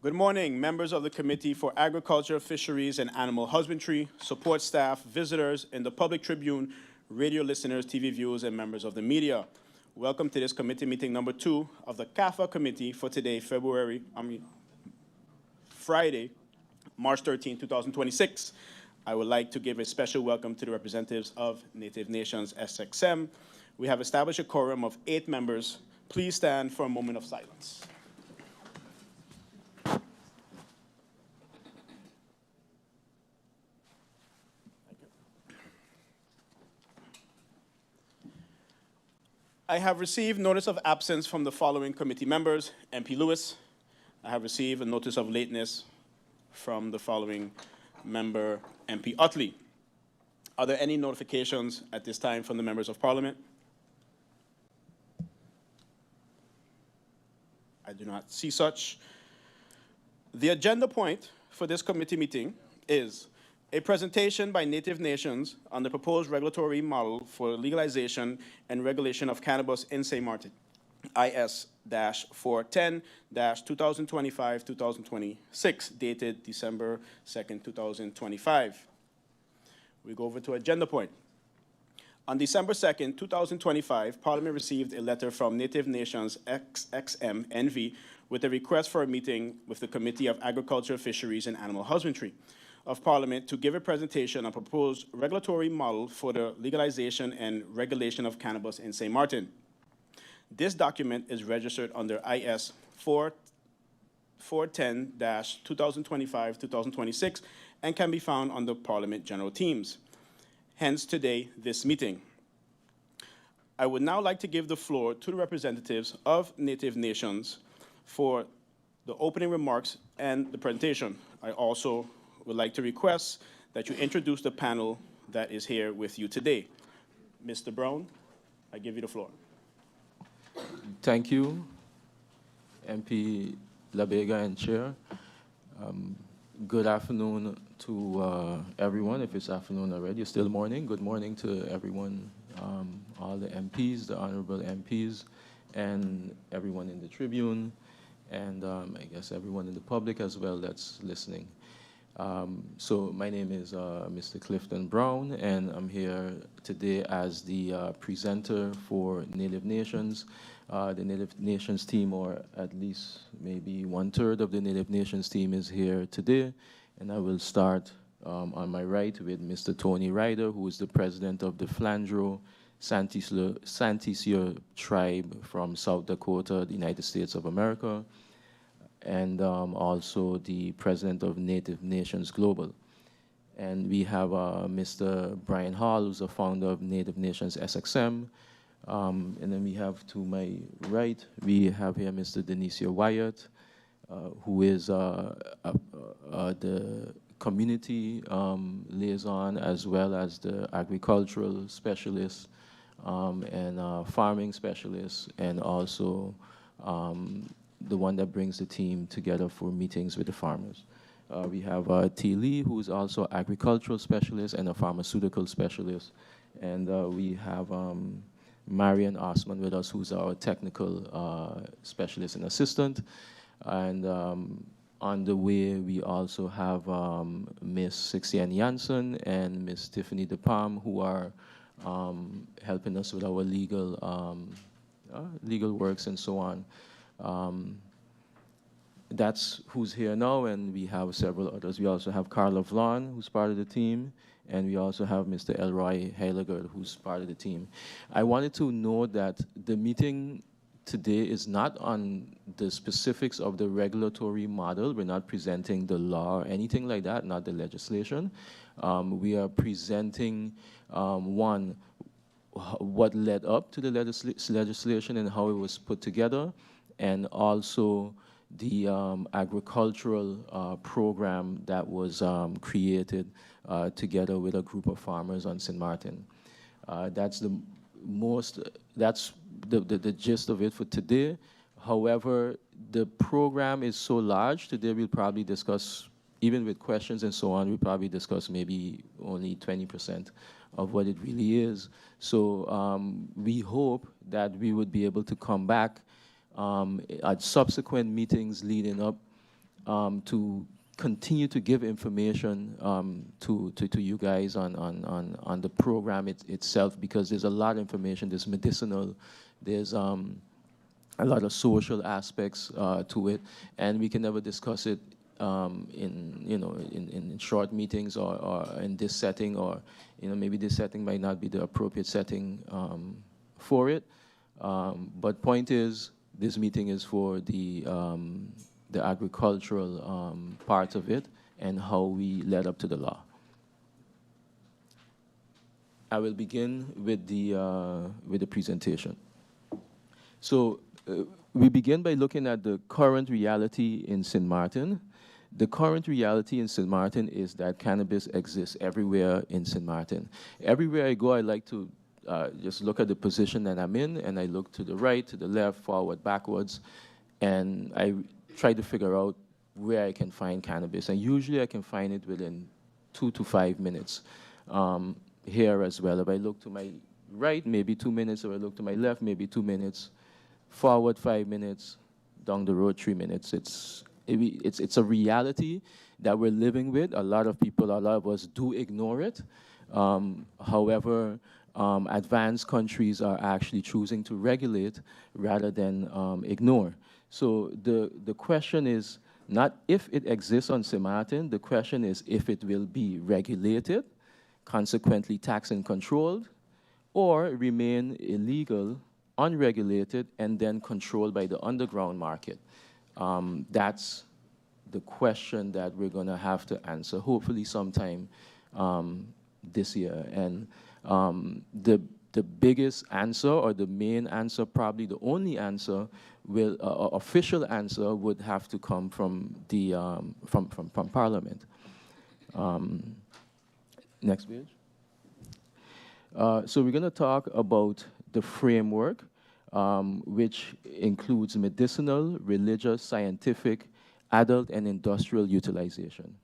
Good morning, members of the Committee for Agriculture, Fisheries, and Animal Husbandry, support staff, visitors, and the Public Tribune, radio listeners, TV viewers, and members of the media. Welcome to this committee meeting number 2 of the CAFAH committee for today, Friday, March 13, 2026. I would like to give a special welcome to the representatives of Native Nations SXM. We have established a quorum of 8 members. Please stand for a moment of silence. I have received notice of absence from the following committee members: MP Lewis. I have received a notice of lateness from the following member, MP Utley. Are there any notifications at this time from the members of Parliament? I do not see such. The agenda point for this committee meeting is a presentation by Native Nations on the proposed regulatory model for legalization and regulation of cannabis in St. Maarten, IS-410-2025-2026, dated December 2nd, 2025. We go over to agenda point. On December 2nd, 2025, Parliament received a letter from Native Nations XXM NV with a request for a meeting with the Committee of Agriculture, Fisheries, and Animal Husbandry of Parliament to give a presentation on proposed regulatory model for the legalization and regulation of cannabis in St. Maarten. This document is registered under IS 410-2025-2026 and can be found on the Parliament General Teams. Hence today, this meeting. I would now like to give the floor to the representatives of Native Nations for the opening remarks and the presentation. I also would like to request that you introduce the panel that is here with you today. Mr. Brown, I give you the floor. Thank you, MP Labega and Chair. Good afternoon to everyone. If it's afternoon already, it's still morning. Good morning to everyone, all the MPs, the honorable MPs, and everyone in the Tribune, and I guess everyone in the public as well that's listening. So my name is Mr. Clifton Brown, and I'm here today as the presenter for Native Nations. The Native Nations team, or at least maybe 1/3 of the Native Nations team, is here today. And I will start on my right with Mr. Tony Ryder, who is the president of the Flandreau Santisieu tribe from South Dakota, the United States of America, and also the president of Native Nations Global. And we have Mr. Brian Hall, who's the founder of Native Nations SXM. And then we have to my right, we have here Mr. Denicia Wyatt, who is the community liaison as well as the agricultural specialist and farming specialist, and also the one that brings the team together for meetings with the farmers. We have T. Lee, who is also agricultural specialist and a pharmaceutical specialist. And we have Marian Osman with us, who's our technical specialist and assistant. And on the way, we also have Miss Sixian Janssen and Miss Tiffany DePalm, who are helping us with our legal works and so on. That's who's here now, and we have several others. We also have Carla Vlon, who's part of the team, and we also have Mr. Elroy Heiliger, who's part of the team. I wanted to note that the meeting today is not on the specifics of the regulatory model. We're not presenting the law or anything like that, not the legislation. We are presenting, one, what led up to the legislation and how it was put together, and also the agricultural program that was created together with a group of farmers on Sint Maarten. That's the gist of it for today. However, the program is so large, today we'll probably discuss, even with questions and so on, we'll probably discuss maybe only 20% of what it really is. So we hope that we would be able to come back at subsequent meetings leading up to continue to give information to you guys on the program itself, because there's a lot of information. There's medicinal, there's a lot of social aspects to it, and we can never discuss it in short meetings or in this setting, or maybe this setting might not be the appropriate setting for it. But point is, this meeting is for the agricultural part of it and how we led up to the law. I will begin with the presentation. So we begin by looking at the current reality in Sint Maarten. The current reality in Sint Maarten is that cannabis exists everywhere in Sint Maarten. Everywhere I go, I like to just look at the position that I'm in, and I look to the right, to the left, forward, backwards, and I try to figure out where I can find cannabis. And usually I can find it within 2 to 5 minutes. Here as well, if I look to my right, maybe 2 minutes. If I look to my left, maybe 2 minutes. Forward 5 minutes, down the road 3 minutes. It's a reality that we're living with. A lot of people, a lot of us do ignore it. However, advanced countries are actually choosing to regulate rather than ignore. So the question is not if it exists on Sint Maarten, the question is if it will be regulated, consequently taxed and controlled, or remain illegal, unregulated, and then controlled by the underground market. That's the question that we're going to have to answer, hopefully sometime this year. And the biggest answer, or the main answer, probably the only answer, official answer, would have to come from the from Parliament. Next page. So we're going to talk about the framework, which includes medicinal, religious, scientific, adult, and industrial utilization.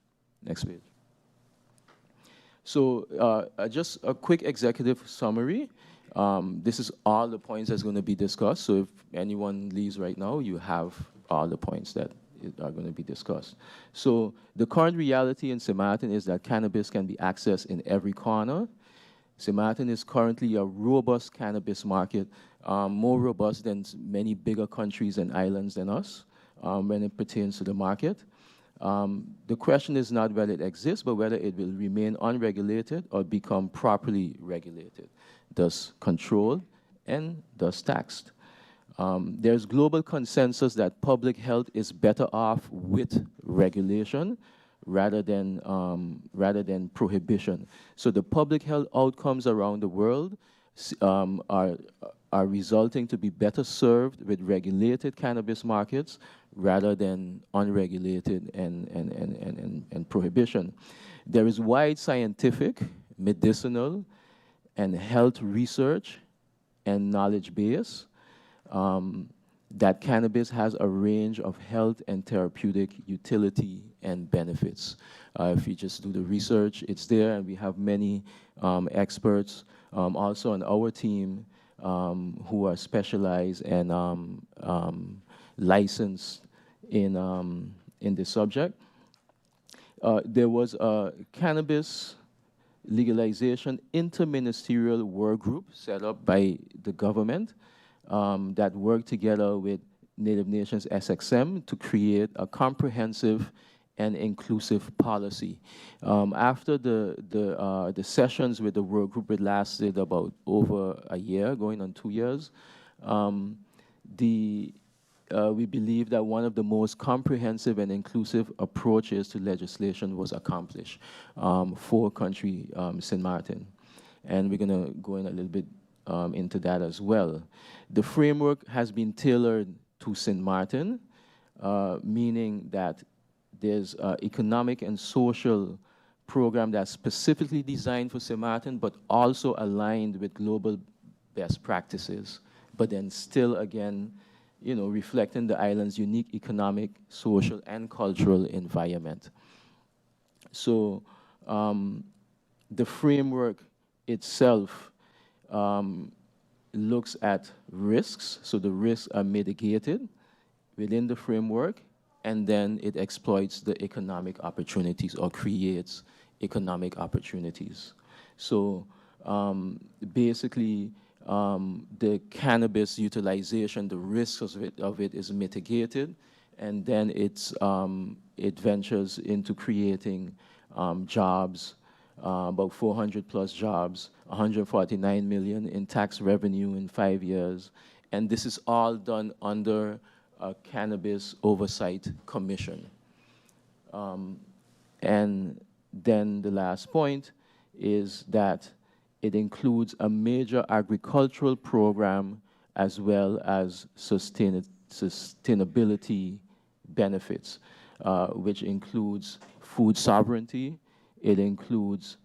Next page. So just a quick executive summary. This is all the points that's going to be discussed. So if anyone leaves right now, you have all the points that are going to be discussed. So the current reality in Sint Maarten is that cannabis can be accessed in every corner. Sint Maarten is currently a robust cannabis market, more robust than many bigger countries and islands than us when it pertains to the market. The question is not whether it exists, but whether it will remain unregulated or become properly regulated, thus controlled and thus taxed. There's global consensus that public health is better off with regulation rather than prohibition. So the public health outcomes around the world are resulting to be better served with regulated cannabis markets rather than unregulated and prohibition. There is wide scientific, medicinal, and health research and knowledge base that cannabis has a range of health and therapeutic utility and benefits. If you just do the research, it's there, and we have many experts also on our team who are specialized and licensed in this subject. There was a cannabis legalization interministerial work group set up by the government that worked together with Native Nations SXM to create a comprehensive and inclusive policy. After the sessions with the work group, it lasted about over a year, going on 2 years. We believe that one of the most comprehensive and inclusive approaches to legislation was accomplished for country Sint Maarten. And we're going to go in a little bit into that as well. The framework has been tailored to Sint Maarten, meaning that there's an economic and social program that's specifically designed for Sint Maarten, but also aligned with global best practices, but then still, again, reflecting the island's unique economic, social, and cultural environment. So the framework itself looks at risks, so the risks are mitigated within the framework, and then it exploits the economic opportunities or creates economic opportunities. So basically, the cannabis utilization, the risks of it is mitigated, and then it ventures into creating jobs, about 400 plus jobs, 149 million in tax revenue in 5 years, and this is all done under a Cannabis Oversight Commission. And then the last point is that it includes a major agricultural program as well as sustainability benefits, which includes food sovereignty. It includes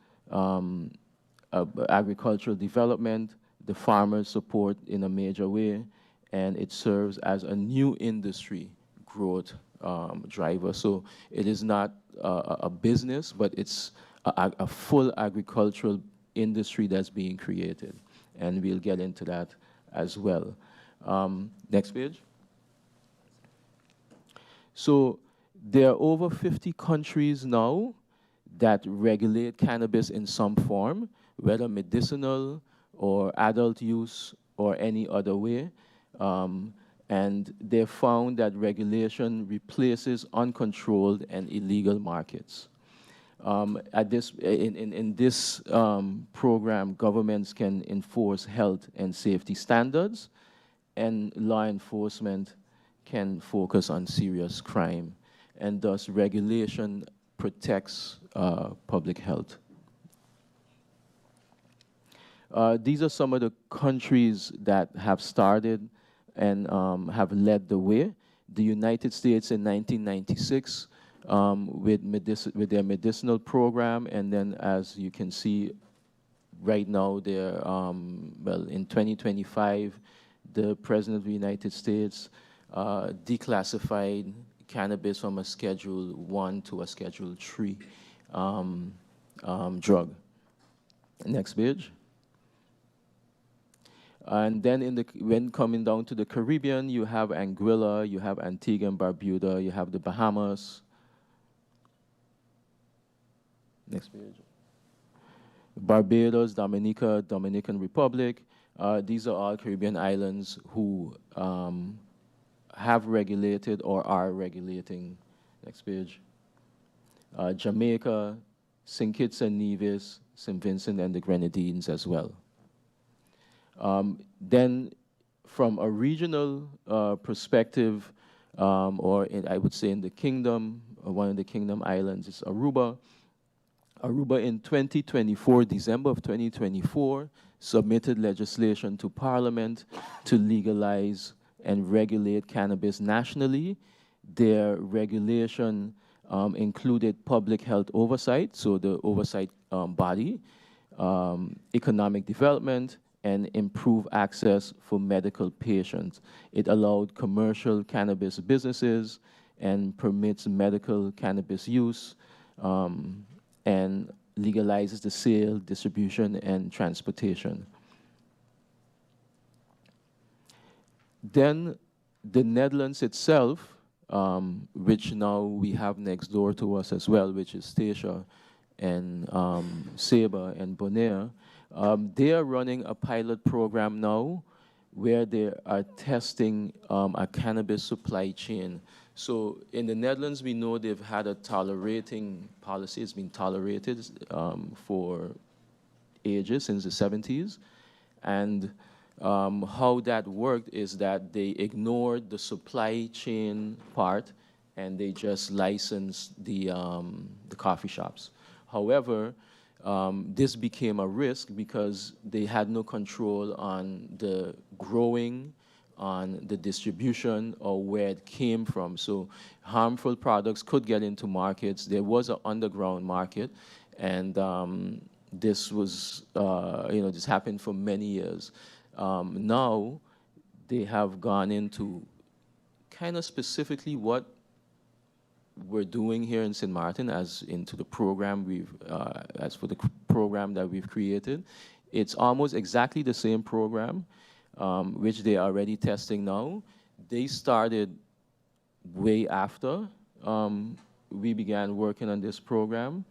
agricultural development, the farmers support in a major way, and it serves as a new industry growth driver. So it is not a business, but it's a full agricultural industry that's being created. And we'll get into that as well. Next page. So there are over 50 countries now that regulate cannabis in some form, whether medicinal or adult use or any other way. And they found that regulation replaces uncontrolled and illegal markets. In this program, governments can enforce health and safety standards, and law enforcement can focus on serious crime, and thus regulation protects public health. These are some of the countries that have started and have led the way. The United States in 1996 with their medicinal program, and then as you can see right now, they're, well, in 2025, the President of the United States declassified cannabis from a Schedule 1 to a Schedule 3 drug. Next page. And then when coming down to the Caribbean, you have Anguilla, you have Antigua and Barbuda, you have the Bahamas. Next page. Barbados, Dominica, Dominican Republic. These are all Caribbean islands who have regulated or are regulating. Next page. Jamaica, St. Kitts and Nevis, St. Vincent and the Grenadines as well. Then from a regional perspective, I would say in the kingdom, one of the kingdom islands is Aruba. Aruba in 2024, December of 2024, submitted legislation to Parliament to legalize and regulate cannabis nationally. Their regulation included public health oversight, so the oversight body, economic development, and improve access for medical patients. It allowed commercial cannabis businesses and permits medical cannabis use, and legalizes the sale, distribution, and transportation. Then the Netherlands itself, which now we have next door to us as well, which is Statia and Saba and Bonaire, they are running a pilot program now where they are testing a cannabis supply chain. So in the Netherlands, we know they've had a tolerating policy. It's been tolerated for ages, since the 70s. And how that worked is that they ignored the supply chain part and they just licensed the coffee shops. However, this became a risk because they had no control on the growing, on the distribution, or where it came from. So harmful products could get into markets. There was an underground market, and this was, this happened for many years. Now they have gone into kind of specifically what we're doing here in Sint Maarten, as into the program as for the program that we've created. It's almost exactly the same program, which they are already testing now. They started way after we began working on this program.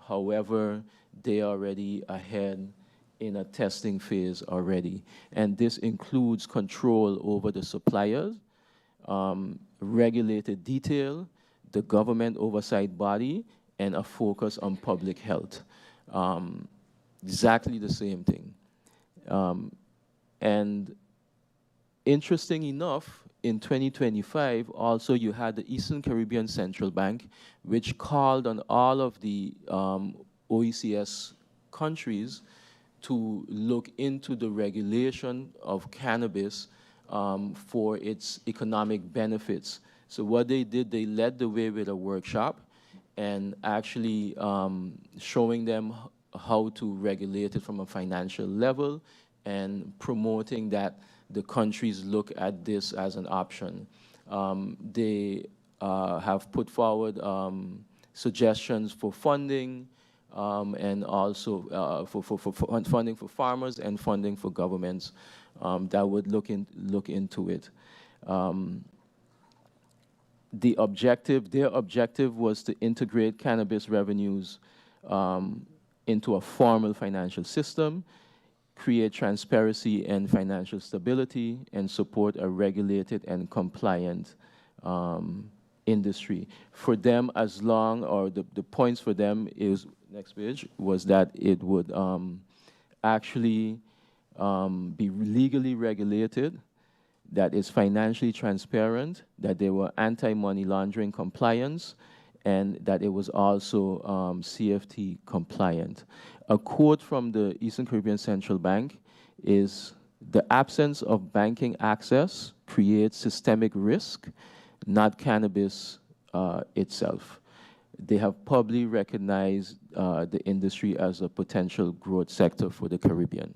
However, they are already ahead in a testing phase already. And this includes control over the suppliers, regulated detail, the government oversight body, and a focus on public health. Exactly the same thing. And interesting enough, in 2025, also you had the Eastern Caribbean Central Bank, which called on all of the OECS countries to look into the regulation of cannabis for its economic benefits. So what they did, they led the way with a workshop and actually showing them how to regulate it from a financial level and promoting that the countries look at this as an option. They have put forward suggestions for funding and also for funding for farmers and funding for governments that would look into it. Their objective was to integrate cannabis revenues into a formal financial system, create transparency and financial stability, and support a regulated and compliant industry. For them, as long, or the points for them is, next page, was that it would actually be legally regulated, that is financially transparent, that they were anti-money laundering compliance, and that it was also CFT compliant. A quote from the Eastern Caribbean Central Bank is, "The absence of banking access creates systemic risk, not cannabis itself." They have publicly recognized the industry as a potential growth sector for the Caribbean.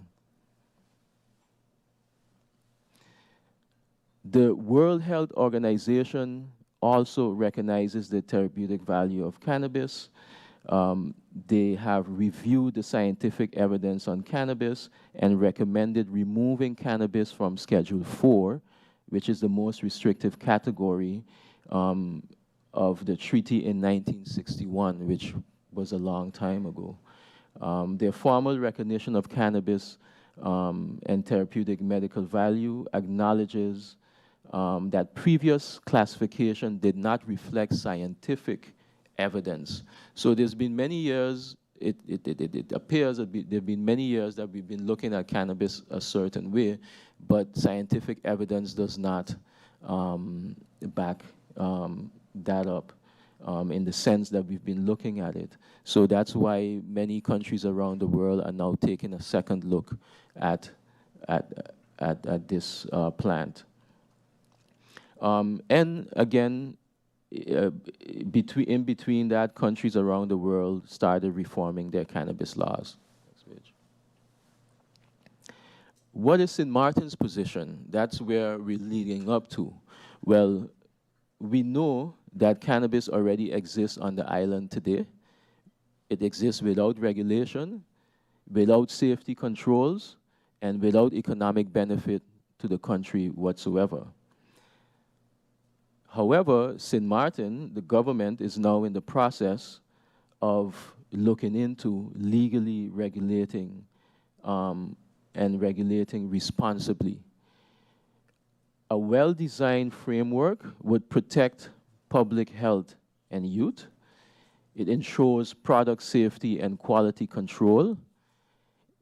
The World Health Organization also recognizes the therapeutic value of cannabis. They have reviewed the scientific evidence on cannabis and recommended removing cannabis from Schedule 4, which is the most restrictive category of the treaty in 1961, which was a long time ago. Their formal recognition of cannabis and therapeutic medical value acknowledges that previous classification did not reflect scientific evidence. So there's been many years, it appears that there have been many years that we've been looking at cannabis a certain way, but scientific evidence does not back that up in the sense that we've been looking at it. So that's why many countries around the world are now taking a second look at this plant. And again, in between that, countries around the world started reforming their cannabis laws. Next page. What is Sint Maarten's position? That's where we're leading up to. Well, we know that cannabis already exists on the island today. It exists without regulation, without safety controls, and without economic benefit to the country whatsoever. However, Sint Maarten, the government, is now in the process of looking into legally regulating and regulating responsibly. A well-designed framework would protect public health and youth. It ensures product safety and quality control.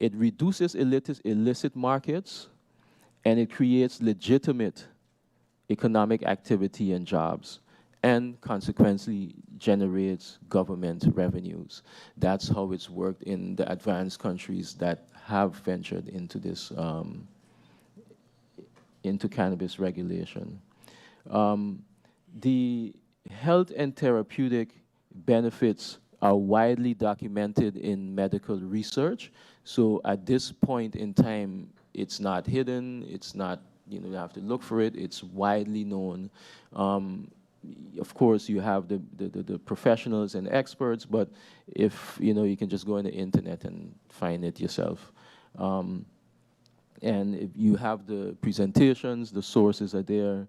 It reduces illicit markets, and it creates legitimate economic activity and jobs, and consequently generates government revenues. That's how it's worked in the advanced countries that have ventured into this, into cannabis regulation. The health and therapeutic benefits are widely documented in medical research. So at this point in time, it's not hidden, it's not, you have to look for it, it's widely known. Of course, you have the professionals and experts, but if, you can just go on the internet and find it yourself. And if you have the presentations, the sources are there.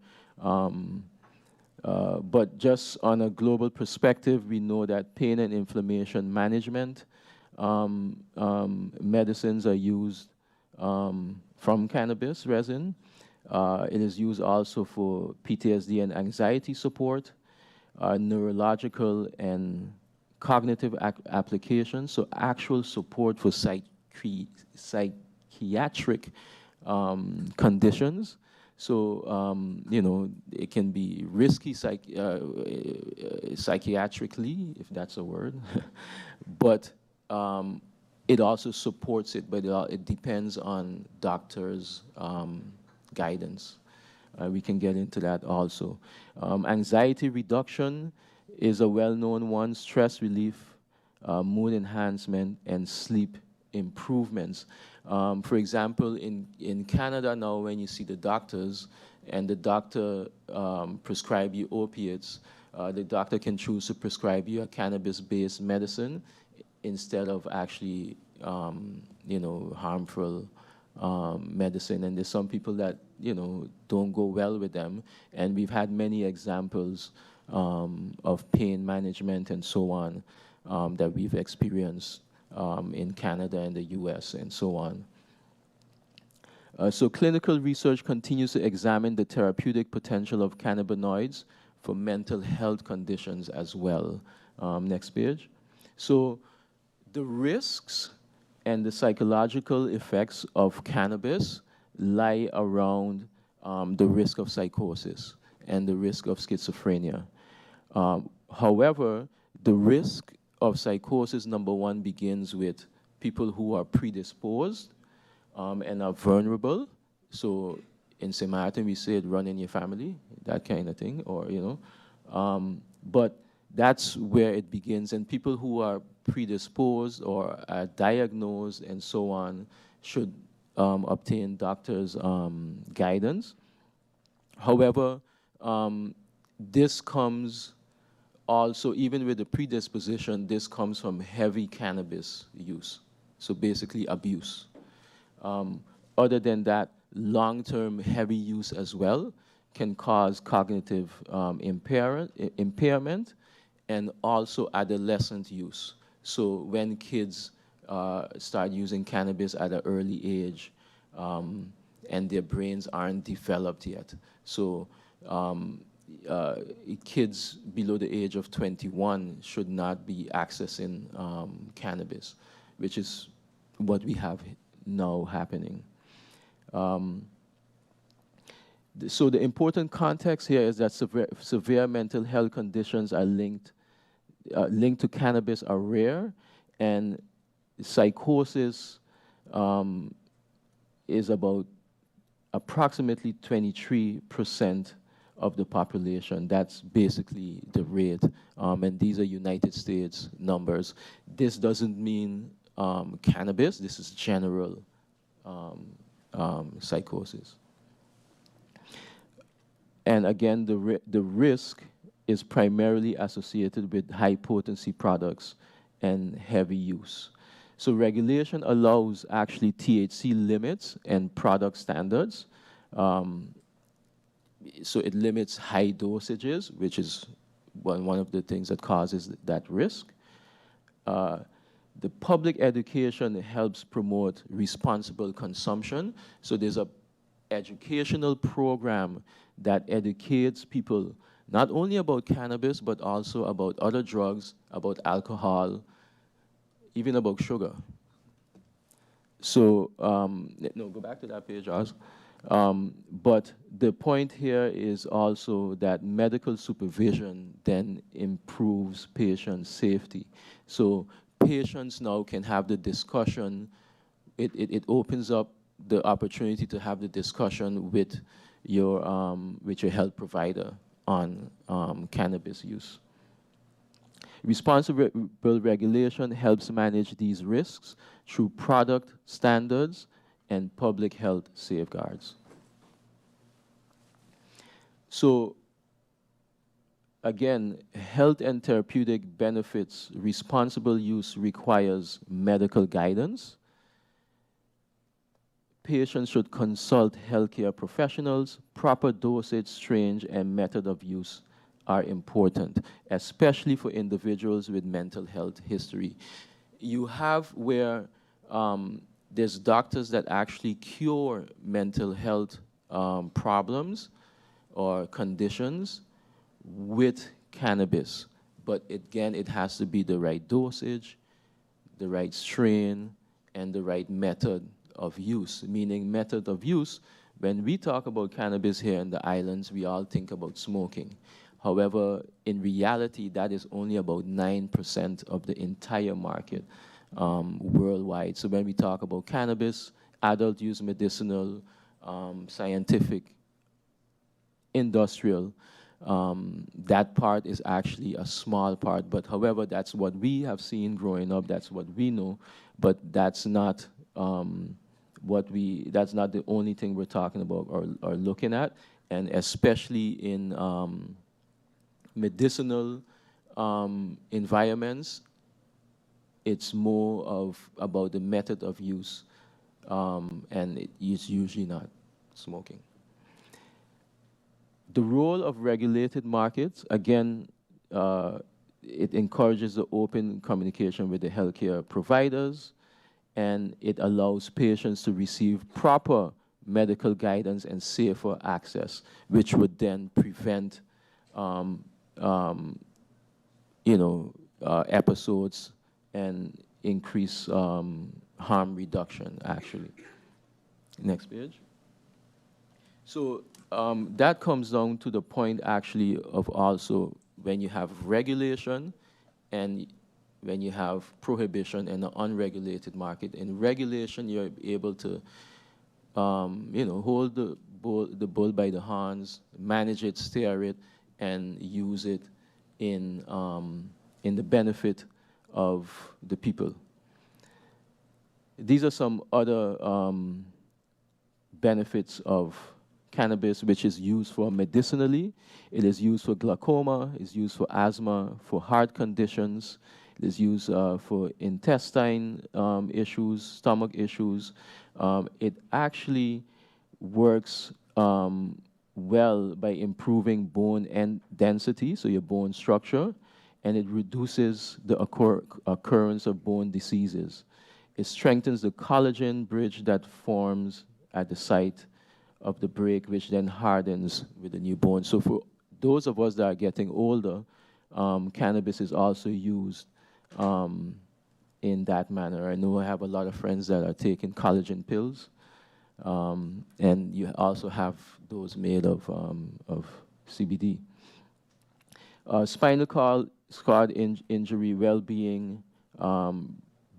But just on a global perspective, we know that pain and inflammation management medicines are used from cannabis resin. It is used also for PTSD and anxiety support, neurological and cognitive applications, so actual support for psychiatric conditions. So, you know, it can be risky psychiatrically, if that's a word, but it also supports it, but it depends on doctors' guidance. We can get into that also. Anxiety reduction is a well-known one, stress relief, mood enhancement, and sleep improvements. For example, in Canada now, when you see the doctors and the doctor prescribe you opiates, the doctor can choose to prescribe you a cannabis-based medicine instead of actually, you know, harmful medicine. And there's some people that, you know, don't go well with them. And we've had many examples of pain management and so on that we've experienced in Canada and the US and so on. So clinical research continues to examine the therapeutic potential of cannabinoids for mental health conditions as well. Next page. So the risks and the psychological effects of cannabis lie around the risk of psychosis and the risk of schizophrenia. However, the risk of psychosis, number one, begins with people who are predisposed and are vulnerable. So in St. Maarten, we say it run in your family, that kind of thing, or, you know. But that's where it begins. And people who are predisposed or are diagnosed and so on should obtain doctor's guidance. However, this comes also, even with the predisposition, this comes from heavy cannabis use. So basically abuse. Other than that, long-term heavy use as well can cause cognitive impairment and also adolescent use. So when kids start using cannabis at an early age and their brains aren't developed yet. So kids below the age of 21 should not be accessing cannabis, which is what we have now happening. So the important context here is that severe mental health conditions are linked to cannabis are rare, and psychosis is about approximately 23% of the population. That's basically the rate, and these are United States numbers. This doesn't mean cannabis, this is general psychosis. And again, the risk is primarily associated with high potency products and heavy use. So regulation allows actually THC limits and product standards. So it limits high dosages, which is one of the things that causes that risk. The public education helps promote responsible consumption. So there's a educational program that educates people not only about cannabis, but also about other drugs, about alcohol, even about sugar. So, no, go back to that page, Oz. But the point here is also that medical supervision then improves patient safety. So patients now can have the discussion. It opens up the opportunity to have the discussion with your health provider on cannabis use. Responsible regulation helps manage these risks through product standards and public health safeguards. So again, health and therapeutic benefits, responsible use requires medical guidance. Patients should consult healthcare professionals. Proper dosage, strain, and method of use are important, especially for individuals with mental health history. You have where there's doctors that actually cure mental health problems or conditions with cannabis. But again, it has to be the right dosage, the right strain, and the right method of use. Meaning method of use, when we talk about cannabis here in the islands, we all think about smoking. However, in reality, that is only about 9% of the entire market worldwide. So when we talk about cannabis, adult use, medicinal, scientific, industrial, that part is actually a small part. But however, that's what we have seen growing up, that's what we know, but that's not that's not the only thing we're talking about or looking at, and especially in medicinal environments, it's more of about the method of use, and it's usually not smoking. The role of regulated markets, again, it encourages the open communication with the healthcare providers, and it allows patients to receive proper medical guidance and safer access, which would then prevent episodes and increase harm reduction, actually. Next page. So that comes down to the point, actually, of also when you have regulation and when you have prohibition in an unregulated market. In regulation, you're able to hold the bull by the horns, manage it, steer it, and use it in the benefit of the people. These are some other benefits of cannabis, which is used for medicinally. It is used for glaucoma, it's used for asthma, for heart conditions, it is used for intestine issues, stomach issues. It actually works well by improving bone density, so your bone structure, and it reduces the occurrence of bone diseases. It strengthens the collagen bridge that forms at the site of the break, which then hardens with the new bone. So for those of us that are getting older, cannabis is also used in that manner. I know I have a lot of friends that are taking collagen pills, and you also have those made of CBD. Spinal cord injury, well-being,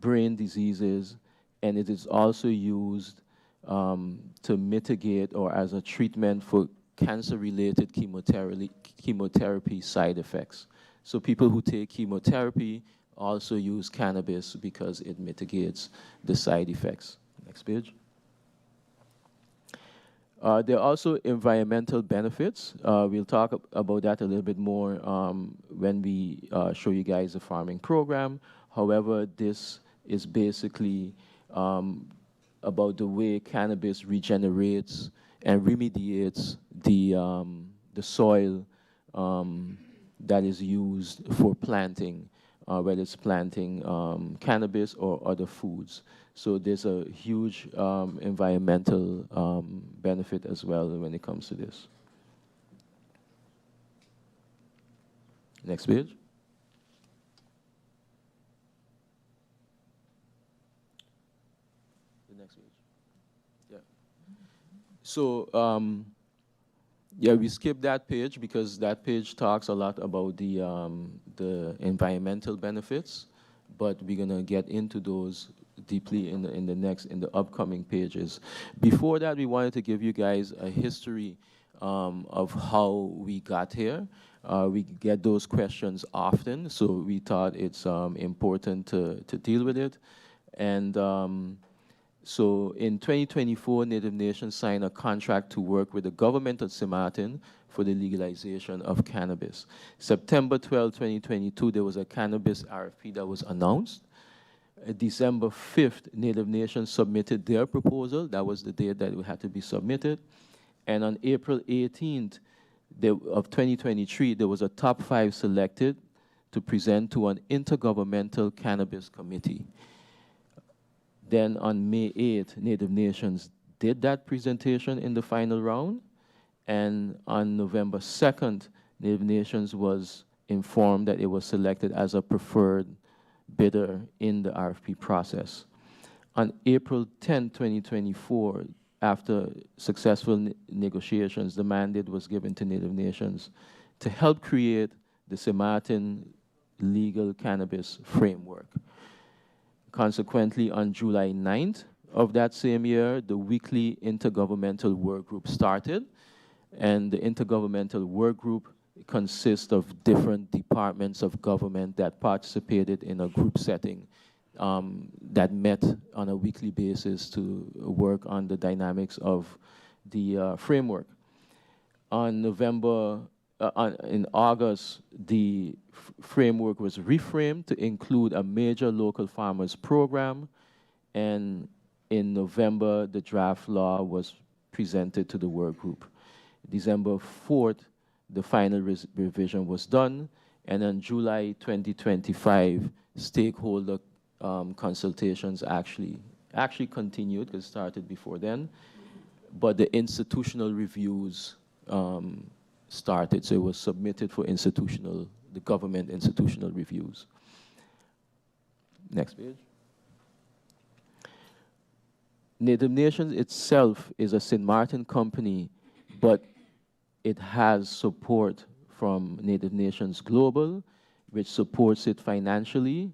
brain diseases, and it is also used to mitigate or as a treatment for cancer-related chemotherapy side effects. So people who take chemotherapy also use cannabis because it mitigates the side effects. Next page. There are also environmental benefits. We'll talk about that a little bit more when we show you guys the farming program. However, this is basically about the way cannabis regenerates and remediates the soil that is used for planting, whether it's planting cannabis or other foods. So there's a huge environmental benefit as well when it comes to this. Next page. The next page. Yeah. So yeah, we skipped that page because that page talks a lot about the environmental benefits, but we're gonna get into those deeply in the upcoming pages. Before that, we wanted to give you guys a history of how we got here. We get those questions often, so we thought it's important to deal with it. And so in 2024, Native Nations signed a contract to work with the government of Sint Maarten for the legalization of cannabis. September 12, 2022, there was a cannabis RFP that was announced. December 5th, Native Nations submitted their proposal. That was the date that it had to be submitted. And on April 18th, of 2023, there was a top 5 selected to present to an intergovernmental cannabis committee. Then on May 8th, Native Nations did that presentation in the final round. And on November 2nd, Native Nations was informed that it was selected as a preferred bidder in the RFP process. On April 10, 2024, after successful negotiations, the mandate was given to Native Nations to help create the Sint Maarten legal cannabis framework. Consequently, on July 9th of that same year, the weekly intergovernmental work group started, and the intergovernmental work group consists of different departments of government that participated in a group setting that met on a weekly basis to work on the dynamics of the framework. In August, the framework was reframed to include a major local farmers program, and in November, the draft law was presented to the work group. December 4th, the final revision was done, and on July 2025, stakeholder consultations actually continued, because it started before then, but the institutional reviews started, so it was submitted for the government institutional reviews. Next page. Native Nations itself is a Sint Maarten company, but it has support from Native Nations Global, which supports it financially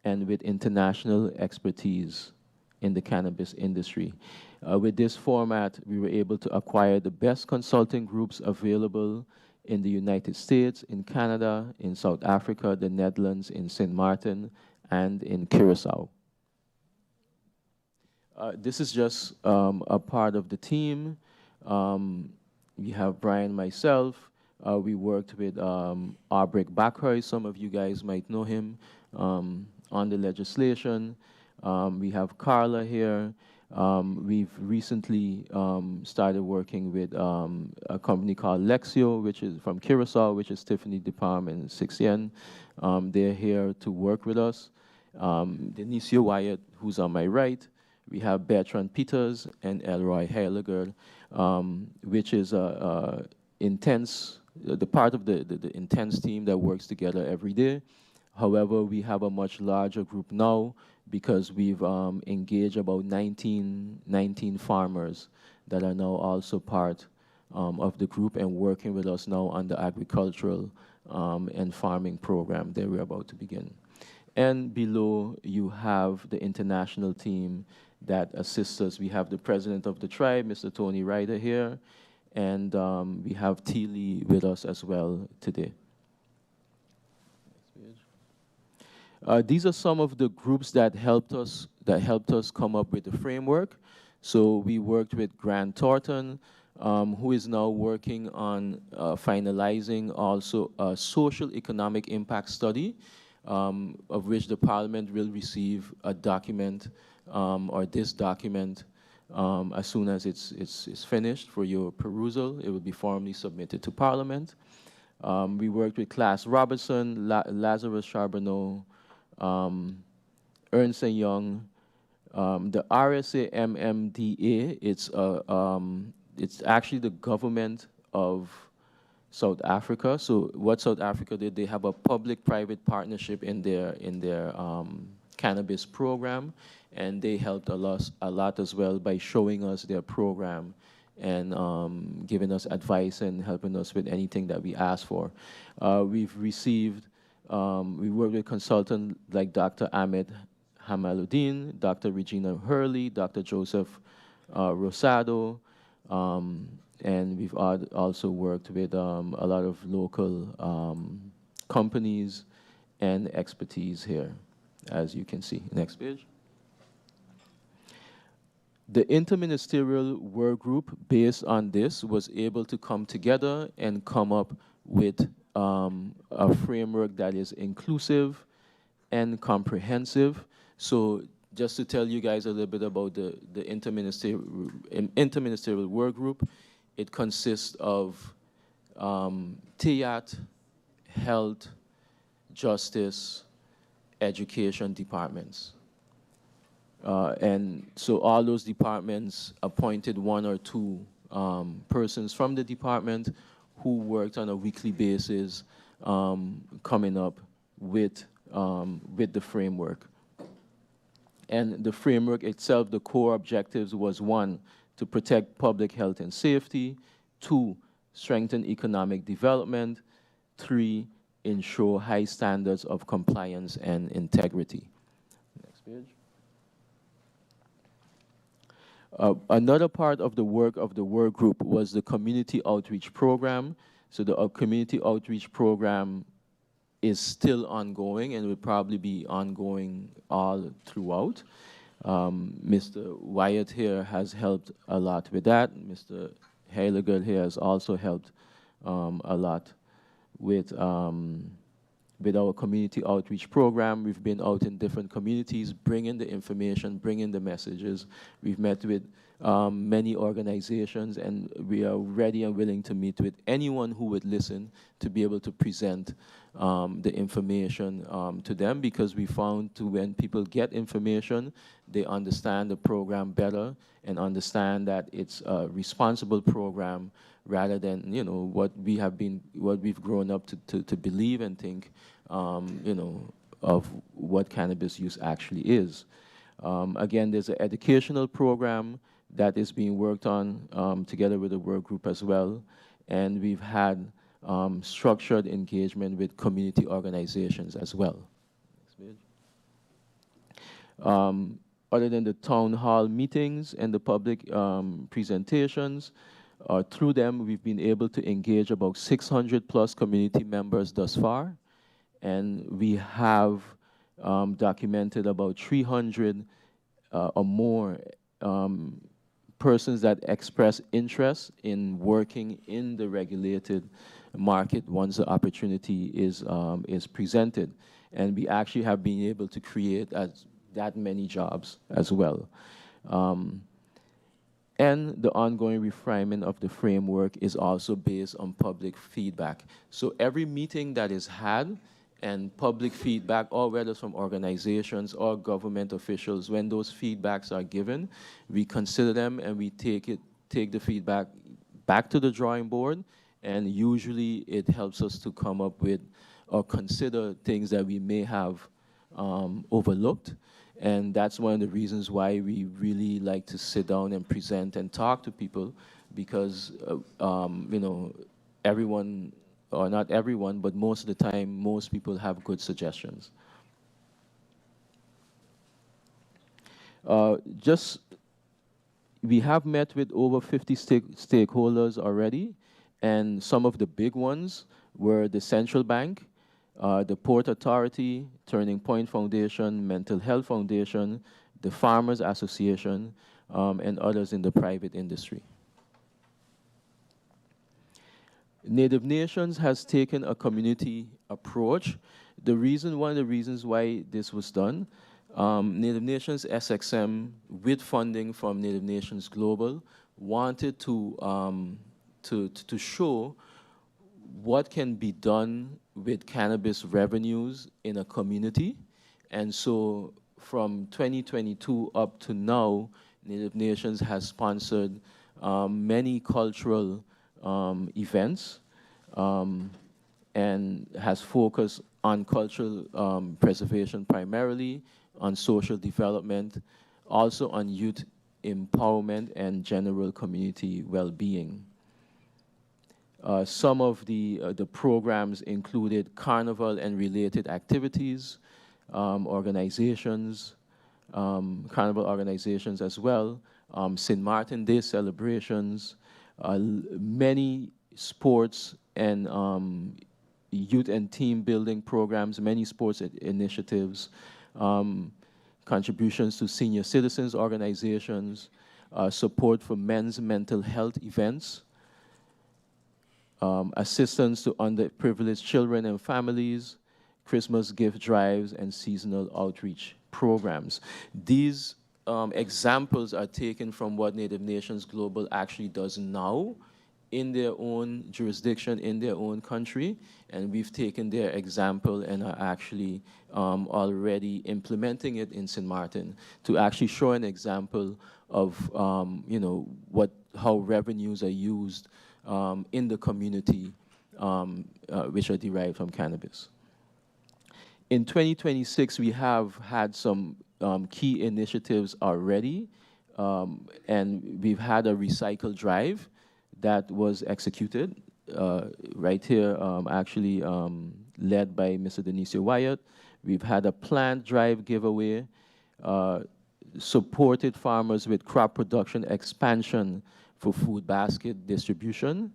and with international expertise in the cannabis industry. With this format, we were able to acquire the best consulting groups available in the United States, in Canada, in South Africa, the Netherlands, in Sint Maarten, and in Curacao. This is just a part of the team. We have Brian, myself. We worked with Arbrecht Bakhuis. Some of you guys might know him on the legislation. We have Carla here. We've recently started working with a company called Lexio, which is from Curacao, which is Tiffany DePalm and Sixien. They're here to work with us. Denicio Wyatt, who's on my right. We have Bertrand Peters and Elroy Heiliger, which is the part of the intense team that works together every day. However, we have a much larger group now because we've engaged about 19 farmers that are now also part of the group and working with us now on the agricultural and farming program that we're about to begin. And below, you have the international team that assists us. We have the president of the tribe, Mr. Tony Ryder, here, and we have T. Lee with us as well today. These are some of the groups that helped us come up with the framework. So we worked with Grant Thornton, who is now working on finalizing also a social economic impact study, of which the Parliament will receive a document, or this document, as soon as it's finished for your perusal. It will be formally submitted to Parliament. We worked with Class Robertson, Lazarus Charbonneau, Ernst & Young, the RSA MMDA. It's actually the government of South Africa. So what South Africa did, they have a public-private partnership in their cannabis program, and they helped a lot as well by showing us their program and giving us advice and helping us with anything that we asked for. We've received, we worked with consultants like Dr. Ahmed Hamaluddin, Dr. Regina Hurley, Dr. Joseph Rosado, and we've also worked with a lot of local companies and expertise here, as you can see. Next page. The interministerial work group, based on this, was able to come together and come up with a framework that is inclusive and comprehensive. So just to tell you guys a little bit about the interministerial work group, it consists of TIAT, health, justice, education departments. And so all those departments appointed one or two persons from the department who worked on a weekly basis coming up with the framework. And the framework itself, the core objectives was 1, to protect public health and safety, 2, strengthen economic development, 3, ensure high standards of compliance and integrity. Next page. Another part of the work of the work group was the community outreach program. So the community outreach program is still ongoing and will probably be ongoing all throughout. Mr. Wyatt here has helped a lot with that. Mr. Heiliger here has also helped a lot with our community outreach program. We've been out in different communities, bringing the information, bringing the messages. We've met with many organizations, and we are ready and willing to meet with anyone who would listen to be able to present the information to them, because we found when people get information, they understand the program better and understand that it's a responsible program rather than, you know, what we've grown up to believe and think, you know, of what cannabis use actually is. Again, there's an educational program that is being worked on together with the work group as well, and we've had structured engagement with community organizations as well. Other than the town hall meetings and the public presentations, through them we've been able to engage about 600 plus community members thus far, and we have documented about 300 or more persons that express interest in working in the regulated market once the opportunity is presented. And we actually have been able to create that many jobs as well. And the ongoing refinement of the framework is also based on public feedback. So every meeting that is had and public feedback, or whether from organizations or government officials, when those feedbacks are given, we consider them and we take the feedback back to the drawing board, and usually it helps us to come up with or consider things that we may have overlooked. And that's one of the reasons why we really like to sit down and present and talk to people, because you know, everyone, or not everyone, but most of the time, most people have good suggestions. We have met with over 50 stakeholders already, and some of the big ones were the Central Bank, the Port Authority, Turning Point Foundation, Mental Health Foundation, the Farmers Association, and others in the private industry. Native Nations has taken a community approach. One of the reasons why this was done, Native Nations SXM, with funding from Native Nations Global, wanted to show what can be done with cannabis revenues in a community. And so from 2022 up to now, Native Nations has sponsored many cultural events and has focused on cultural preservation primarily, on social development, also on youth empowerment and general community well-being. Some of the programs included carnival and related activities, organizations, carnival organizations as well, Sint Maarten Day celebrations, many sports and youth and team building programs, many sports initiatives, contributions to senior citizens organizations, support for men's mental health events, assistance to underprivileged children and families, Christmas gift drives, and seasonal outreach programs. These examples are taken from what Native Nations Global actually does now in their own jurisdiction, in their own country, and we've taken their example and are actually already implementing it in Sint Maarten to actually show an example of how revenues are used in the community which are derived from cannabis. In 2026, we have had some key initiatives already, and we've had a recycle drive that was executed right here, actually led by Mr. Denisio Wyatt. We've had a plant drive giveaway, supported farmers with crop production expansion for food basket distribution,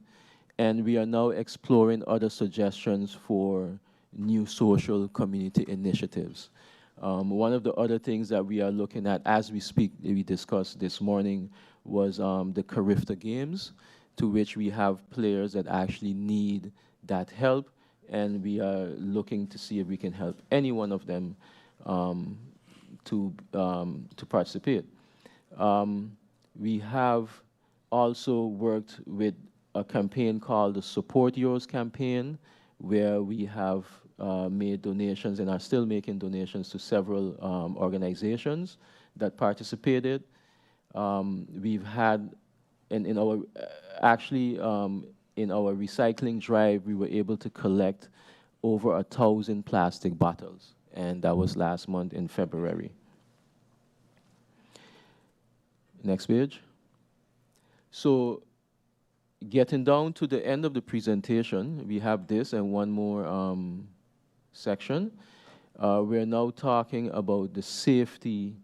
and we are now exploring other suggestions for new social community initiatives. One of the other things that we are looking at as we speak, we discussed this morning, was the Carifta Games, to which we have players that actually need that help, and we are looking to see if we can help any one of them to participate. We have also worked with a campaign called the Support Yours campaign, where we have made donations and are still making donations to several organizations that participated. We've had, in our recycling drive, we were able to collect over 1,000 plastic bottles, and that was last month in February. Next page. So, getting down to the end of the presentation, we have this and one more section. We're now talking about the safety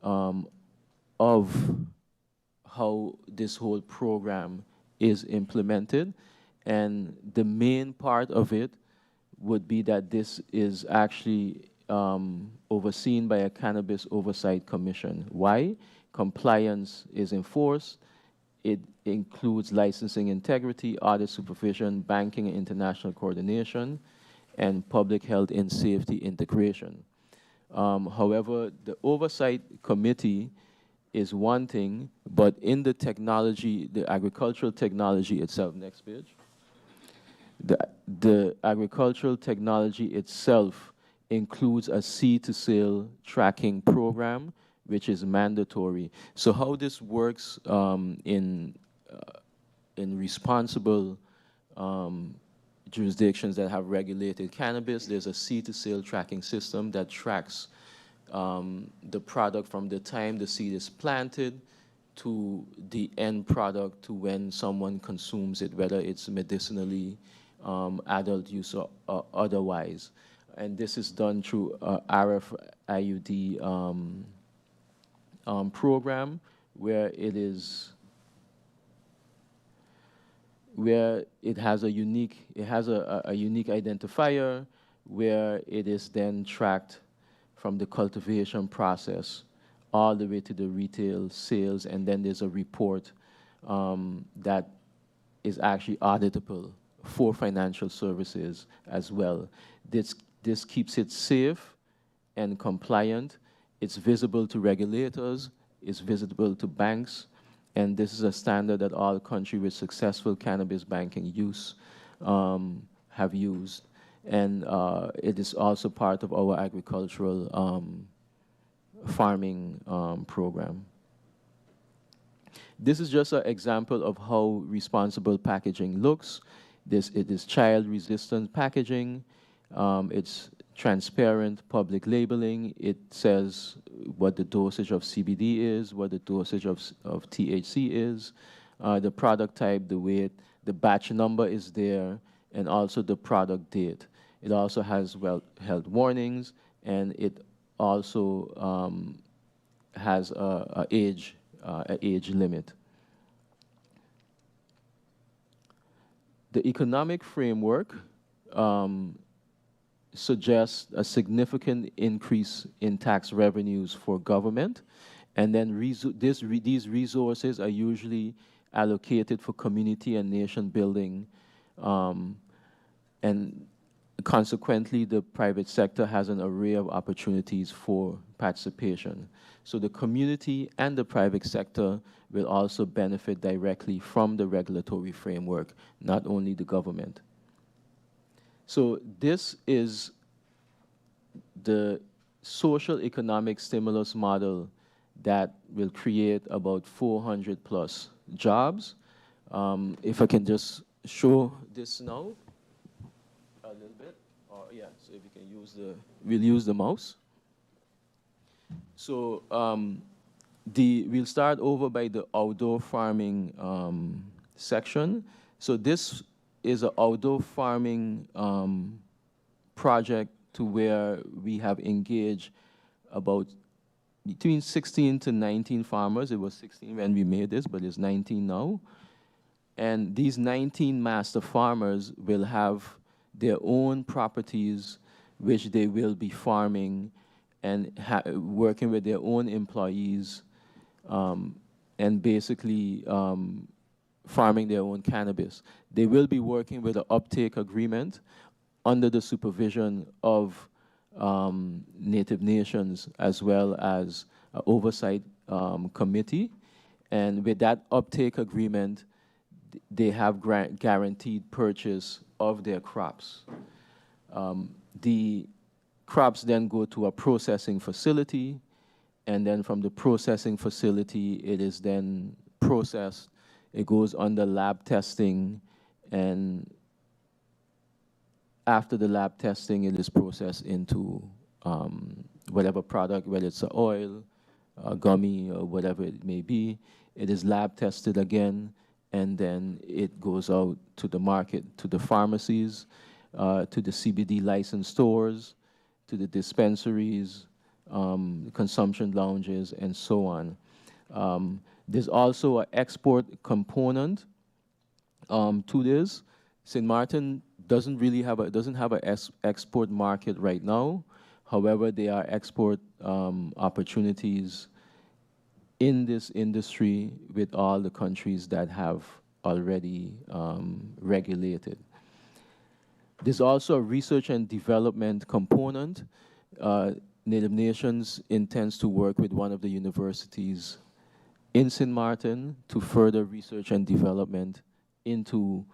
of how this whole program is implemented. And the main part of it would be that this is actually overseen by a Cannabis Oversight Commission. Why? Compliance is enforced. It includes licensing integrity, audit supervision, banking and international coordination, and public health and safety integration. However, the Oversight Committee is one thing, but in the technology, the agricultural technology itself, next page, the agricultural technology itself includes a seed-to-sale tracking program, which is mandatory. So how this works in responsible jurisdictions that have regulated cannabis, there's a seed-to-sale tracking system that tracks the product from the time the seed is planted to the end product, to when someone consumes it, whether it's medicinally, adult use, or otherwise. And this is done through RFIUD program, where it has a unique identifier, where it is then tracked from the cultivation process all the way to the retail sales, and then there's a report that is actually auditable for financial services as well. This keeps it safe and compliant. It's visible to regulators, it's visible to banks, and this is a standard that all countries with successful cannabis banking use have used. And it is also part of our agricultural farming program. This is just an example of how responsible packaging looks. It is child-resistant packaging. It's transparent public labeling. It says what the dosage of CBD is, what the dosage of THC is, the product type, the weight, the batch number is there, and also the product date. It also has health warnings, and it also has an age limit. The economic framework suggests a significant increase in tax revenues for government, and then these resources are usually allocated for community and nation building. And consequently, the private sector has an array of opportunities for participation. So the community and the private sector will also benefit directly from the regulatory framework, not only the government. So this is the social economic stimulus model that will create about 400 plus jobs. If I can just show this now a little bit, or yeah, so if you can we'll use the mouse. So we'll start over by the outdoor farming section. So this is an outdoor farming project to where we have engaged about between 16 to 19 farmers. It was 16 when we made this, but it's 19 now. And these 19 master farmers will have their own properties, which they will be farming and working with their own employees, and basically farming their own cannabis. They will be working with an uptake agreement under the supervision of Native Nations, as well as an oversight committee. And with that uptake agreement, they have guaranteed purchase of their crops. The crops then go to a processing facility, and then from the processing facility, it is then processed. It goes under lab testing, and after the lab testing, it is processed into whatever product, whether it's an oil, a gummy, or whatever it may be. It is lab tested again, and then it goes out to the market, to the pharmacies, to the CBD licensed stores, to the dispensaries, consumption lounges, and so on. There's also an export component to this. St. Maarten doesn't really have an export market right now. However, there are export opportunities in this industry with all the countries that have already regulated. There's also a research and development component. Native Nations intends to work with one of the universities in Sint Maarten to further research and development into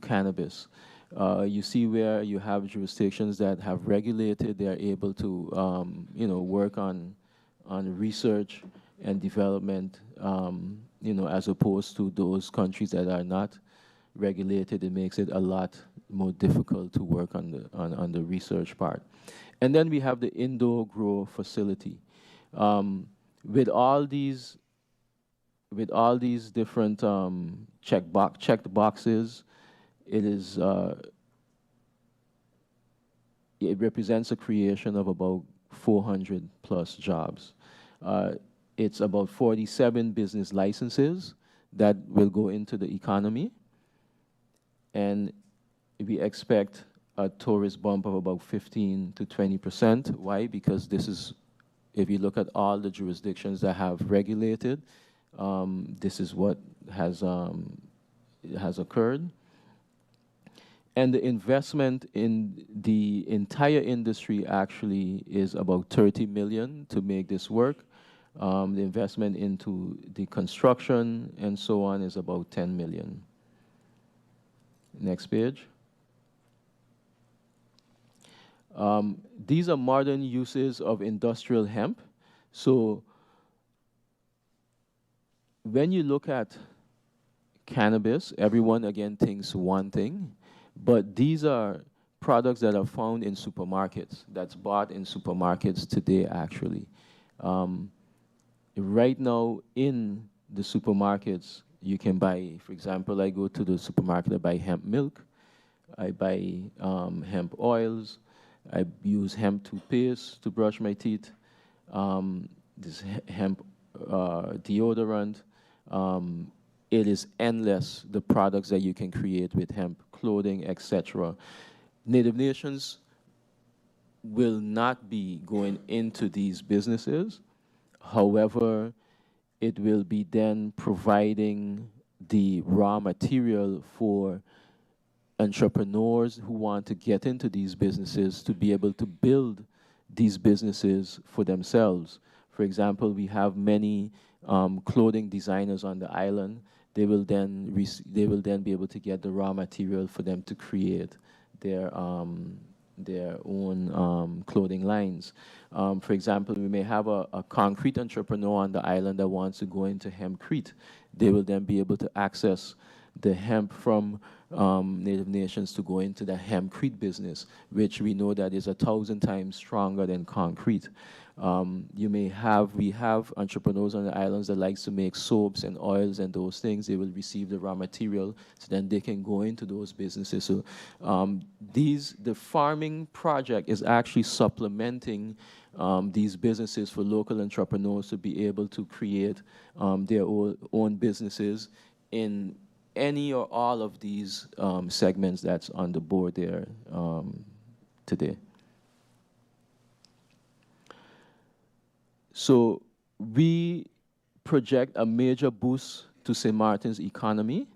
cannabis. You see where you have jurisdictions that have regulated, they are able to work on research and development, as opposed to those countries that are not regulated. It makes it a lot more difficult to work on the research part. And then we have the indoor grow facility. With all these different checked boxes, it represents a creation of about 400 plus jobs. It's about 47 business licenses that will go into the economy, and we expect a tourist bump of about 15 to 20%. Why? Because this is, if you look at all the jurisdictions that have regulated, this is what has occurred. And the investment in the entire industry actually is about 30 million to make this work. The investment into the construction and so on is about 10 million. Next page. These are modern uses of industrial hemp. So when you look at cannabis, everyone again thinks one thing, but these are products that are found in supermarkets, that's bought in supermarkets today actually. Right now in the supermarkets, you can buy, for example, I go to the supermarket, I buy hemp milk, I buy hemp oils, I use hemp toothpaste to brush my teeth, this hemp deodorant. It is endless, the products that you can create with hemp, clothing, etc. Native Nations will not be going into these businesses. However, it will be then providing the raw material for entrepreneurs who want to get into these businesses to be able to build these businesses for themselves. For example, we have many clothing designers on the island. They will then be able to get the raw material for them to create their own clothing lines. For example, we may have a concrete entrepreneur on the island that wants to go into hempcrete. They will then be able to access the hemp from Native nations to go into the hempcrete business, which we know that is 1,000 times stronger than concrete. We have entrepreneurs on the islands that likes to make soaps and oils and those things. They will receive the raw material, so then they can go into those businesses. So the farming project is actually supplementing these businesses for local entrepreneurs to be able to create their own businesses in any or all of these segments that's on the board there today. So we project a major boost to St. Maarten's economy.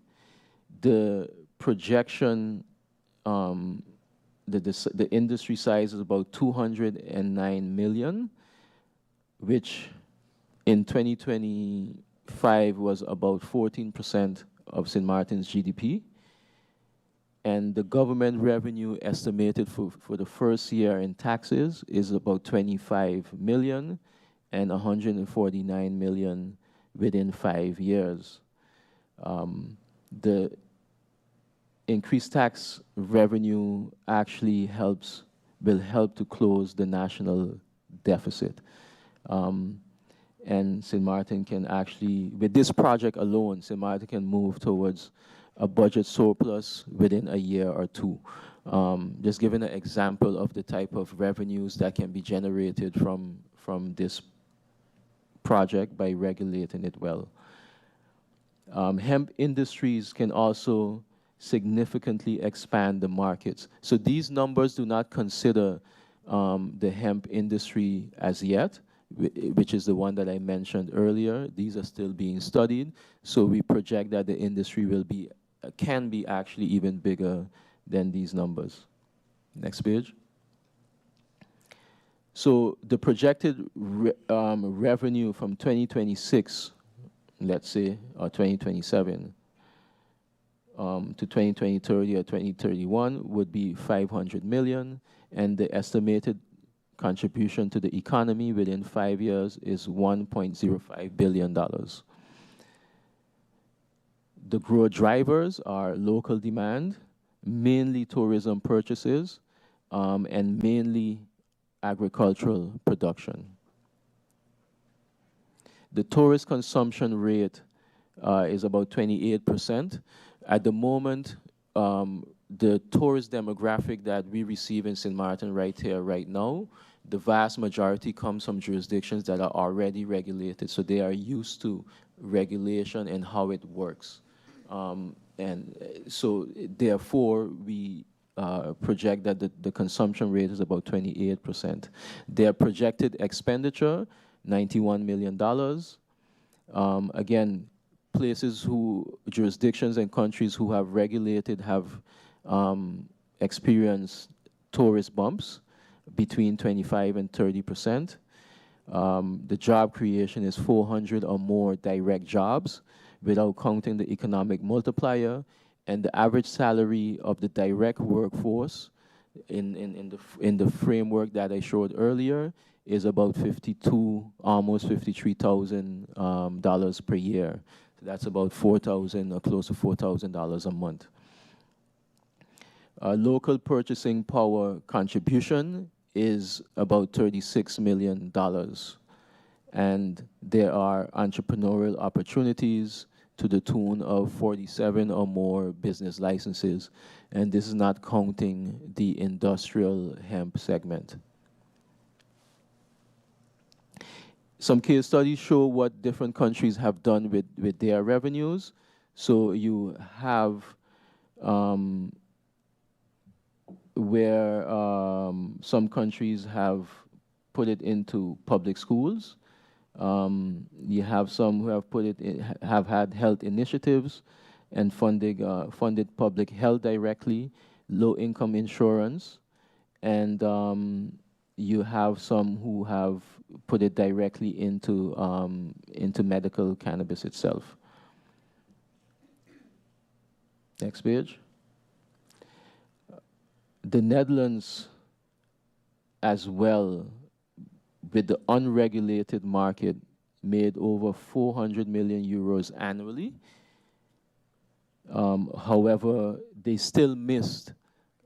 The projection, the industry size is about 209 million, which in 2025 was about 14% of St. Maarten's GDP. And the government revenue estimated for the first year in taxes is about 25 million and 149 million within 5 years. The increased tax revenue actually will help to close the national deficit. And St. Maarten can actually, with this project alone, St. Maarten can move towards a budget surplus within a year or two. Just giving an example of the type of revenues that can be generated from this project by regulating it well. Hemp industries can also significantly expand the markets. So these numbers do not consider the hemp industry as yet, which is the one that I mentioned earlier. These are still being studied. So we project that the industry can be actually even bigger than these numbers. Next page. So the projected revenue from 2026, let's say, or 2027, to 2030 or 2031 would be 500 million, and the estimated contribution to the economy within 5 years is $1.05 billion. The growth drivers are local demand, mainly tourism purchases, and mainly agricultural production. The tourist consumption rate is about 28%. At the moment, the tourist demographic that we receive in St. Maarten right here, right now, the vast majority comes from jurisdictions that are already regulated, so they are used to regulation and how it works. And so therefore, we project that the consumption rate is about 28%. Their projected expenditure, $91 million. Again, jurisdictions and countries who have regulated have experienced tourist bumps between 25 and 30%. The job creation is 400 or more direct jobs without counting the economic multiplier, and the average salary of the direct workforce in the framework that I showed earlier is about almost $53,000 per year. So that's about $4,000 or close to $4,000 a month. Local purchasing power contribution is about $36 million. And there are entrepreneurial opportunities to the tune of 47 or more business licenses. And this is not counting the industrial hemp segment. Some case studies show what different countries have done with their revenues. So you have where some countries have put it into public schools. You have some who have have had health initiatives, and funded public health directly, low-income insurance, and you have some who have put it directly into medical cannabis itself. Next page. The Netherlands as well, with the unregulated market, made over 400 million euros annually. However, they still missed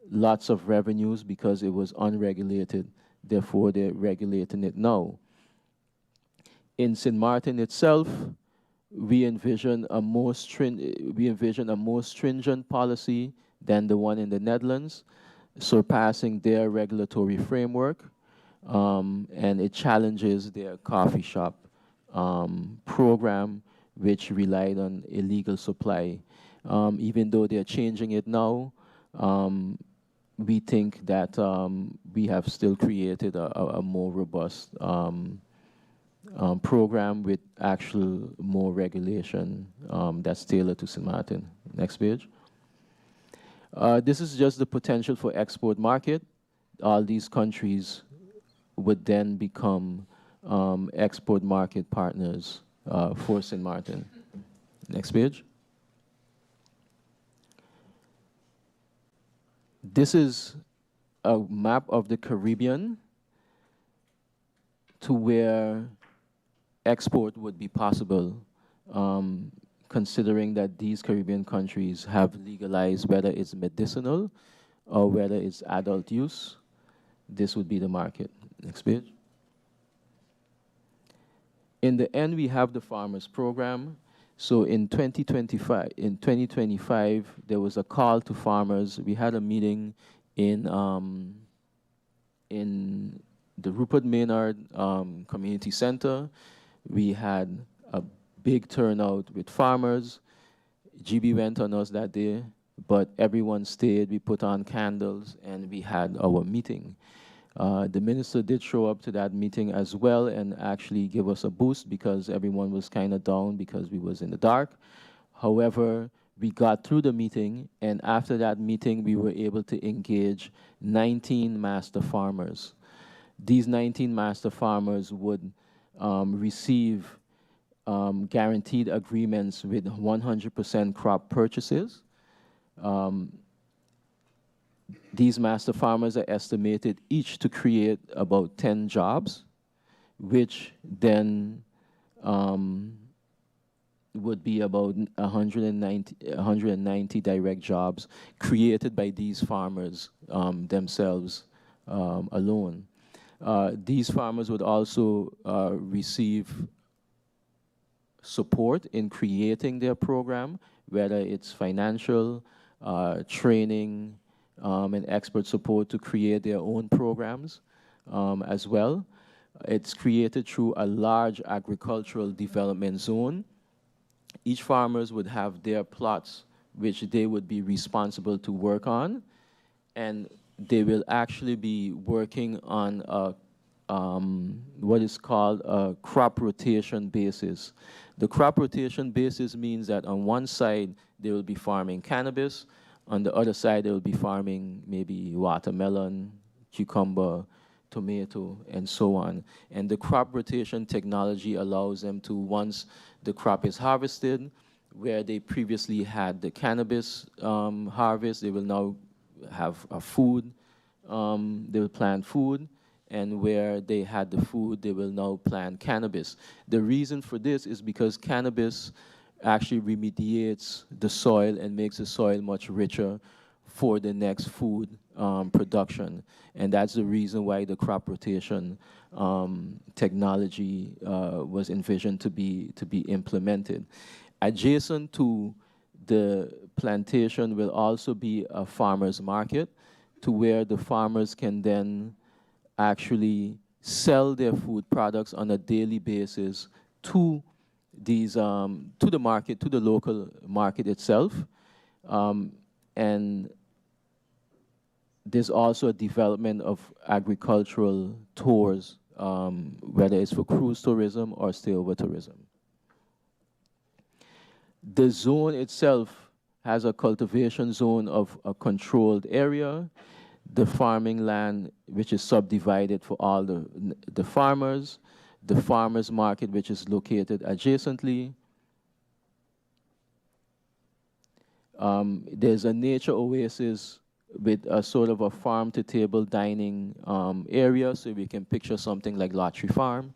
lots of revenues because it was unregulated. Therefore, they're regulating it now. In Sint Maarten itself, we envision a more stringent policy than the one in the Netherlands, surpassing their regulatory framework, and it challenges their coffee shop program, which relied on illegal supply. Even though they're changing it now, we think that we have still created a more robust program with actual more regulation that's tailored to Sint Maarten. Next page. This is just the potential for export market. All these countries would then become export market partners for Sint Maarten. Next page. This is a map of the Caribbean to where export would be possible, considering that these Caribbean countries have legalized whether it's medicinal or whether it's adult use. This would be the market. Next page. In the end, we have the farmers program. So in 2025, there was a call to farmers. We had a meeting in the Rupert Maynard Community Center. We had a big turnout with farmers. GB went on us that day, but everyone stayed. We put on candles, and we had our meeting. The minister did show up to that meeting as well and actually give us a boost because everyone was kind of down because we was in the dark. However, we got through the meeting, and after that meeting, we were able to engage 19 master farmers. These 19 master farmers would receive guaranteed agreements with 100% crop purchases. These master farmers are estimated each to create about 10 jobs, which then would be about 190 direct jobs created by these farmers themselves alone. These farmers would also receive support in creating their program, whether it's financial, training, and expert support to create their own programs as well. It's created through a large agricultural development zone. Each farmers would have their plots which they would be responsible to work on, and they will actually be working on a, what is called a crop rotation basis. The crop rotation basis means that on one side they will be farming cannabis, on the other side they will be farming maybe watermelon, cucumber, tomato, and so on. And the crop rotation technology allows them to, once the crop is harvested, where they previously had the cannabis harvest, they will now have a food, they will plant food, and where they had the food, they will now plant cannabis. The reason for this is because cannabis actually remediates the soil and makes the soil much richer for the next food production. And that's the reason why the crop rotation technology was envisioned to be implemented. Adjacent to the plantation will also be a farmer's market, to where the farmers can then actually sell their food products on a daily basis to these to the market, to the local market itself. And there's also a development of agricultural tours, whether it's for cruise tourism or stayover tourism. The zone itself has a cultivation zone of a controlled area, the farming land, which is subdivided for all the farmers, the farmers market, which is located adjacently. There's a nature oasis with a sort of a farm-to-table dining area, so we can picture something like Lottery Farm,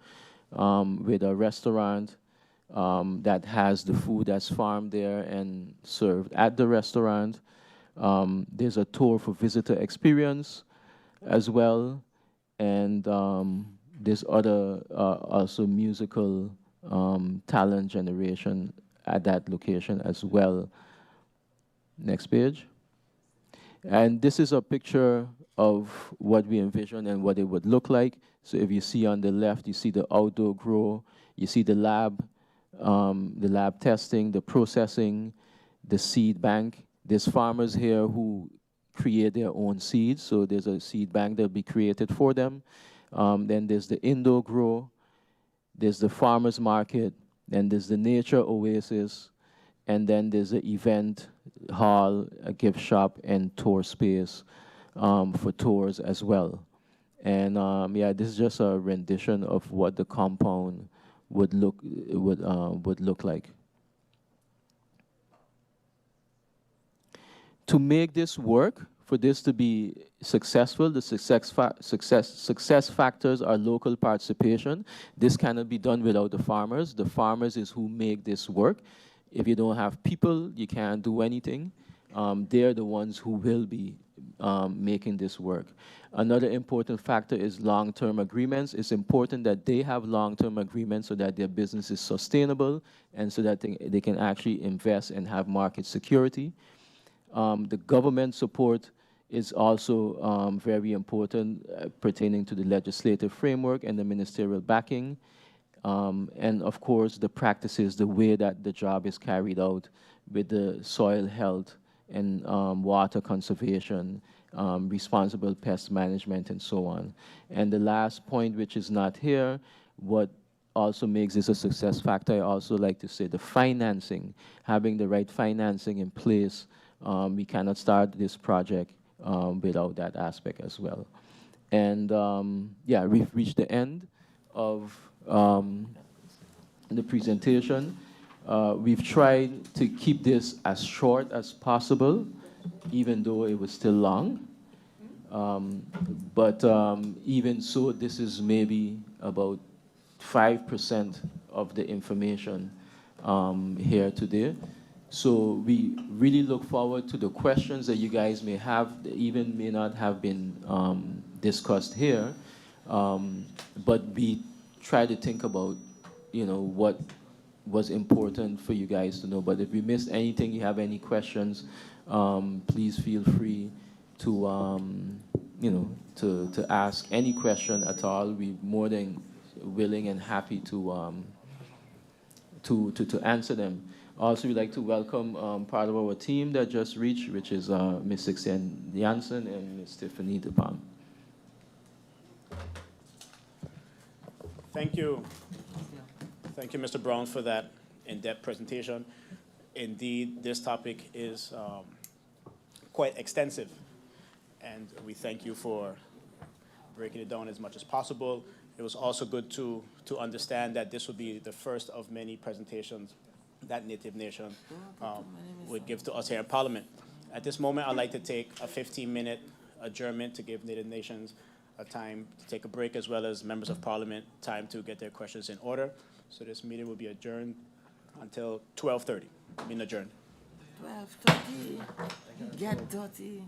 with a restaurant that has the food that's farmed there and served at the restaurant. There's a tour for visitor experience as well, and there's other also musical talent generation at that location as well. Next page. And this is a picture of what we envision and what it would look like. So if you see on the left, you see the outdoor grow, you see the lab testing, the processing, the seed bank. There's farmers here who create their own seeds, so there's a seed bank that'll be created for them. Then there's the indoor grow, there's the farmers market, then there's the nature oasis, and then there's an event hall, a gift shop, and tour space for tours as well. And yeah, this is just a rendition of what the compound would look like. To make this work, for this to be successful, the success factors are local participation. This cannot be done without the farmers. The farmers is who make this work. If you don't have people, you can't do anything. They're the ones who will be making this work. Another important factor is long-term agreements. It's important that they have long-term agreements so that their business is sustainable and so that they can actually invest and have market security. The government support is also very important pertaining to the legislative framework and the ministerial backing. And of course, the practices, the way that the job is carried out with the soil health and water conservation, responsible pest management, and so on. And the last point, which is not here, what also makes this a success factor, I also like to say the financing, having the right financing in place. We cannot start this project without that aspect as well. And yeah, we've reached the end of the presentation. We've tried to keep this as short as possible, even though it was still long. But even so, this is maybe about 5% of the information here today. So we really look forward to the questions that you guys may have, that even may not have been discussed here. But we try to think about, what was important for you guys to know. But if we missed anything, you have any questions, please feel free to, to ask any question at all. We're more than willing and happy to answer them. Also, we'd like to welcome part of our team that just reached, which is Ms. Sixen Jansen and Ms. Tiffany DePalm. Thank you. Thank you, Mr. Brown, for that in-depth presentation. Indeed, this topic is quite extensive, and we thank you for breaking it down as much as possible. It was also good to understand that this would be the first of many presentations that Native Nation would give to us here in Parliament. At this moment, I'd like to take a 15-minute adjournment to give Native Nations a time to take a break, as well as members of Parliament time to get their questions in order. So this meeting will be adjourned until 12:30. Meeting adjourned. 12:30. Get dirty.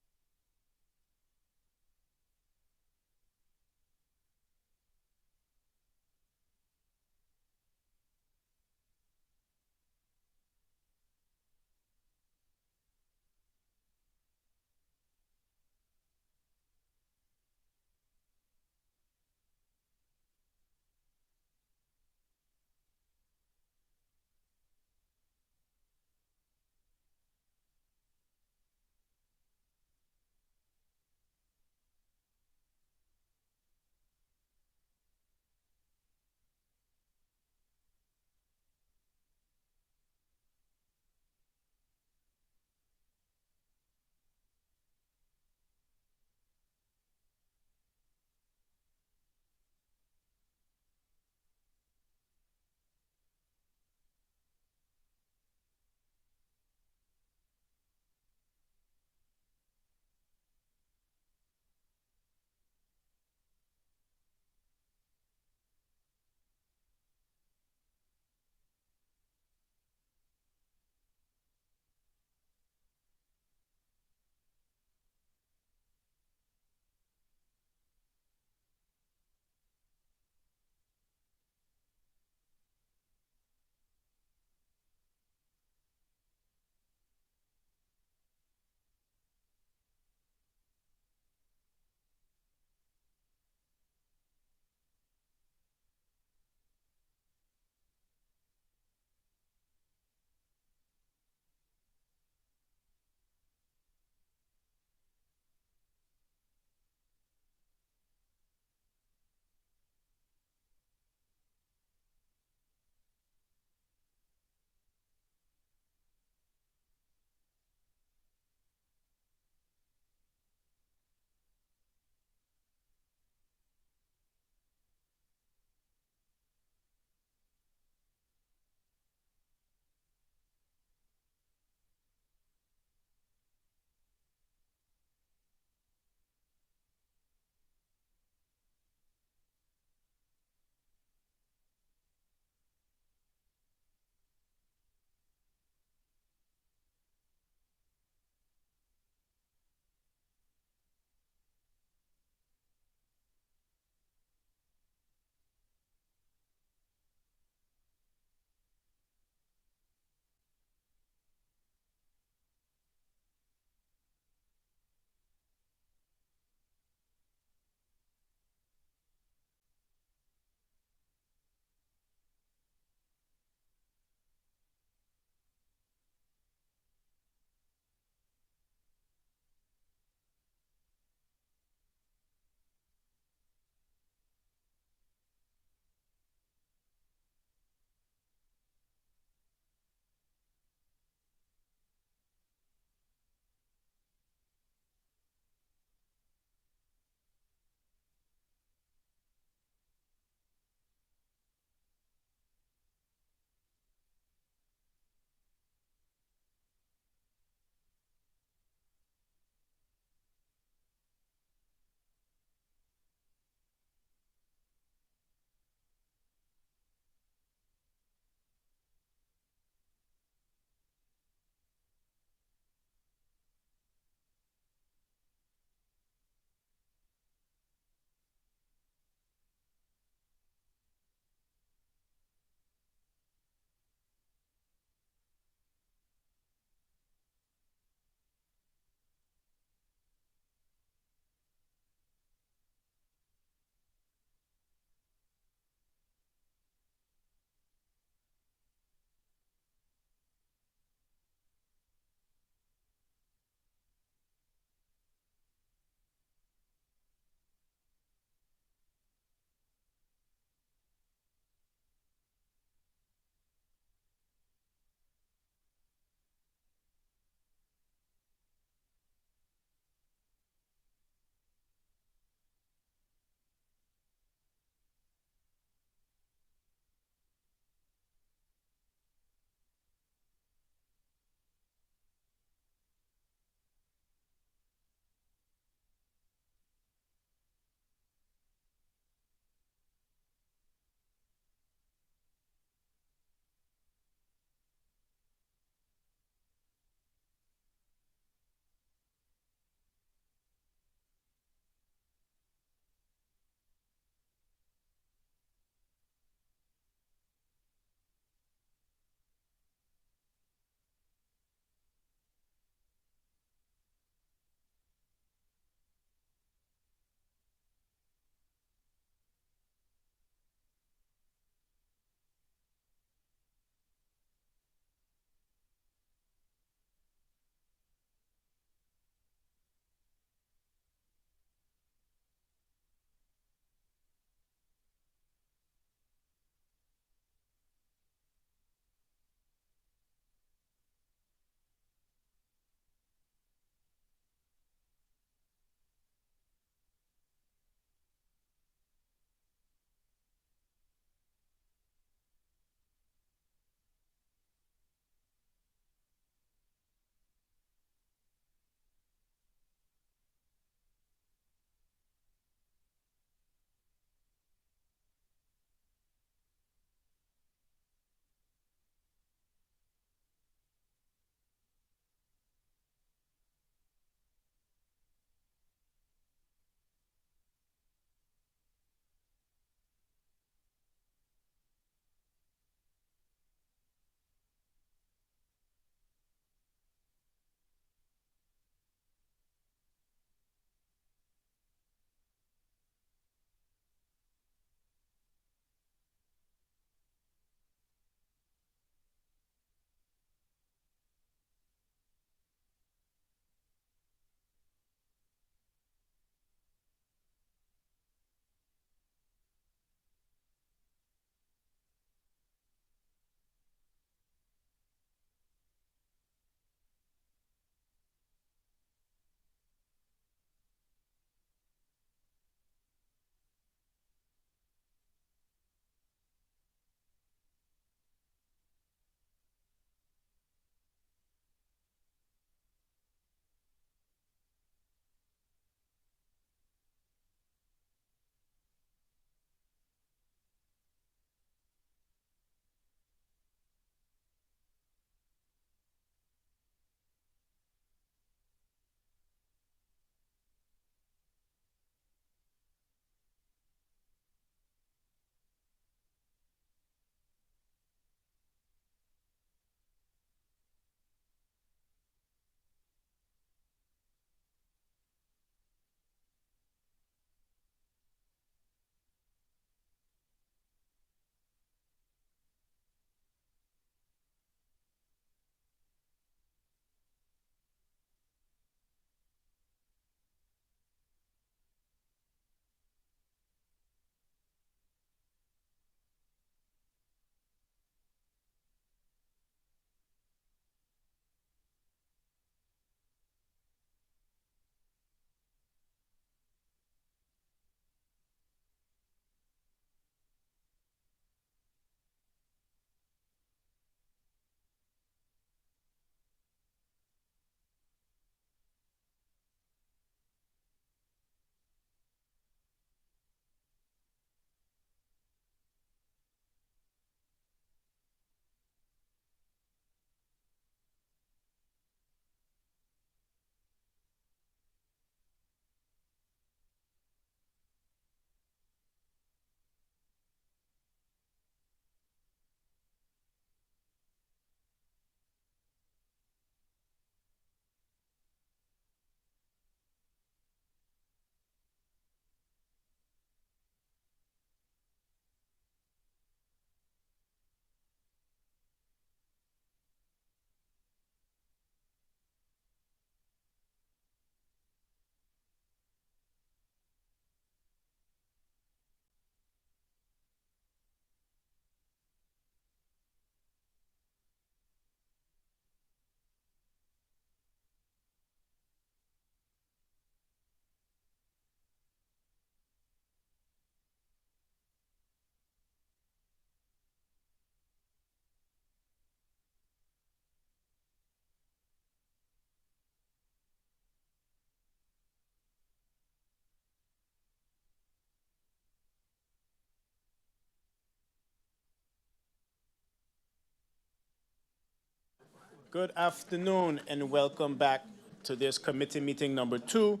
Good afternoon and welcome back to this committee meeting number 2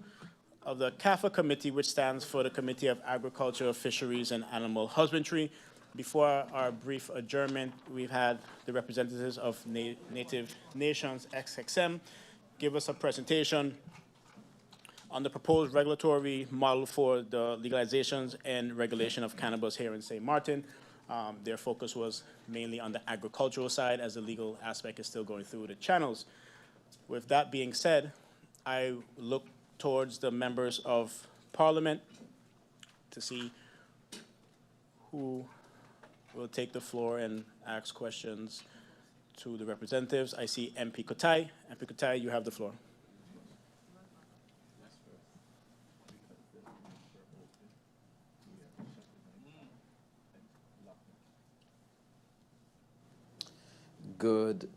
of the CAFAH committee, which stands for the Committee of Agriculture, Fisheries and Animal Husbandry. Before our brief adjournment, we've had the representatives of Native Nations XXM give us a presentation on the proposed regulatory model for the legalizations and regulation of cannabis here in St. Martin. Their focus was mainly on the agricultural side, as the legal aspect is still going through the channels. With that being said, I look towards the members of Parliament to see who will take the floor and ask questions to the representatives. I see MP Kotai. MP Kotai, you have the floor. Good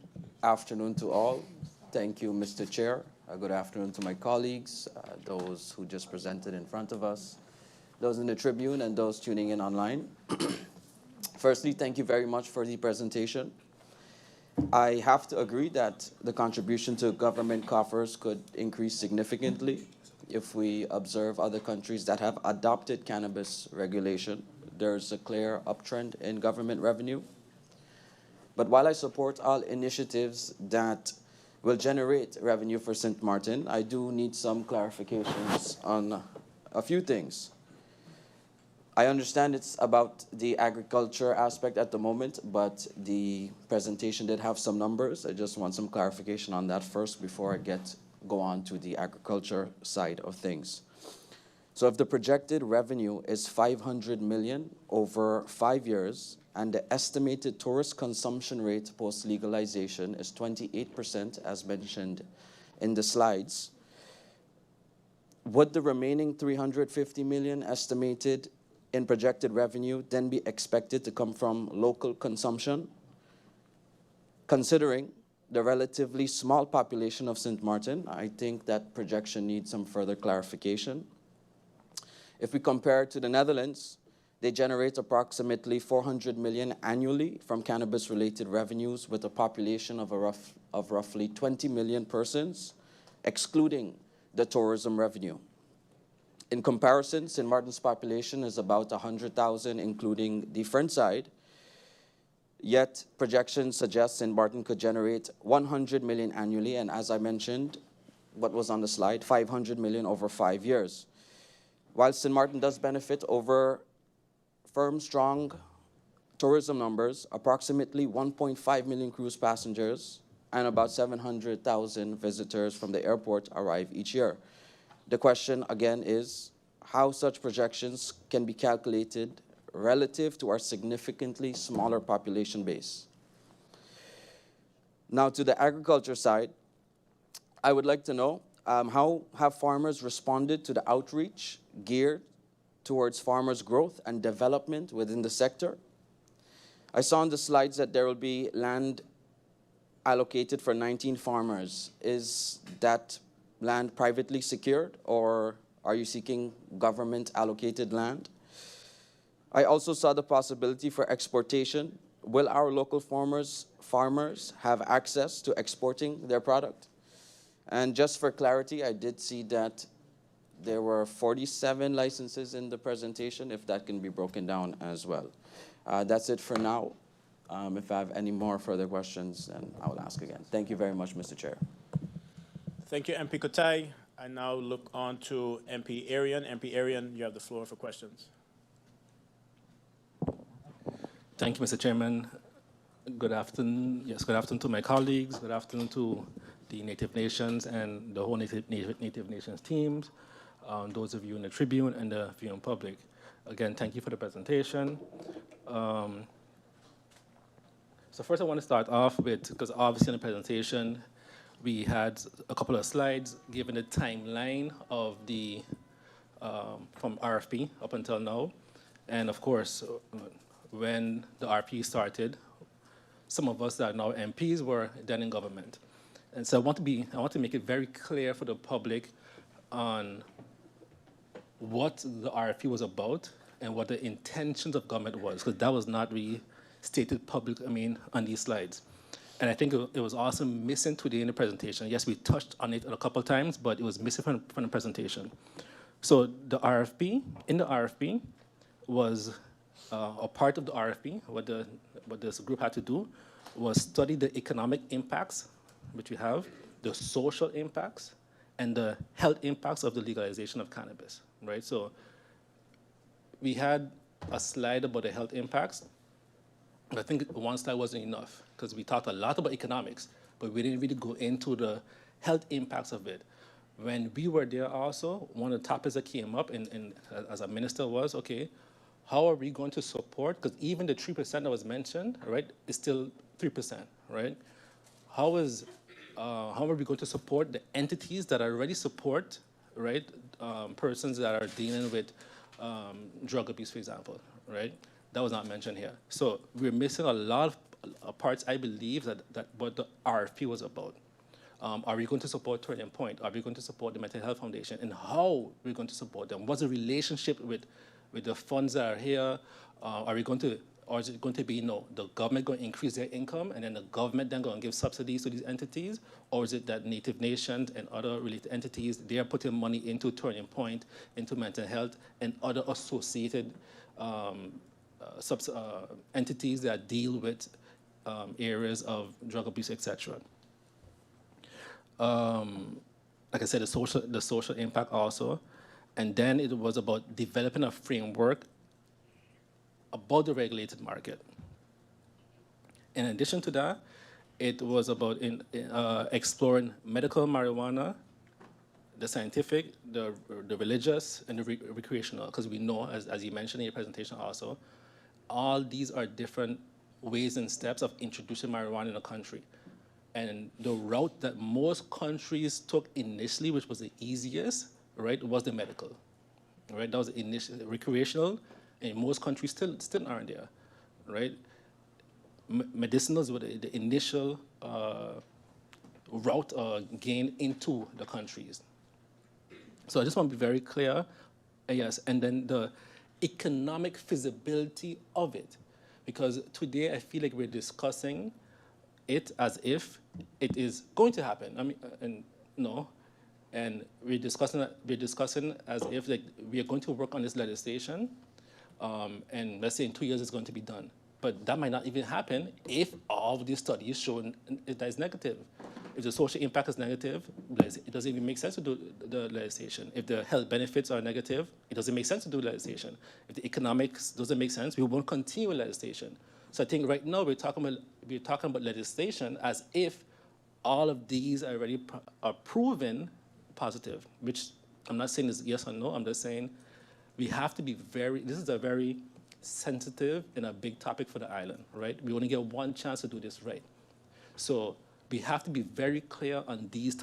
afternoon to all. Thank you, Mr. Chair. Good afternoon to my colleagues, those who just presented in front of us, those in the Tribune, and those tuning in online. Firstly, thank you very much for the presentation. I have to agree that the contribution to government coffers could increase significantly if we observe other countries that have adopted cannabis regulation. There's a clear uptrend in government revenue. But while I support all initiatives that will generate revenue for Sint Maarten, I do need some clarifications on a few things. I understand it's about the agriculture aspect at the moment, but the presentation did have some numbers. I just want some clarification on that first before I go on to the agriculture side of things. So if the projected revenue is 500 million over 5 years, and the estimated tourist consumption rate post-legalization is 28%, as mentioned in the slides, would the remaining 350 million estimated in projected revenue then be expected to come from local consumption? Considering the relatively small population of Sint Maarten, I think that projection needs some further clarification. If we compare to the Netherlands, they generate approximately 400 million annually from cannabis-related revenues with a population of roughly 20 million persons, excluding the tourism revenue. In comparison, St. Maarten's population is about 100,000, including the French side, yet projections suggest St. Maarten could generate 100 million annually, and as I mentioned, what was on the slide, 500 million over 5 years. While St. Maarten does benefit over firm, strong tourism numbers, approximately 1.5 million cruise passengers and about 700,000 visitors from the airport arrive each year. The question again is how such projections can be calculated relative to our significantly smaller population base. Now to the agriculture side, I would like to know how have farmers responded to the outreach geared towards farmers' growth and development within the sector? I saw on the slides that there will be land allocated for 19 farmers. Is that land privately secured, or are you seeking government allocated land? I also saw the possibility for exportation. Will our local farmers have access to exporting their product? And just for clarity, I did see that there were 47 licenses in the presentation, if that can be broken down as well. That's it for now. If I have any more further questions, then I will ask again. Thank you very much, Mr. Chair. Thank you, MP Kotai. I now look on to MP Arian. MP Arian, you have the floor for questions. Thank you, Mr. Chairman. Good afternoon. Yes, good afternoon to my colleagues. Good afternoon to the Native Nations and the whole Native Nations teams, those of you in the Tribune and the viewing public. Again, thank you for the presentation. So first I want to start off with, because obviously in the presentation, we had a couple of slides given the timeline of the, from RFP up until now. And of course, when the RFP started, some of us that are now MPs were then in government. And so I want to make it very clear for the public on what the RFP was about and what the intentions of government was, because that was not really stated on these slides. And I think it was also missing today in the presentation. Yes, we touched on it a couple of times, but it was missing from the presentation. So the RFP, in the RFP was a part of the RFP, what this group had to do was study the economic impacts, which we have, the social impacts, and the health impacts of the legalization of cannabis, right? So we had a slide about the health impacts. I think one slide wasn't enough because we talked a lot about economics, but we didn't really go into the health impacts of it. When we were there also, one of the topics that came up as a minister was, okay, how are we going to support, because even the 3% that was mentioned, right, is still 3%, right? How are we going to support the entities that already support, right, persons that are dealing with drug abuse, for example, right? That was not mentioned here. So we're missing a lot of parts, I believe, that what the RFP was about. Are we going to support Turning Point? Are we going to support the Mental Health Foundation? And how we're going to support them? What's the relationship with the funds that are here? Or is it going to be, the government going to increase their income and then the government then going to give subsidies to these entities? Or is it that Native nations and other related entities, they are putting money into Turning Point, into mental health, and other associated entities that deal with areas of drug abuse, etc. Like I said, the social impact also. And then it was about developing a framework about the regulated market. In addition to that, it was about exploring medical marijuana, the scientific, the religious, and the recreational, because we know, as you mentioned in your presentation also, all these are different ways and steps of introducing marijuana in a country. And the route that most countries took initially, which was the easiest, right, was the medical. Right, that was the initial recreational, and most countries still aren't there, right? Medicinals were the initial route gain into the countries. So I just want to be very clear, yes, and then the economic feasibility of it, because today I feel like we're discussing it as if it is going to happen. I mean, and no. And we're discussing as if like we are going to work on this legislation, and let's say in 2 years it's going to be done. But that might not even happen if all of these studies show that it's negative. If the social impact is negative, it doesn't even make sense to do the legislation. If the health benefits are negative, it doesn't make sense to do legislation. If the economics doesn't make sense, we won't continue legislation. So I think right now we're talking about legislation as if all of these are proven positive, which I'm not saying is yes or no. I'm just saying we have to be this is a very sensitive and a big topic for the island, right? We only get one chance to do this right. So we have to be very clear on these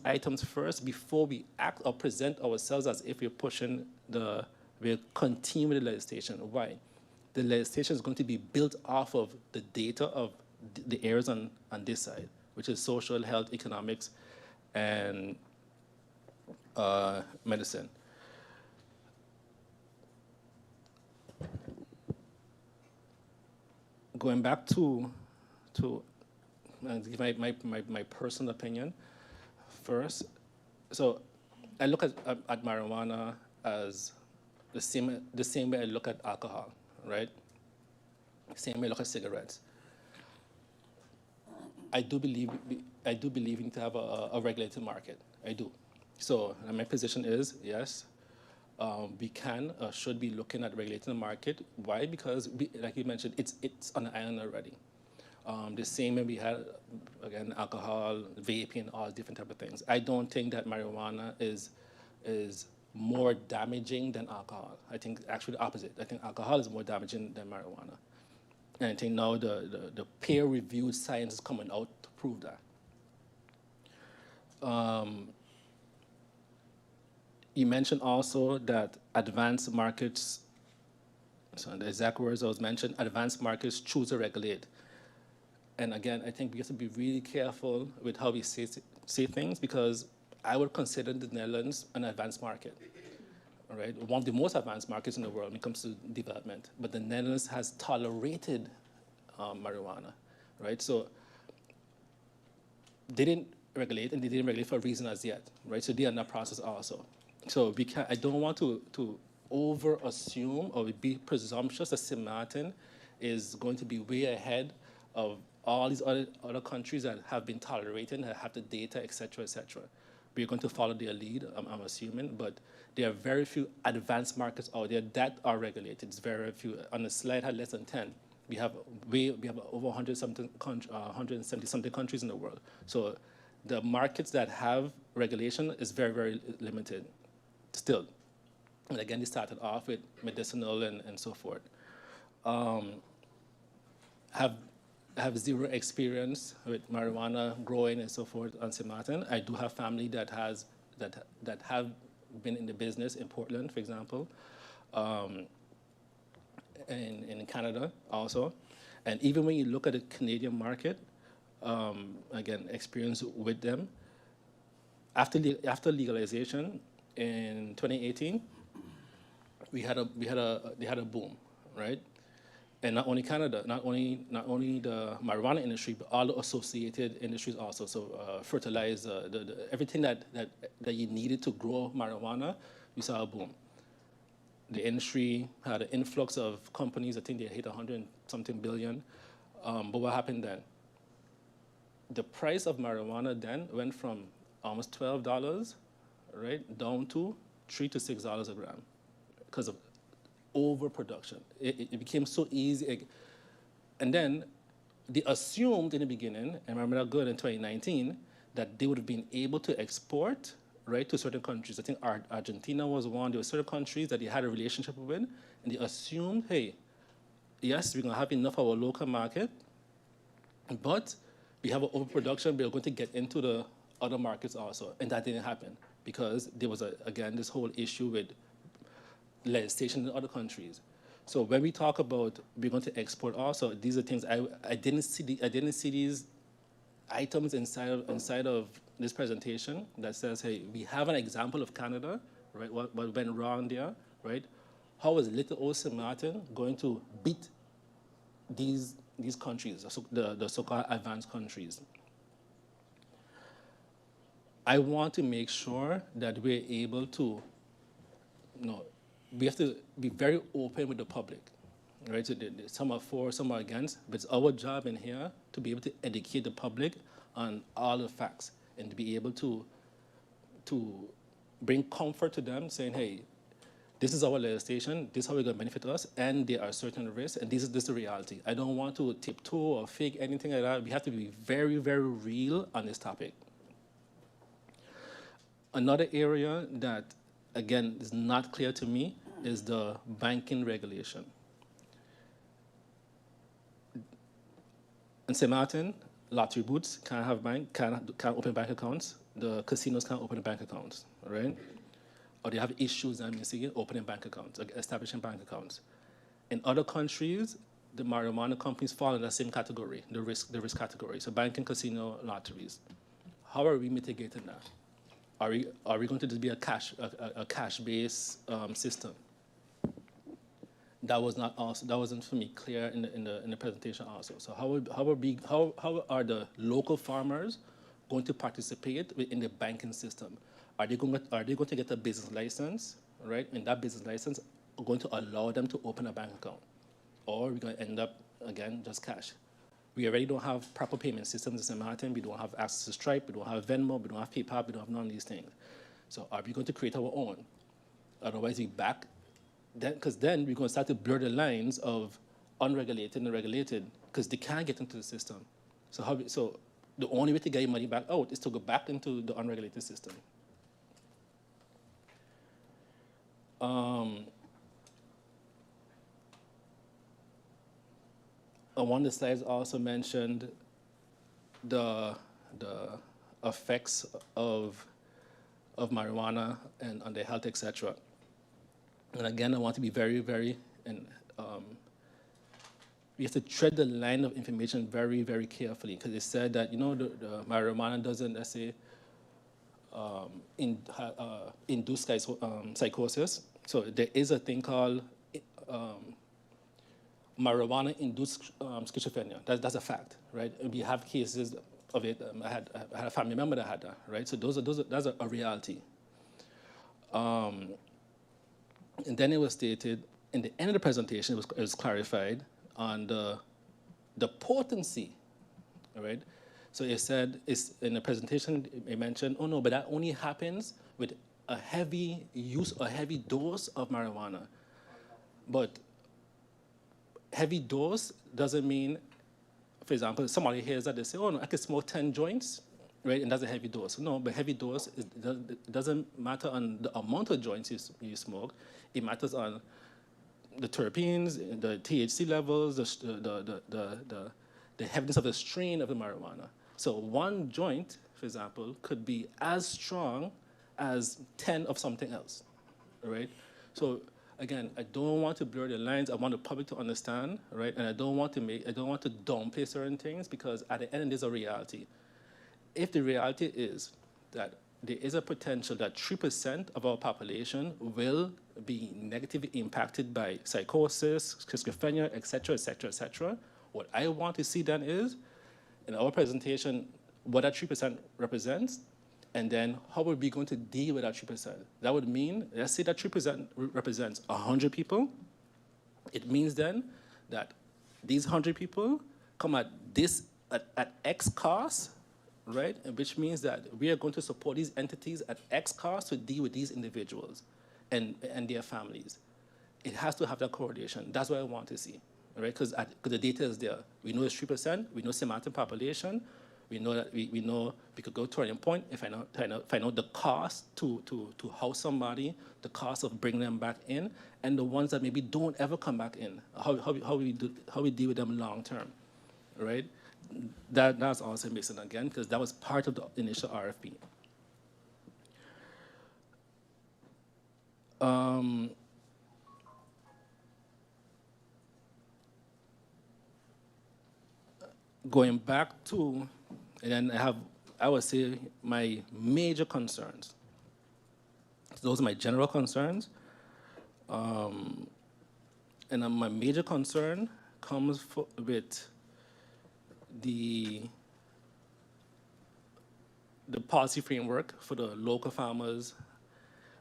items first before we act or present ourselves as if we're continuing the legislation. Why? The legislation is going to be built off of the data of the areas on this side, which is social, health, economics, and medicine. Going back to give my personal opinion first. So I look at marijuana as the same way I look at alcohol, right? Same way I look at cigarettes. I do believe we need to have a regulated market. I do. So my position is, yes, we should be looking at regulating the market. Why? Because, like you mentioned, it's on the island already. The same way we had, again, alcohol, vaping, all different type of things. I don't think that marijuana is more damaging than alcohol. I think actually the opposite. I think alcohol is more damaging than marijuana. And I think now the peer-reviewed science is coming out to prove that. You mentioned also that advanced markets, so the exact words I was mentioned, advanced markets choose to regulate. And again, I think we have to be really careful with how we say things, because I would consider the Netherlands an advanced market, all right? One of the most advanced markets in the world when it comes to development. But the Netherlands has tolerated marijuana, right? So they didn't regulate, and they didn't regulate for a reason as yet, right? So they are in that process also. So I don't want to over assume or be presumptuous that Sint Maarten is going to be way ahead of all these other countries that have been tolerating, that have the data, et cetera, et cetera. We're going to follow their lead, I'm assuming, but there are very few advanced markets out there that are regulated. It's very few. On the slide, had less than 10. We have over 170 something countries in the world. So the markets that have regulation is very, very limited still. And again, they started off with medicinal and so forth. Have zero experience with marijuana growing and so forth on Sint Maarten. I do have family that have been in the business in Portland, for example, in Canada also. And even when you look at the Canadian market, again, experience with them. After legalization in 2018, they had a boom, right? And not only Canada, not only the marijuana industry, but all the associated industries also. So fertilizer, everything that you needed to grow marijuana, we saw a boom. The industry had an influx of companies. I think they hit 100-something billion. But what happened then? The price of marijuana then went from almost $12, right, down to $3 to $6 a gram because of overproduction. It became so easy. And then they assumed in the beginning, and I remember that good in 2019, that they would have been able to export, right, to certain countries. I think Argentina was one. There were certain countries that they had a relationship with, and they assumed, hey, yes, we're going to have enough of our local market, but we have an overproduction. We're going to get into the other markets also. And that didn't happen because there was, again, this whole issue with legislation in other countries. So when we talk about we're going to export also, these are things I didn't see these items inside of this presentation that says, hey, we have an example of Canada, right? What went wrong there, right? How is little old Sint Maarten going to beat these countries, the so-called advanced countries? I want to make sure that we're able to, we have to be very open with the public, right? So some are for, some are against, but it's our job in here to be able to educate the public on all the facts and to be able to bring comfort to them, saying, hey, this is our legislation, this is how we're going to benefit us, and there are certain risks, and this is the reality. I don't want to tiptoe or fake anything like that. We have to be very, very real on this topic. Another area that, again, is not clear to me is the banking regulation. In Sint Maarten, lottery booths can't open bank accounts. The casinos can't open bank accounts, right? Or they have issues, opening bank accounts, establishing bank accounts. In other countries, the marijuana companies fall in the same category, the risk category. So banking, casino, lotteries. How are we mitigating that? Are we going to just be a cash-based system? That wasn't for me clear in the presentation also. So how are the local farmers going to participate in the banking system? Are they going to get a business license, right? And that business license are going to allow them to open a bank account, or we're going to end up again just cash. We already don't have proper payment systems in Sint Maarten. We don't have access to Stripe. We don't have Venmo. We don't have PayPal. We don't have none of these things. So are we going to create our own? Otherwise, because then we're going to start to blur the lines of unregulated and regulated because they can't get into the system. So the only way to get your money back out is to go back into the unregulated system. One of the slides also mentioned the effects of marijuana and on their health, etc. And again, I want to be very, very, we have to tread the line of information very, very carefully because it said that, the marijuana doesn't, let's say, induce psychosis. So there is a thing called marijuana-induced schizophrenia. That's a fact, right? And we have cases of it. I had a family member that had that, right? So that's a reality. And then it was stated in the end of the presentation, it was clarified on the potency, all right? So it said, in the presentation, it mentioned, oh no, but that only happens with a heavy use, a heavy dose of marijuana. But heavy dose doesn't mean, for example, somebody hears that, they say, oh no, I could smoke 10 joints, right? And that's a heavy dose. No, but heavy dose, it doesn't matter on the amount of joints you smoke. It matters on the terpenes, the THC levels, the heaviness of the strain of the marijuana. So one joint, for example, could be as strong as 10 of something else, right? So again, I don't want to blur the lines. I want the public to understand, right? And I don't want to downplay certain things, because at the end, there's a reality. If the reality is that there is a potential that 3% of our population will be negatively impacted by psychosis, schizophrenia, et cetera, et cetera, et cetera, what I want to see then is, in our presentation, what that 3% represents, and then how are we going to deal with that 3%? That would mean, let's say that 3% represents 100 people. It means then that these 100 people come at X cost, right? Which means that we are going to support these entities at X cost to deal with these individuals and their families. It has to have that correlation. That's what I want to see, right? Because the data is there. We know it's 3%. We know Sint Maarten population. We know that we know we could go to turning point if I know the cost to house somebody, the cost of bringing them back in, and the ones that maybe don't ever come back in. How we deal with them long term, right? That's also missing again, because that was part of the initial RFP. Going back to, and then I would say, my major concerns. Those are my general concerns. And then my major concern comes with the policy framework for the local farmers,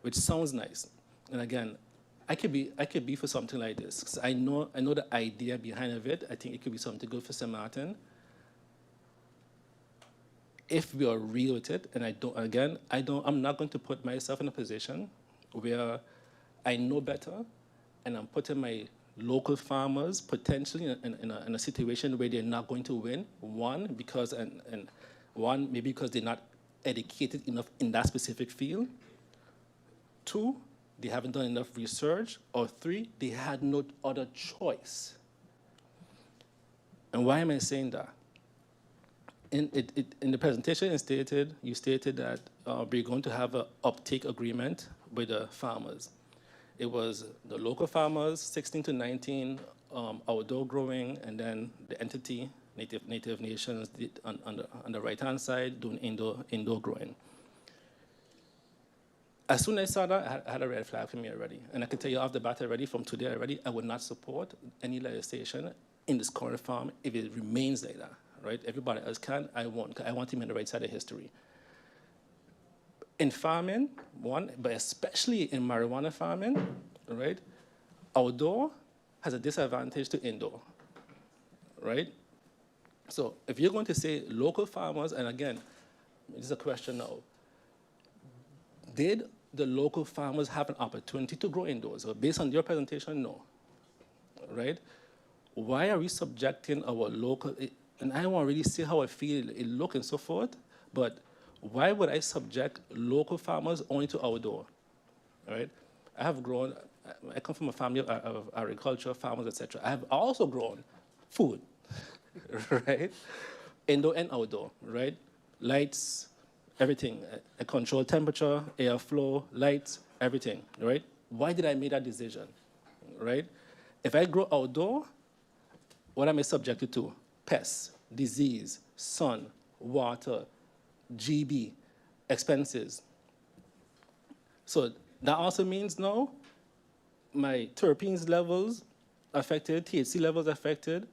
which sounds nice. And again, I could be for something like this, because I know the idea behind of it. I think it could be something good for Sint Maarten. If we are real with it, and I'm not going to put myself in a position where I know better, and I'm putting my local farmers potentially in a situation where they're not going to win. One, because maybe because they're not educated enough in that specific field. Two, they haven't done enough research. Or three, they had no other choice. And why am I saying that? In the presentation, you stated that we're going to have an uptake agreement with the farmers. It was the local farmers, 16 to 19, outdoor growing, and then the entity, Native Nations, on the right-hand side, doing indoor growing. As soon as I saw that, I had a red flag for me already. And I can tell you off the bat already, from today already, I would not support any legislation in this current farm if it remains like that. Right? Everybody else can, I won't. I want him on the right side of history. In farming, but especially in marijuana farming, right? Outdoor has a disadvantage to indoor, right? So if you're going to say local farmers, and again, this is a question now, did the local farmers have an opportunity to grow indoors? So based on your presentation, no, right? Why are we subjecting our local, and I don't want to really see how I feel it look and so forth, but why would I subject local farmers only to outdoor, right? I come from a family of agriculture, farmers, etc. I have also grown food, right? Indoor and outdoor, right? Lights, everything. I control temperature, airflow, lights, everything, right? Why did I make that decision, right? If I grow outdoor, what am I subjected to? Pests, disease, sun, water, GB, expenses. So that also means now my terpenes levels affected, THC levels affected,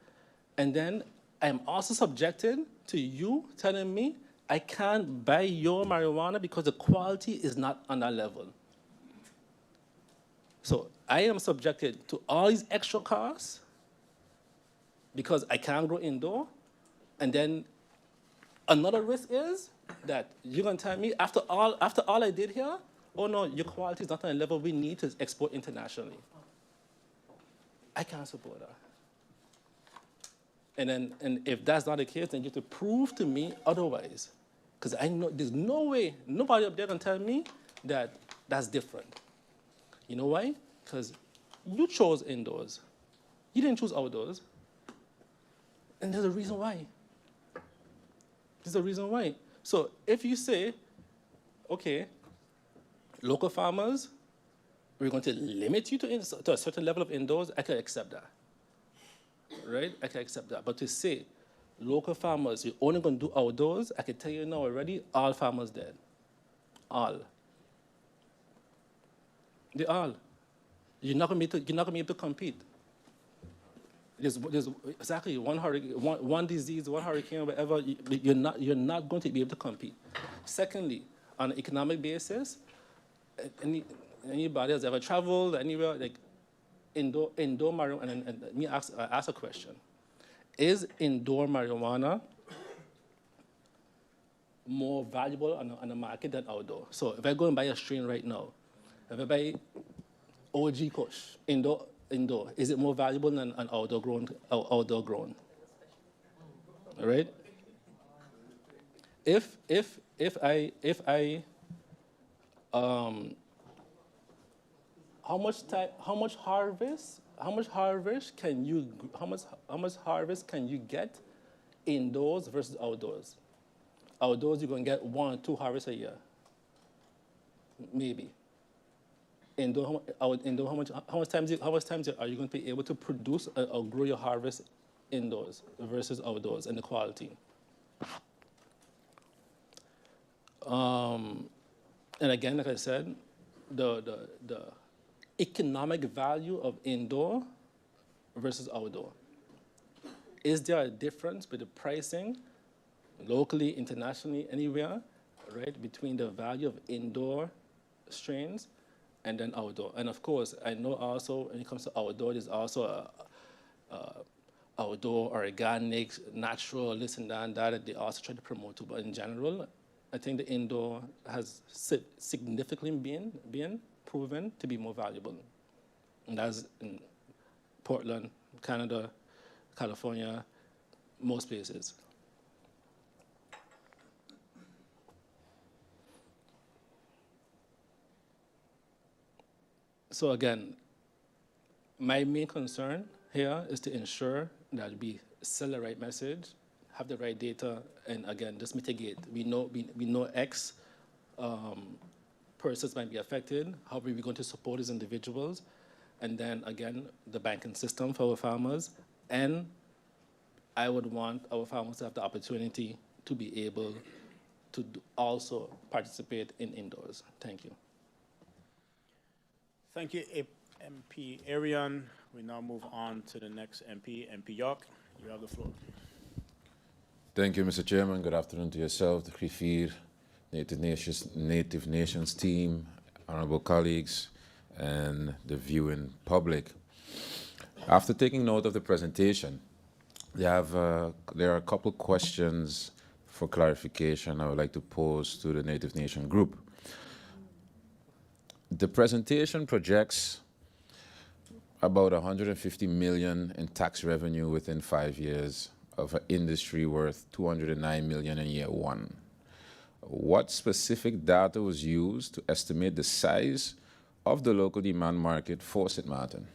and then I am also subjected to you telling me I can't buy your marijuana because the quality is not on that level. So I am subjected to all these extra costs because I can't grow indoor. And then another risk is that you're going to tell me, after all I did here, oh no, your quality is not on a level we need to export internationally. I can't support that. And if that's not the case, then you have to prove to me otherwise. Because I know there's no way, nobody up there can tell me that that's different. You know why? Because you chose indoors. You didn't choose outdoors. And there's a reason why. There's a reason why. So if you say, okay, local farmers, we're going to limit you to a certain level of indoors, I can accept that. Right? I can accept that. But to say, local farmers, you're only going to do outdoors, I can tell you now already, all farmers dead. All. They all. You're not going to be able to compete. There's exactly one hurricane, one disease, one hurricane, whatever. You're not going to be able to compete. Secondly, on an economic basis, anybody has ever traveled anywhere like indoor marijuana? And let me ask a question: is indoor marijuana more valuable on the market than outdoor? So if I go and buy a strain right now, if I buy OG Kush indoor, is it more valuable than an outdoor grown? All right. If I how much harvest can you get indoors versus outdoors? Outdoors you're going to get 1 or 2 harvests a year, maybe. Indoor, how much times are you going to be able to produce or grow your harvest indoors versus outdoors, and the quality? And again, like I said, the economic value of indoor versus outdoor. Is there a difference with the pricing, locally, internationally, anywhere, right, between the value of indoor strains and then outdoor? And of course, I know also when it comes to outdoor, there's also outdoor, organic, natural, this and that they also try to promote too. But in general, I think the indoor has significantly been proven to be more valuable. And that's in Portland, Canada, California, most places. So again, my main concern here is to ensure that we sell the right message, have the right data, and again, just mitigate. We know X persons might be affected. How are we going to support these individuals? And then again, the banking system for our farmers. And I would want our farmers to have the opportunity to be able to also participate in indoors. Thank you. Thank you, MP Arian. We now move on to the next MP, MP York. You have the floor. Thank you, Mr. Chairman. Good afternoon to yourself, the Griffier, Native Nations team, honorable colleagues, and the viewing public. After taking note of the presentation, there are a couple questions for clarification I would like to pose to the Native Nation group. The presentation projects about 150 million in tax revenue within 5 years of an industry worth 209 million in year 1. What specific data was used to estimate the size of the local demand market for Sint Maarten?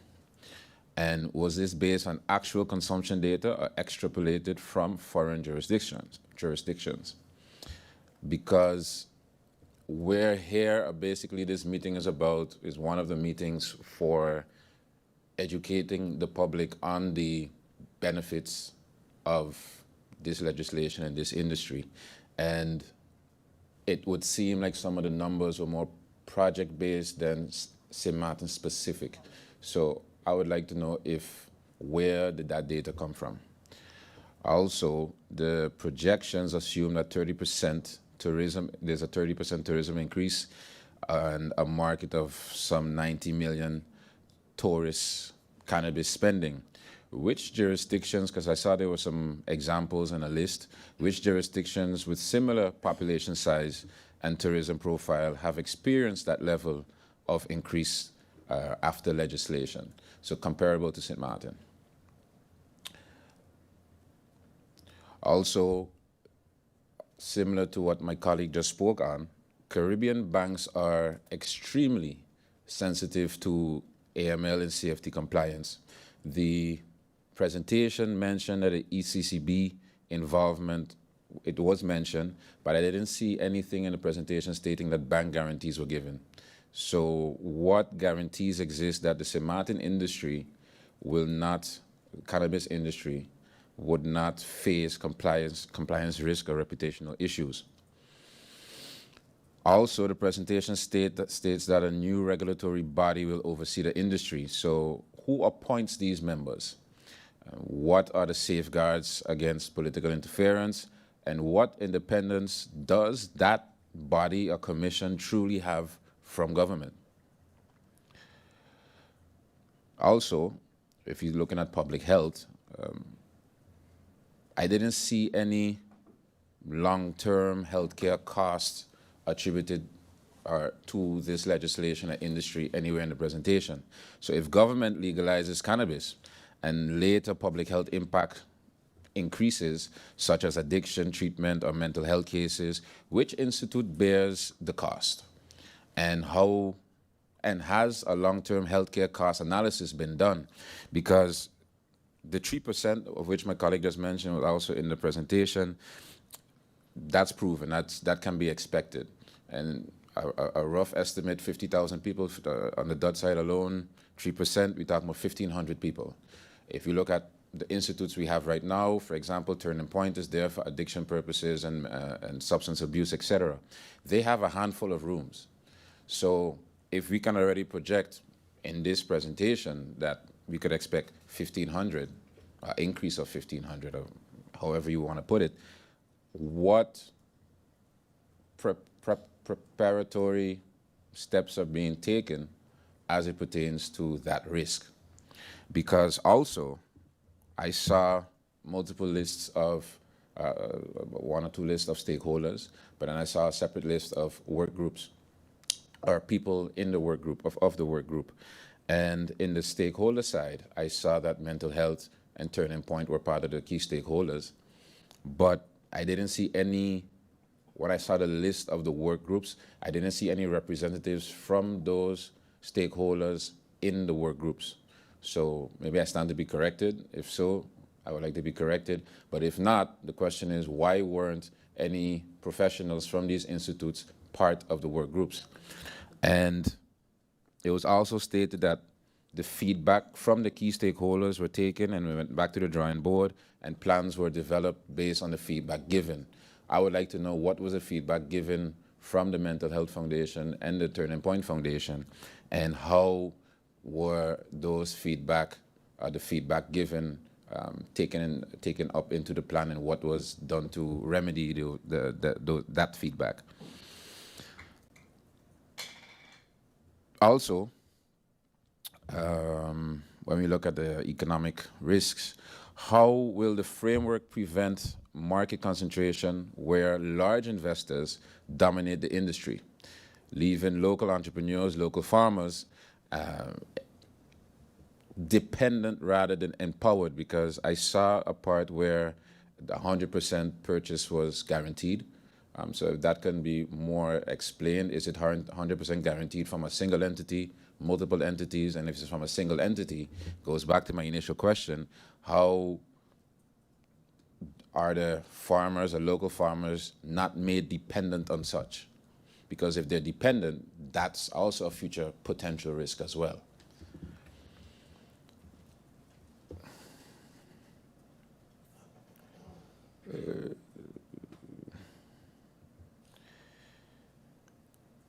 And was this based on actual consumption data or extrapolated from foreign jurisdictions? Because we're here, basically this meeting is one of the meetings for educating the public on the benefits of this legislation and this industry. And it would seem like some of the numbers were more project-based than Sint Maarten specific. So I would like to know where did that data come from? Also, the projections assume that 30% tourism, there's a 30% tourism increase and a market of some 90 million tourist cannabis spending. Which jurisdictions, because I saw there were some examples and a list, which jurisdictions with similar population size and tourism profile have experienced that level of increase after legislation? So comparable to St. Maarten. Also, similar to what my colleague just spoke on, Caribbean banks are extremely sensitive to AML and CFT compliance. The presentation mentioned that the ECCB involvement, it was mentioned, but I didn't see anything in the presentation stating that bank guarantees were given. So what guarantees exist that the St. Maarten industry will not, cannabis industry, would not face compliance risk or reputational issues? Also, the presentation states that a new regulatory body will oversee the industry. So who appoints these members? What are the safeguards against political interference? And what independence does that body or commission truly have from government? Also, if you're looking at public health, I didn't see any long-term healthcare costs attributed to this legislation or industry anywhere in the presentation. So if government legalizes cannabis and later public health impact increases, such as addiction treatment or mental health cases, which institute bears the cost? And how, and has a long-term healthcare cost analysis been done? Because the 3% of which my colleague just mentioned was also in the presentation, that's proven, that can be expected. And a rough estimate, 50,000 people on the Dutch side alone, 3%, we talk about 1,500 people. If you look at the institutes we have right now, for example, Turning Point is there for addiction purposes and substance abuse, etc. They have a handful of rooms. So if we can already project in this presentation that we could expect 1,500, increase of 1,500, or however you want to put it, what preparatory steps are being taken as it pertains to that risk? Because also, I saw multiple lists of, one or two lists of stakeholders, but then I saw a separate list of work groups, or people in the work group, of the work group. And in the stakeholder side, I saw that mental health and Turning Point were part of the key stakeholders, but I didn't see any, when I saw the list of the work groups, I didn't see any representatives from those stakeholders in the work groups. So maybe I stand to be corrected. If so, I would like to be corrected. But if not, the question is, why weren't any professionals from these institutes part of the work groups? And it was also stated that the feedback from the key stakeholders were taken and we went back to the drawing board and plans were developed based on the feedback given. I would like to know what was the feedback given from the Mental Health Foundation and the Turning Point Foundation, and how were those feedback, the feedback given, taken up into the plan, and what was done to remedy that feedback. Also, when we look at the economic risks, how will the framework prevent market concentration where large investors dominate the industry, leaving local entrepreneurs, local farmers dependent rather than empowered? Because I saw a part where the 100% purchase was guaranteed. So if that can be more explained, is it 100% guaranteed from a single entity, multiple entities? And if it's from a single entity, goes back to my initial question, how are the farmers or local farmers not made dependent on such? Because if they're dependent, that's also a future potential risk as well.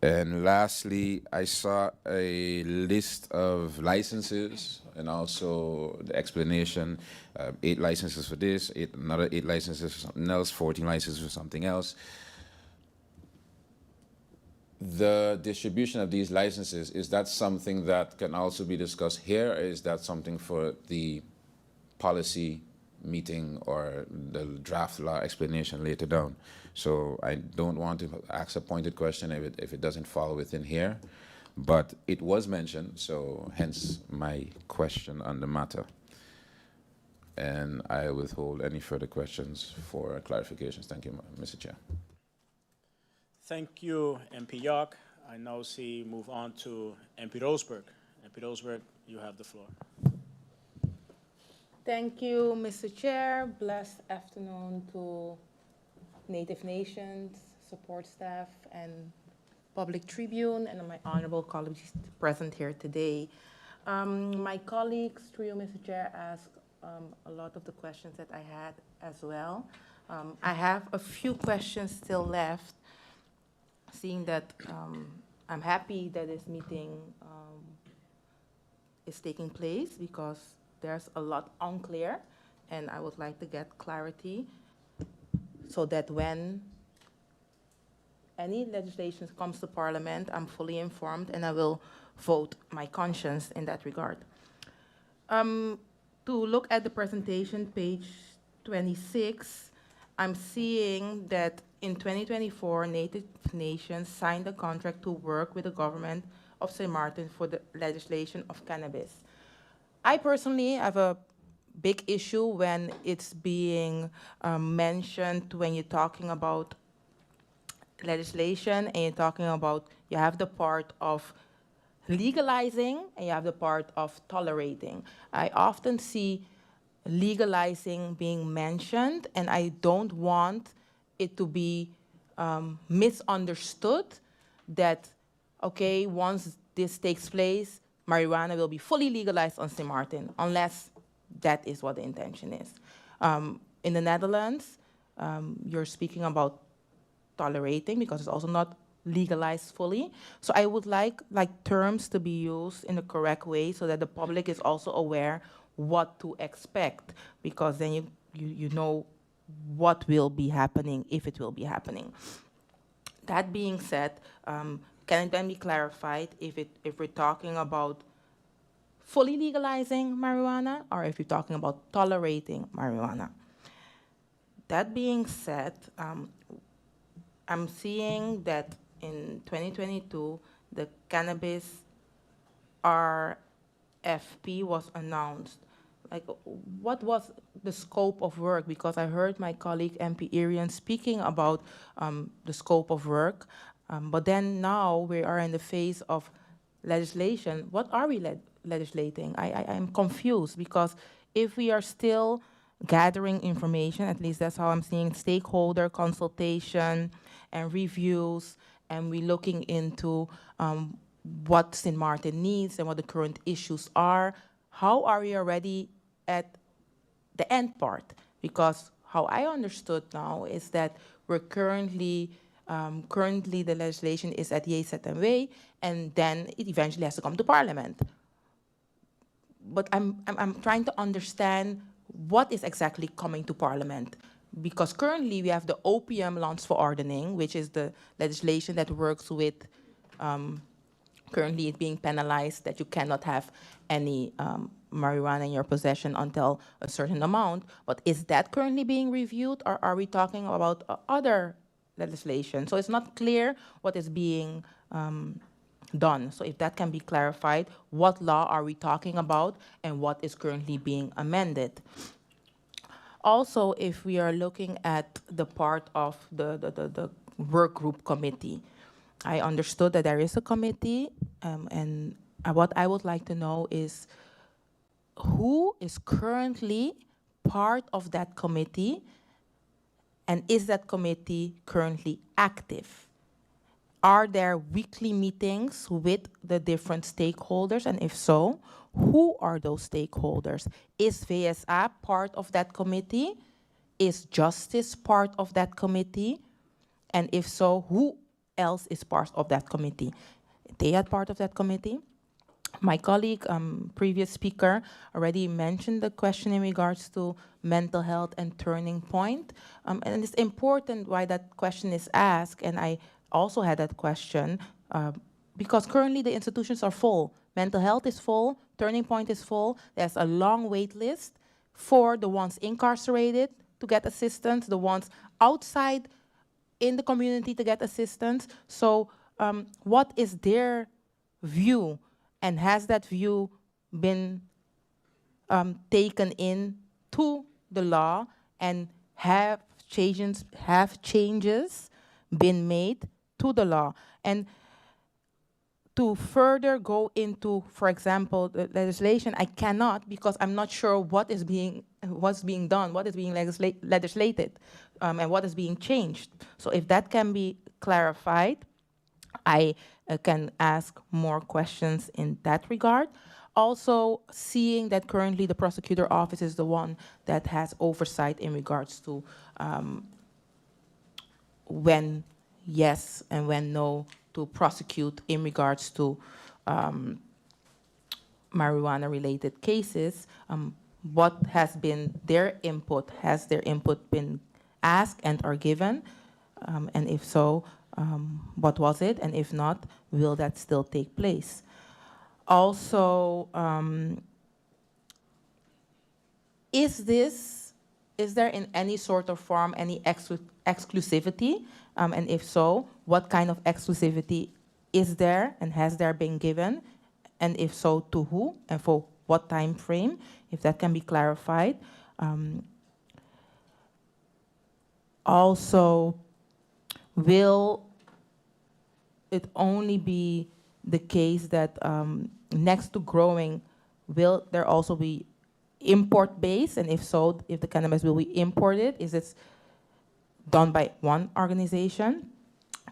And lastly, I saw a list of licenses and also the explanation, 8 licenses for this, another 8 licenses for something else, 14 licenses for something else. The distribution of these licenses, is that something that can also be discussed here? Or is that something for the policy meeting or the draft law explanation later down? So I don't want to ask a pointed question if it doesn't fall within here, but it was mentioned, so hence my question on the matter. And I withhold any further questions for clarifications. Thank you, Mr. Chair. Thank you, MP York. I now see move on to MP Roseberg. MP Roseberg, you have the floor. Thank you, Mr. Chair. Blessed afternoon to Native Nations, support staff, and Public Tribune, and my honorable colleagues present here today. My colleagues, through you, Mr. Chair, asked a lot of the questions that I had as well. I have a few questions still left, seeing that I'm happy that this meeting is taking place because there's a lot unclear, and I would like to get clarity so that when any legislation comes to Parliament, I'm fully informed and I will vote my conscience in that regard. To look at the presentation, page 26, I'm seeing that in 2024, Native Nations signed a contract to work with the government of Sint Maarten for the legislation of cannabis. I personally have a big issue when it's being mentioned when you're talking about legislation and you're talking about, you have the part of legalizing and you have the part of tolerating. I often see legalizing being mentioned, and I don't want it to be misunderstood that, okay, once this takes place, marijuana will be fully legalized on Sint Maarten, unless that is what the intention is. In the Netherlands, you're speaking about tolerating because it's also not legalized fully. So I would like terms to be used in the correct way so that the public is also aware what to expect, because then you know what will be happening, if it will be happening. That being said, can it then be clarified if we're talking about fully legalizing marijuana or if you're talking about tolerating marijuana? That being said, I'm seeing that in 2022, the cannabis RFP was announced. Like, what was the scope of work? Because I heard my colleague MP Irian speaking about the scope of work, but then now we are in the phase of legislation. What are we legislating? I'm confused, because if we are still gathering information, at least that's how I'm seeing stakeholder consultation and reviews, and we're looking into what Sint Maarten needs and what the current issues are, how are we already at the end part? Because how I understood now is that we're currently the legislation is at Yea, Set, and Way, and then it eventually has to come to Parliament. But I'm trying to understand what is exactly coming to Parliament, because currently we have the opium landsverordening, which is the legislation that works with currently it being penalized that you cannot have any marijuana in your possession until a certain amount. But is that currently being reviewed, or are we talking about other legislation? So it's not clear what is being done. So if that can be clarified, what law are we talking about and what is currently being amended? Also, if we are looking at the part of the work group committee, I understood that there is a committee, and what I would like to know is who is currently part of that committee, and is that committee currently active? Are there weekly meetings with the different stakeholders, and if so, who are those stakeholders? Is VSA part of that committee? Is Justice part of that committee? And if so, who else is part of that committee. They are part of that committee. My colleague, previous speaker, already mentioned the question in regards to mental health and turning point. And it's important why that question is asked, and I also had that question, because currently the institutions are full. Mental health is full, turning point is full, there's a long wait list for the ones incarcerated to get assistance, the ones outside in the community to get assistance. So what is their view, and has that view been taken in to the law, and have changes been made to the law? And to further go into, for example, the legislation, I cannot, because I'm not sure what's being done, what is being legislated, and what is being changed. So if that can be clarified, I can ask more questions in that regard. Also, seeing that currently the prosecutor office is the one that has oversight in regards to when yes and when no to prosecute in regards to marijuana-related cases. What has been their input? Has their input been asked and or given? And if so, what was it? And if not, will that still take place? Also, is there in any sort of form any exclusivity? And if so, what kind of exclusivity is there and has there been given? And if so, to who and for what time frame? If that can be clarified. Also, will it only be the case that next to growing, will there also be import-based? And if so, if the cannabis will be imported, is it done by one organization?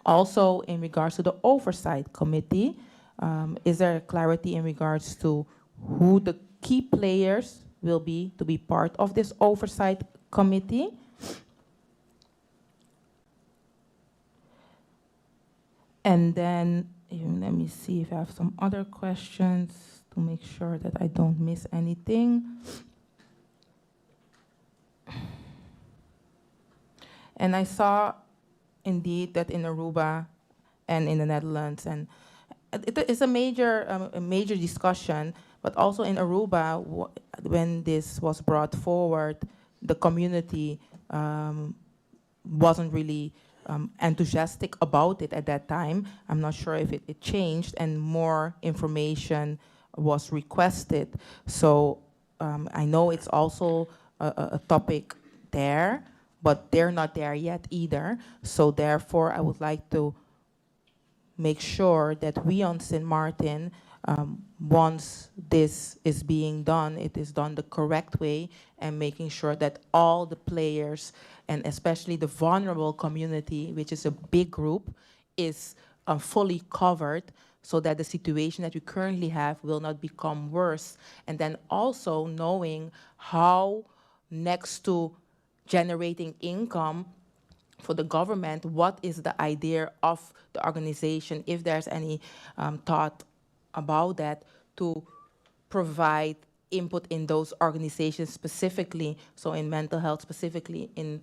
Also, in regards to the oversight committee, is there clarity in regards to who the key players will be to be part of this oversight committee? And then, let me see if I have some other questions to make sure that I don't miss anything. And I saw indeed that in Aruba and in the Netherlands, and it's a major discussion, but also in Aruba, when this was brought forward, the community wasn't really enthusiastic about it at that time. I'm not sure if it changed and more information was requested. So I know it's also a topic there, but they're not there yet either. So therefore, I would like to make sure that we on Sint Maarten, once this is being done, it is done the correct way, and making sure that all the players, and especially the vulnerable community, which is a big group, is fully covered, so that the situation that we currently have will not become worse. And then also knowing how, next to generating income for the government, what is the idea of the organization, if there's any thought about that, to provide input in those organizations specifically, so in mental health specifically, in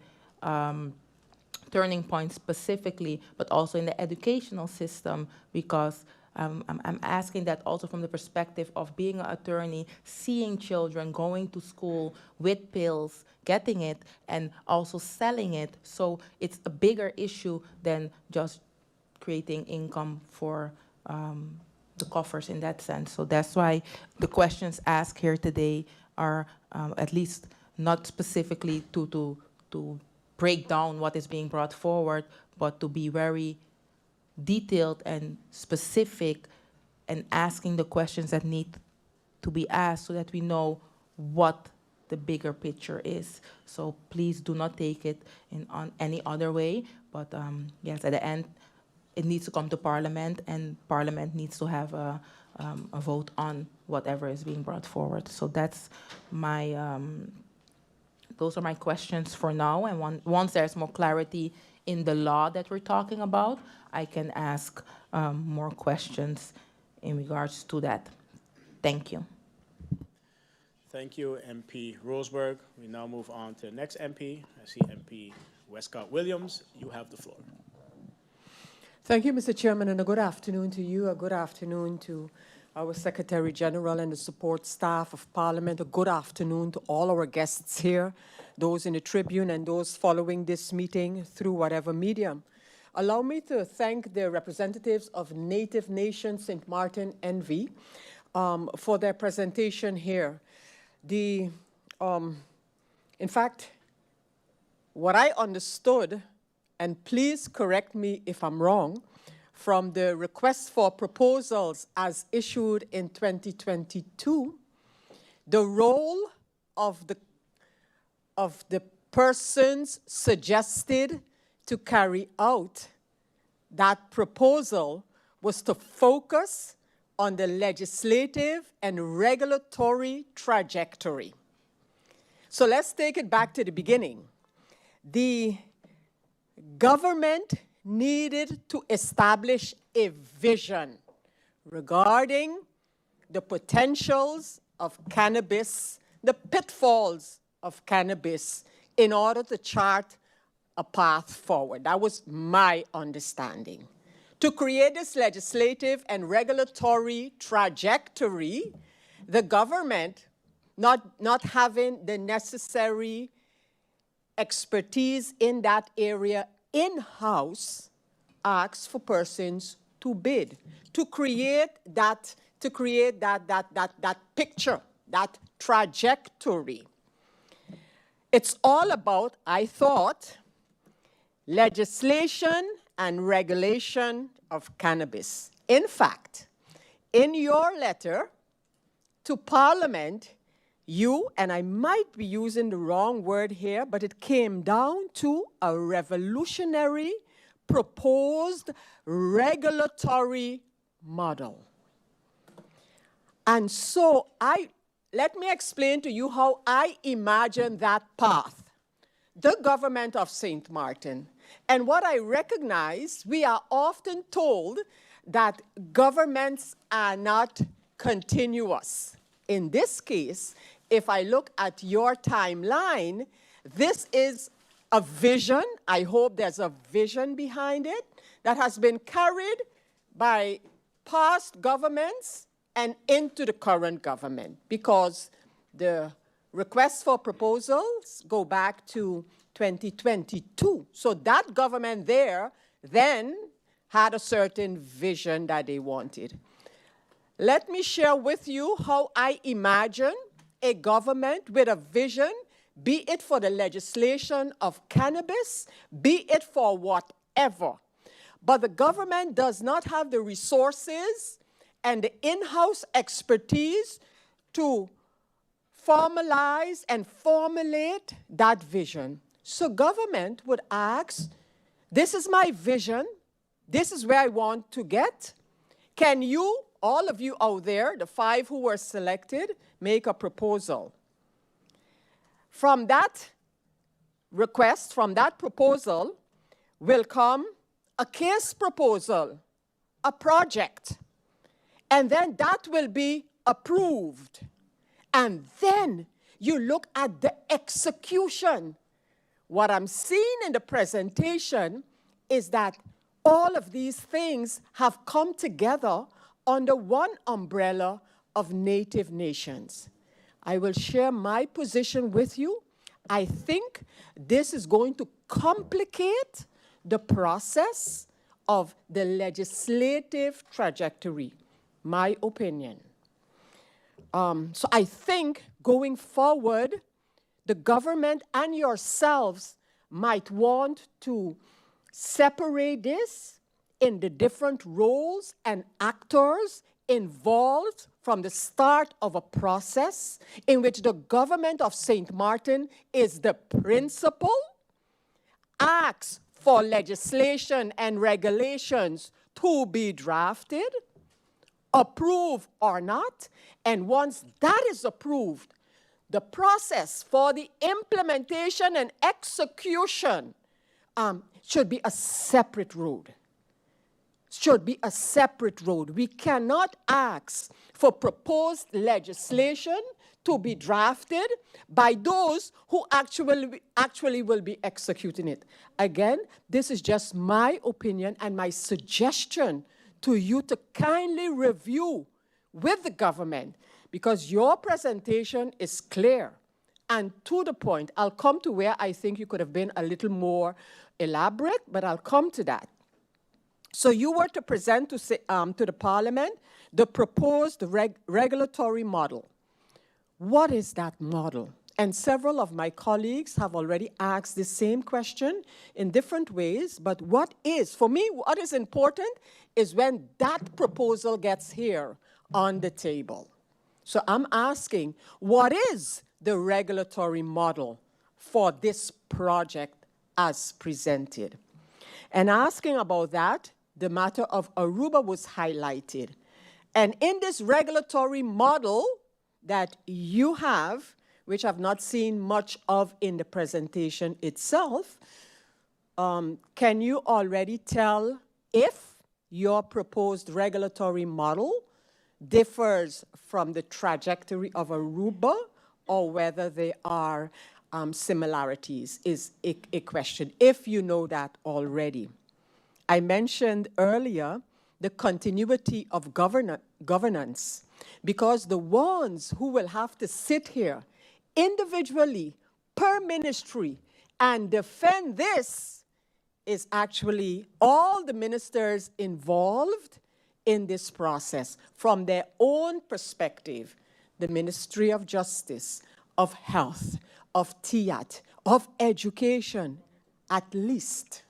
Turning Point specifically, but also in the educational system, because I'm asking that also from the perspective of being an attorney, seeing children going to school with pills, getting it, and also selling it. So it's a bigger issue than just creating income for the coffers in that sense. So that's why the questions asked here today are at least not specifically to break down what is being brought forward, but to be very detailed and specific, and asking the questions that need to be asked so that we know what the bigger picture is. So please do not take it on any other way, but yes, at the end, it needs to come to Parliament, and Parliament needs to have a vote on whatever is being brought forward. So that's my, those are my questions for now, and once there's more clarity in the law that we're talking about, I can ask more questions in regards to that. Thank you. Thank you, MP Roseberg. We now move on to the next MP. I see MP Westcott Williams. You have the floor. Thank you, Mr. Chairman, and a good afternoon to you, a good afternoon to our Secretary General and the support staff of Parliament, a good afternoon to all our guests here, those in the Tribune and those following this meeting through whatever medium. Allow me to thank the representatives of Native Nations Sint Maarten NV for their presentation here. In fact, what I understood, and please correct me if I'm wrong, from the request for proposals as issued in 2022, the role of the persons suggested to carry out that proposal was to focus on the legislative and regulatory trajectory. So let's take it back to the beginning. The government needed to establish a vision regarding the potentials of cannabis, the pitfalls of cannabis, in order to chart a path forward. That was my understanding. To create this legislative and regulatory trajectory, the government, not having the necessary expertise in that area in-house, asks for persons to bid, to create that picture, that trajectory. It's all about, I thought, legislation and regulation of cannabis. In fact, in your letter to Parliament, you, and I might be using the wrong word here, but it came down to a revolutionary proposed regulatory model. And so let me explain to you how I imagine that path. The government of Sint Maarten. And what I recognize, we are often told that governments are not continuous. In this case, if I look at your timeline, this is a vision. I hope there's a vision behind it that has been carried by past governments and into the current government, because the requests for proposals go back to 2022. So that government there then had a certain vision that they wanted. Let me share with you how I imagine a government with a vision, be it for the legislation of cannabis, be it for whatever. But the government does not have the resources and the in-house expertise to formalize and formulate that vision. So government would ask, this is my vision, this is where I want to get. Can you, all of you out there, the 5 who were selected, make a proposal? From that request, from that proposal, will come a case proposal, a project, and then that will be approved. And then you look at the execution. What I'm seeing in the presentation is that all of these things have come together under one umbrella of Native nations. I will share my position with you. I think this is going to complicate the process of the legislative trajectory, my opinion. So I think going forward, the government and yourselves might want to separate this in the different roles and actors involved from the start of a process in which the government of Sint Maarten is the principal, asks for legislation and regulations to be drafted, approve or not, and once that is approved, the process for the implementation and execution should be a separate road. Should be a separate road. We cannot ask for proposed legislation to be drafted by those who actually will be executing it. Again, this is just my opinion and my suggestion to you to kindly review with the government, because your presentation is clear and to the point. I'll come to where I think you could have been a little more elaborate, but I'll come to that. So you were to present to the Parliament the proposed regulatory model. What is that model? And several of my colleagues have already asked the same question in different ways, but for me, what is important is when that proposal gets here on the table. So I'm asking, what is the regulatory model for this project as presented? And asking about that, the matter of Aruba was highlighted. And in this regulatory model that you have, which I've not seen much of in the presentation itself, can you already tell if your proposed regulatory model differs from the trajectory of Aruba, or whether there are similarities, is a question, if you know that already. I mentioned earlier the continuity of governance, because the ones who will have to sit here individually per ministry and defend this is actually all the ministers involved in this process from their own perspective. The Ministry of Justice, of Health, of TIAT, of Education, at least.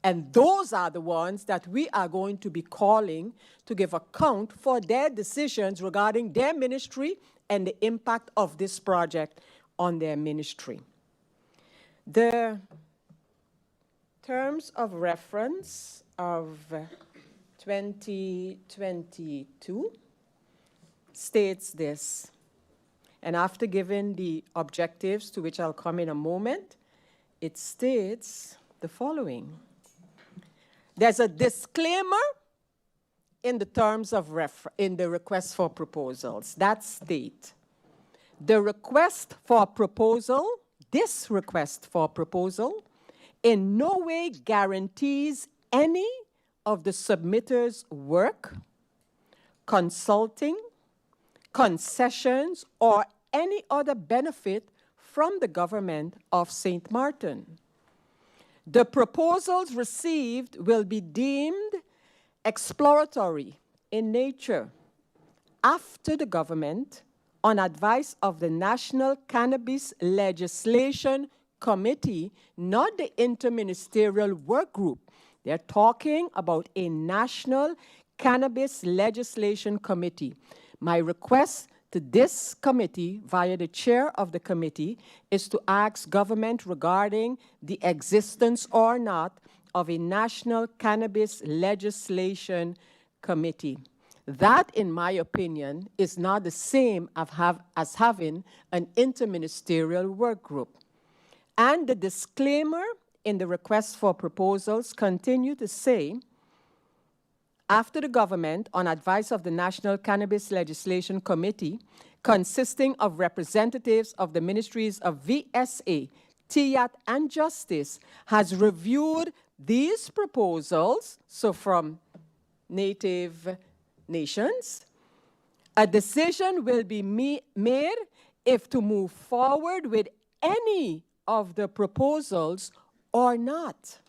And those are the ones that we are going to be calling to give account for their decisions regarding their ministry and the impact of this project on their ministry. The terms of reference of 2022 states this. And after giving the objectives, to which I'll come in a moment, it states the following. There's a disclaimer in the terms of in the request for proposals. That state, the request for proposal, this request for proposal, in no way guarantees any of the submitter's work, consulting, concessions, or any other benefit from the government of Sint Maarten. The proposals received will be deemed exploratory in nature after the government, on advice of the National Cannabis Legislation Committee, not the Interministerial Work Group. They're talking about a National Cannabis Legislation Committee. My request to this committee, via the chair of the committee, is to ask government regarding the existence or not of a National Cannabis Legislation Committee. That, in my opinion, is not the same as having an interministerial work group. And the disclaimer in the request for proposals continue to say, after the government, on advice of the National Cannabis Legislation Committee, consisting of representatives of the ministries of VSA, TIAT, and Justice, has reviewed these proposals, so from native nations, a decision will be made if to move forward with any of the proposals or not.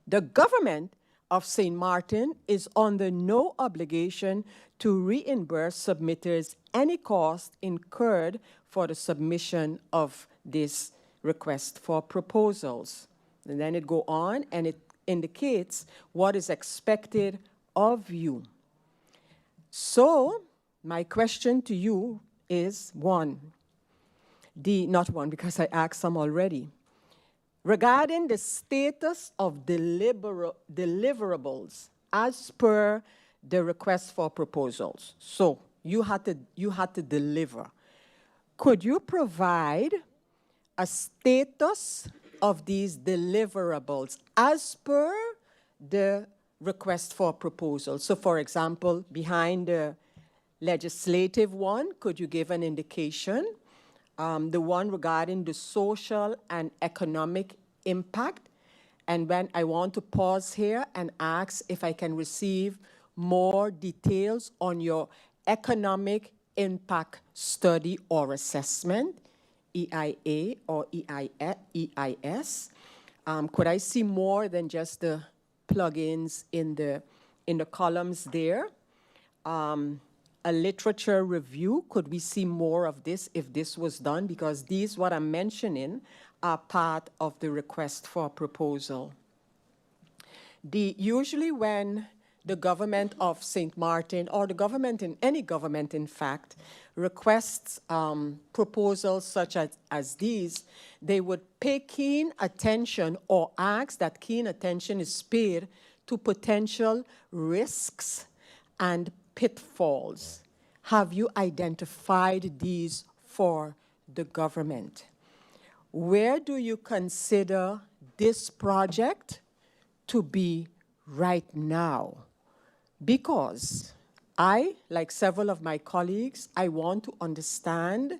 The government of St. Maarten is under no obligation to reimburse submitters any cost incurred for the submission of this request for proposals. And then it goes on and it indicates what is expected of you. So, my question to you is not one because I asked some already. Regarding the status of deliverables as per the request for proposals. So, you had to deliver. Could you provide a status of these deliverables as per the request for proposal. So for example, behind the legislative one, could you give an indication? The one regarding the social and economic impact. And when I want to pause here and ask if I can receive more details on your economic impact study or assessment, EIA or EIS. Could I see more than just the plugins in the columns there? A literature review, could we see more of this if this was done? Because these, what I'm mentioning, are part of the request for proposal. Usually when the government of St. Maarten, or the government in any government in fact, requests proposals such as these, they would pay keen attention or ask that keen attention is paid to potential risks and pitfalls. Have you identified these for the government? Where do you consider this project to be right now? Because I, like several of my colleagues, I want to understand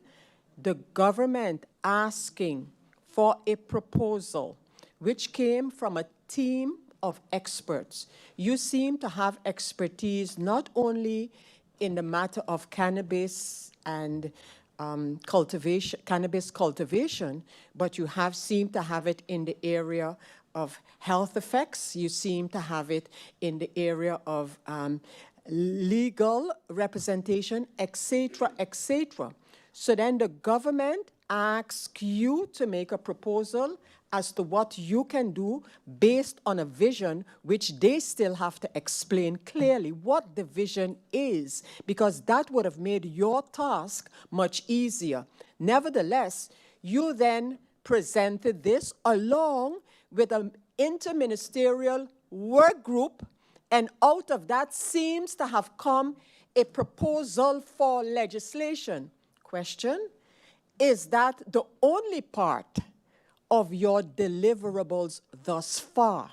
the government asking for a proposal which came from a team of experts. You seem to have expertise not only in the matter of cannabis and cannabis cultivation, but you seem to have it in the area of health effects. You seem to have it in the area of legal representation, etc., etc. So then the government asks you to make a proposal as to what you can do based on a vision which they still have to explain clearly what the vision is, because that would have made your task much easier. Nevertheless, you then presented this along with an interministerial work group, and out of that seems to have come a proposal for legislation. Question, is that the only part of your deliverables thus far?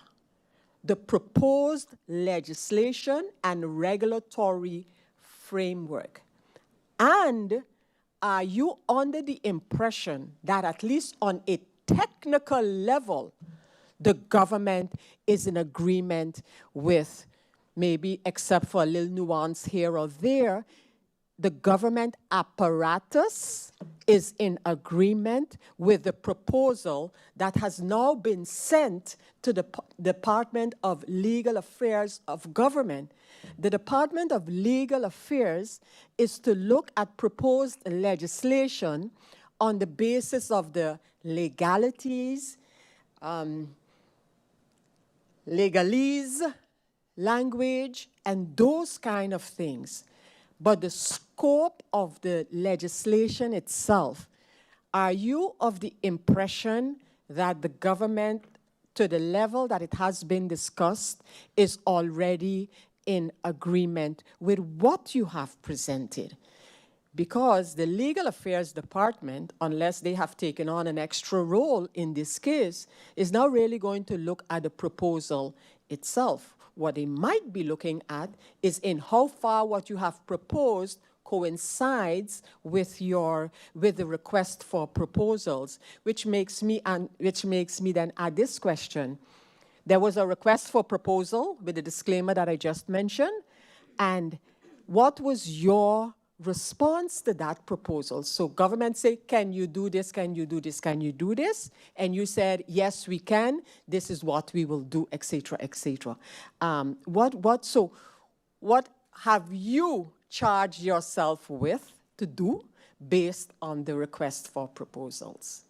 The proposed legislation and regulatory framework. And are you under the impression that at least on a technical level, the government is in agreement with, maybe except for a little nuance here or there, the government apparatus is in agreement with the proposal that has now been sent to the Department of Legal Affairs of Government? The Department of Legal Affairs is to look at proposed legislation on the basis of the legalities, legalese, language, and those kind of things. But the scope of the legislation itself, are you of the impression that the government, to the level that it has been discussed, is already in agreement with what you have presented? Because the Legal Affairs Department, unless they have taken on an extra role in this case, is now really going to look at the proposal itself. What they might be looking at is in how far what you have proposed coincides with the request for proposals, which makes me then add this question. There was a request for proposal with the disclaimer that I just mentioned, and what was your response to that proposal? So government say, can you do this, can you do this, can you do this? And you said, yes, we can, this is what we will do, etc., etc. What have you charged yourself with to do based on the request for proposals?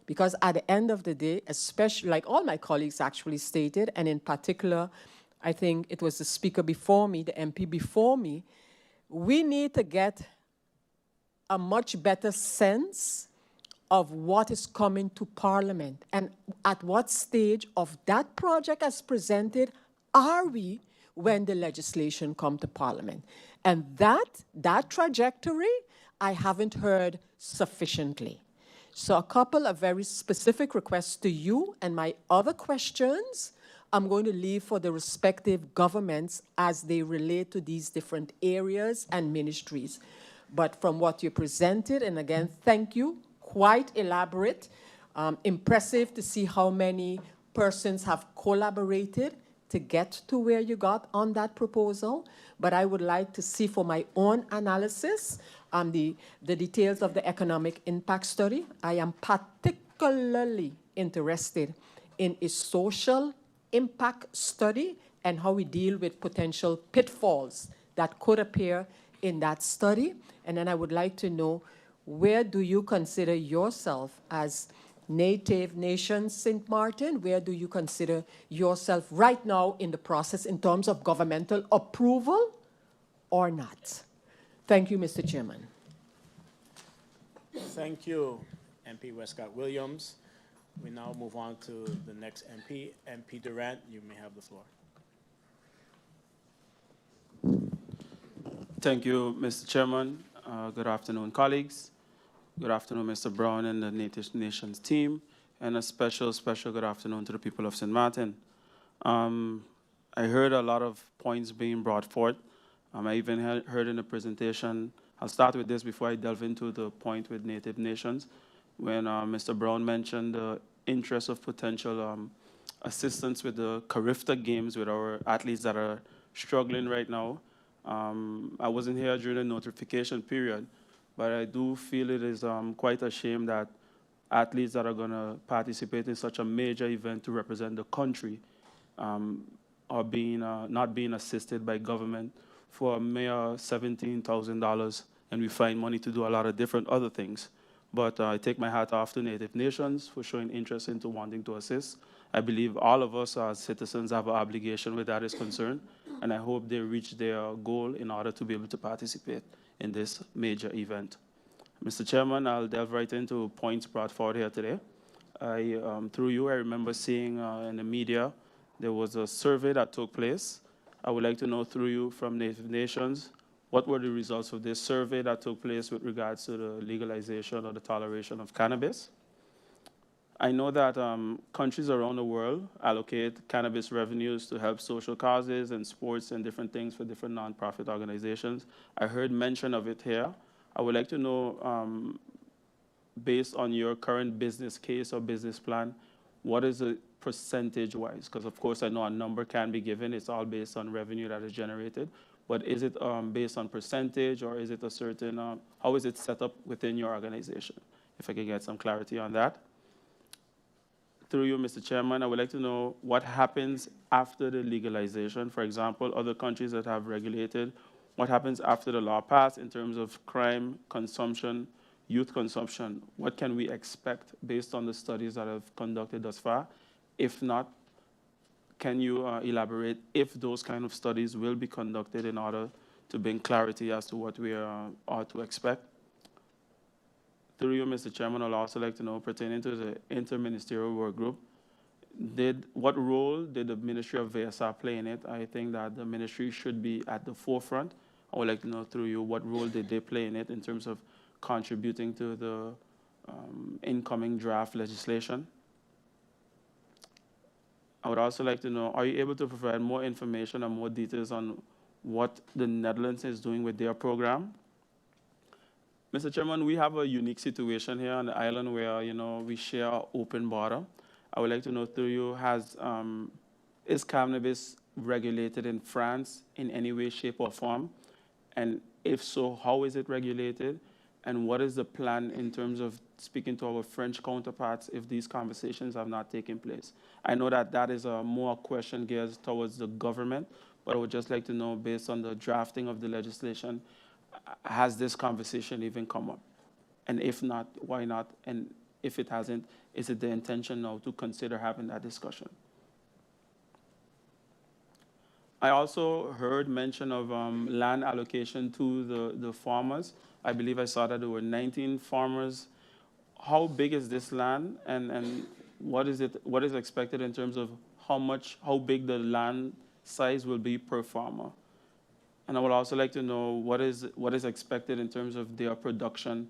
Because at the end of the day, especially like all my colleagues actually stated, and in particular, I think it was the speaker before me, the MP before me, we need to get a much better sense of what is coming to Parliament and at what stage of that project as presented are we when the legislation comes to Parliament. And that trajectory, I haven't heard sufficiently. So a couple of very specific requests to you, and my other questions I'm going to leave for the respective governments as they relate to these different areas and ministries. But from what you presented, and again, thank you, quite elaborate, impressive to see how many persons have collaborated to get to where you got on that proposal. But I would like to see for my own analysis the details of the economic impact study. I am particularly interested in a social impact study and how we deal with potential pitfalls that could appear in that study. And then I would like to know, where do you consider yourself as native nation Sint Maarten? Where do you consider yourself right now in the process in terms of governmental approval or not? Thank you, Mr. Chairman. Thank you, MP Westcott Williams. We now move on to the next MP. MP Durant, you may have the floor. Thank you, Mr. Chairman. Good afternoon, colleagues. Good afternoon, Mr. Brown and the Native Nations team, and a special good afternoon to the people of Sint Maarten. I heard a lot of points being brought forth. I even heard in the presentation, I'll start with this before I delve into the point with Native Nations, when Mr. Brown mentioned the interest of potential assistance with the Carifta Games with our athletes that are struggling right now. I wasn't here during the notification period, but I do feel it is quite a shame that athletes that are going to participate in such a major event to represent the country are being not being assisted by government for a mere $17,000, and we find money to do a lot of different other things. But I take my hat off to Native Nations for showing interest into wanting to assist. I believe all of us as citizens have an obligation where that is concerned, and I hope they reach their goal in order to be able to participate in this major event. Mr. Chairman, I'll delve right into points brought forward here today. Through you, I remember seeing in the media there was a survey that took place. I would like to know through you from Native Nations, what were the results of this survey that took place with regards to the legalization or the toleration of cannabis? I know that countries around the world allocate cannabis revenues to help social causes and sports and different things for different nonprofit organizations. I heard mention of it here. I would like to know, based on your current business case or business plan, what is it percentage-wise? Because of course I know a number can be given. It's all based on revenue that is generated. But is it based on percentage, or is it a certain, how is it set up within your organization? If I could get some clarity on that. Through you, Mr. Chairman, I would like to know what happens after the legalization. For example, other countries that have regulated, what happens after the law passed in terms of crime, consumption, youth consumption? What can we expect based on the studies that have conducted thus far? If not, can you elaborate if those kind of studies will be conducted in order to bring clarity as to what we are to expect? Through you, Mr. Chairman, I'd also like to know, pertaining to the interministerial work group, what role did the Ministry of VSR play in it? I think that the ministry should be at the forefront. I would like to know through you, what role did they play in it in terms of contributing to the incoming draft legislation? I would also like to know, are you able to provide more information and more details on what the Netherlands is doing with their program? Mr. Chairman, we have a unique situation here on the island where, we share an open border. I would like to know through you, is cannabis regulated in France in any way, shape, or form? And if so, how is it regulated? And what is the plan in terms of speaking to our French counterparts if these conversations have not taken place? I know that that is a more question geared towards the government, but I would just like to know, based on the drafting of the legislation, has this conversation even come up? And if not, why not? And if it hasn't, is it the intention now to consider having that discussion? I also heard mention of land allocation to the farmers. I believe I saw that there were 19 farmers. How big is this land, and what is expected in terms of how big the land size will be per farmer? And I would also like to know what is expected in terms of their production,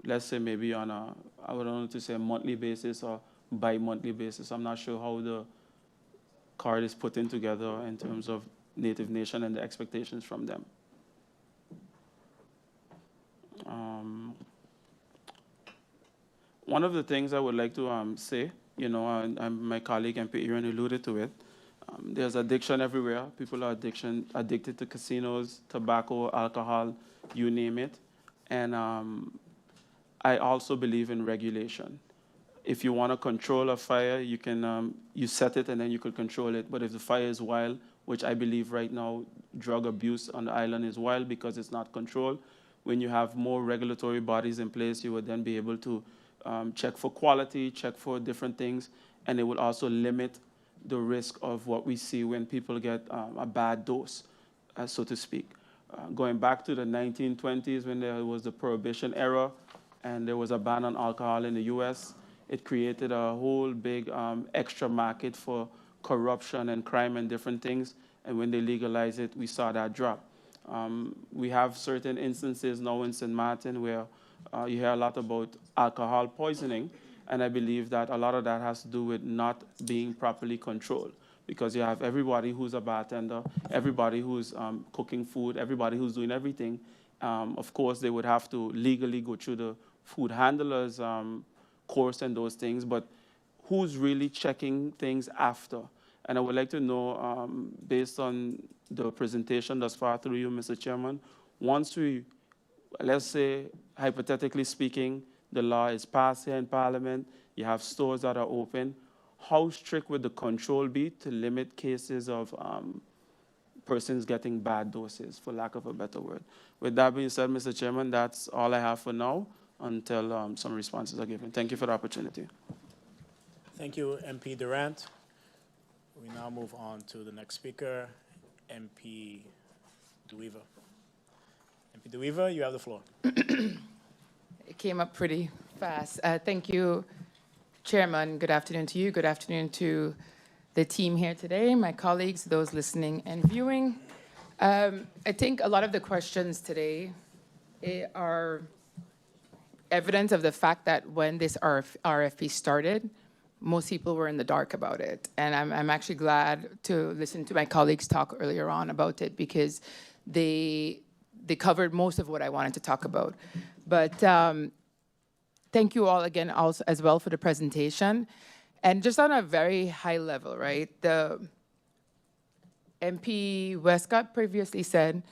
let's say maybe on a, I would want to say a monthly basis or bi-monthly basis. I'm not sure how the card is put in together in terms of Native Nation and the expectations from them. One of the things I would like to say, you know, and my colleague MP Aaron alluded to it, there's addiction everywhere. People are addicted to casinos, tobacco, alcohol, you name it. And I also believe in regulation. If you want to control a fire, you can you set it and then you could control it. But if the fire is wild, which I believe right now drug abuse on the island is wild because it's not controlled, when you have more regulatory bodies in place, you would then be able to check for quality, check for different things, and it will also limit the risk of what we see when people get a bad dose, so to speak. Going back to the 1920s when there was the Prohibition era and there was a ban on alcohol in the US, it created a whole big extra market for corruption and crime and different things. And when they legalized it, we saw that drop. We have certain instances now in Sint Maarten where you hear a lot about alcohol poisoning, and I believe that a lot of that has to do with not being properly controlled, because you have everybody who's a bartender, everybody who's cooking food, everybody who's doing everything. Of course, they would have to legally go through the food handlers course and those things, but who's really checking things after? And I would like to know, based on the presentation thus far through you, Mr. Chairman, once we, let's say, hypothetically speaking, the law is passed here in Parliament, you have stores that are open, how strict would the control be to limit cases of persons getting bad doses, for lack of a better word? With that being said, Mr. Chairman, that's all I have for now until some responses are given. Thank you for the opportunity. Thank you, MP Durant. We now move on to the next speaker, MP DeWeaver. MP DeWeaver, you have the floor. It came up pretty fast. Thank you, Chairman. Good afternoon to you. Good afternoon to the team here today, my colleagues, those listening and viewing. I think a lot of the questions today are evidence of the fact that when this RFP started, most people were in the dark about it. And I'm actually glad to listen to my colleagues talk earlier on about it, because they covered most of what I wanted to talk about. But thank you all again also as well for the presentation. And just on a very high level, right? The MP Westcott previously said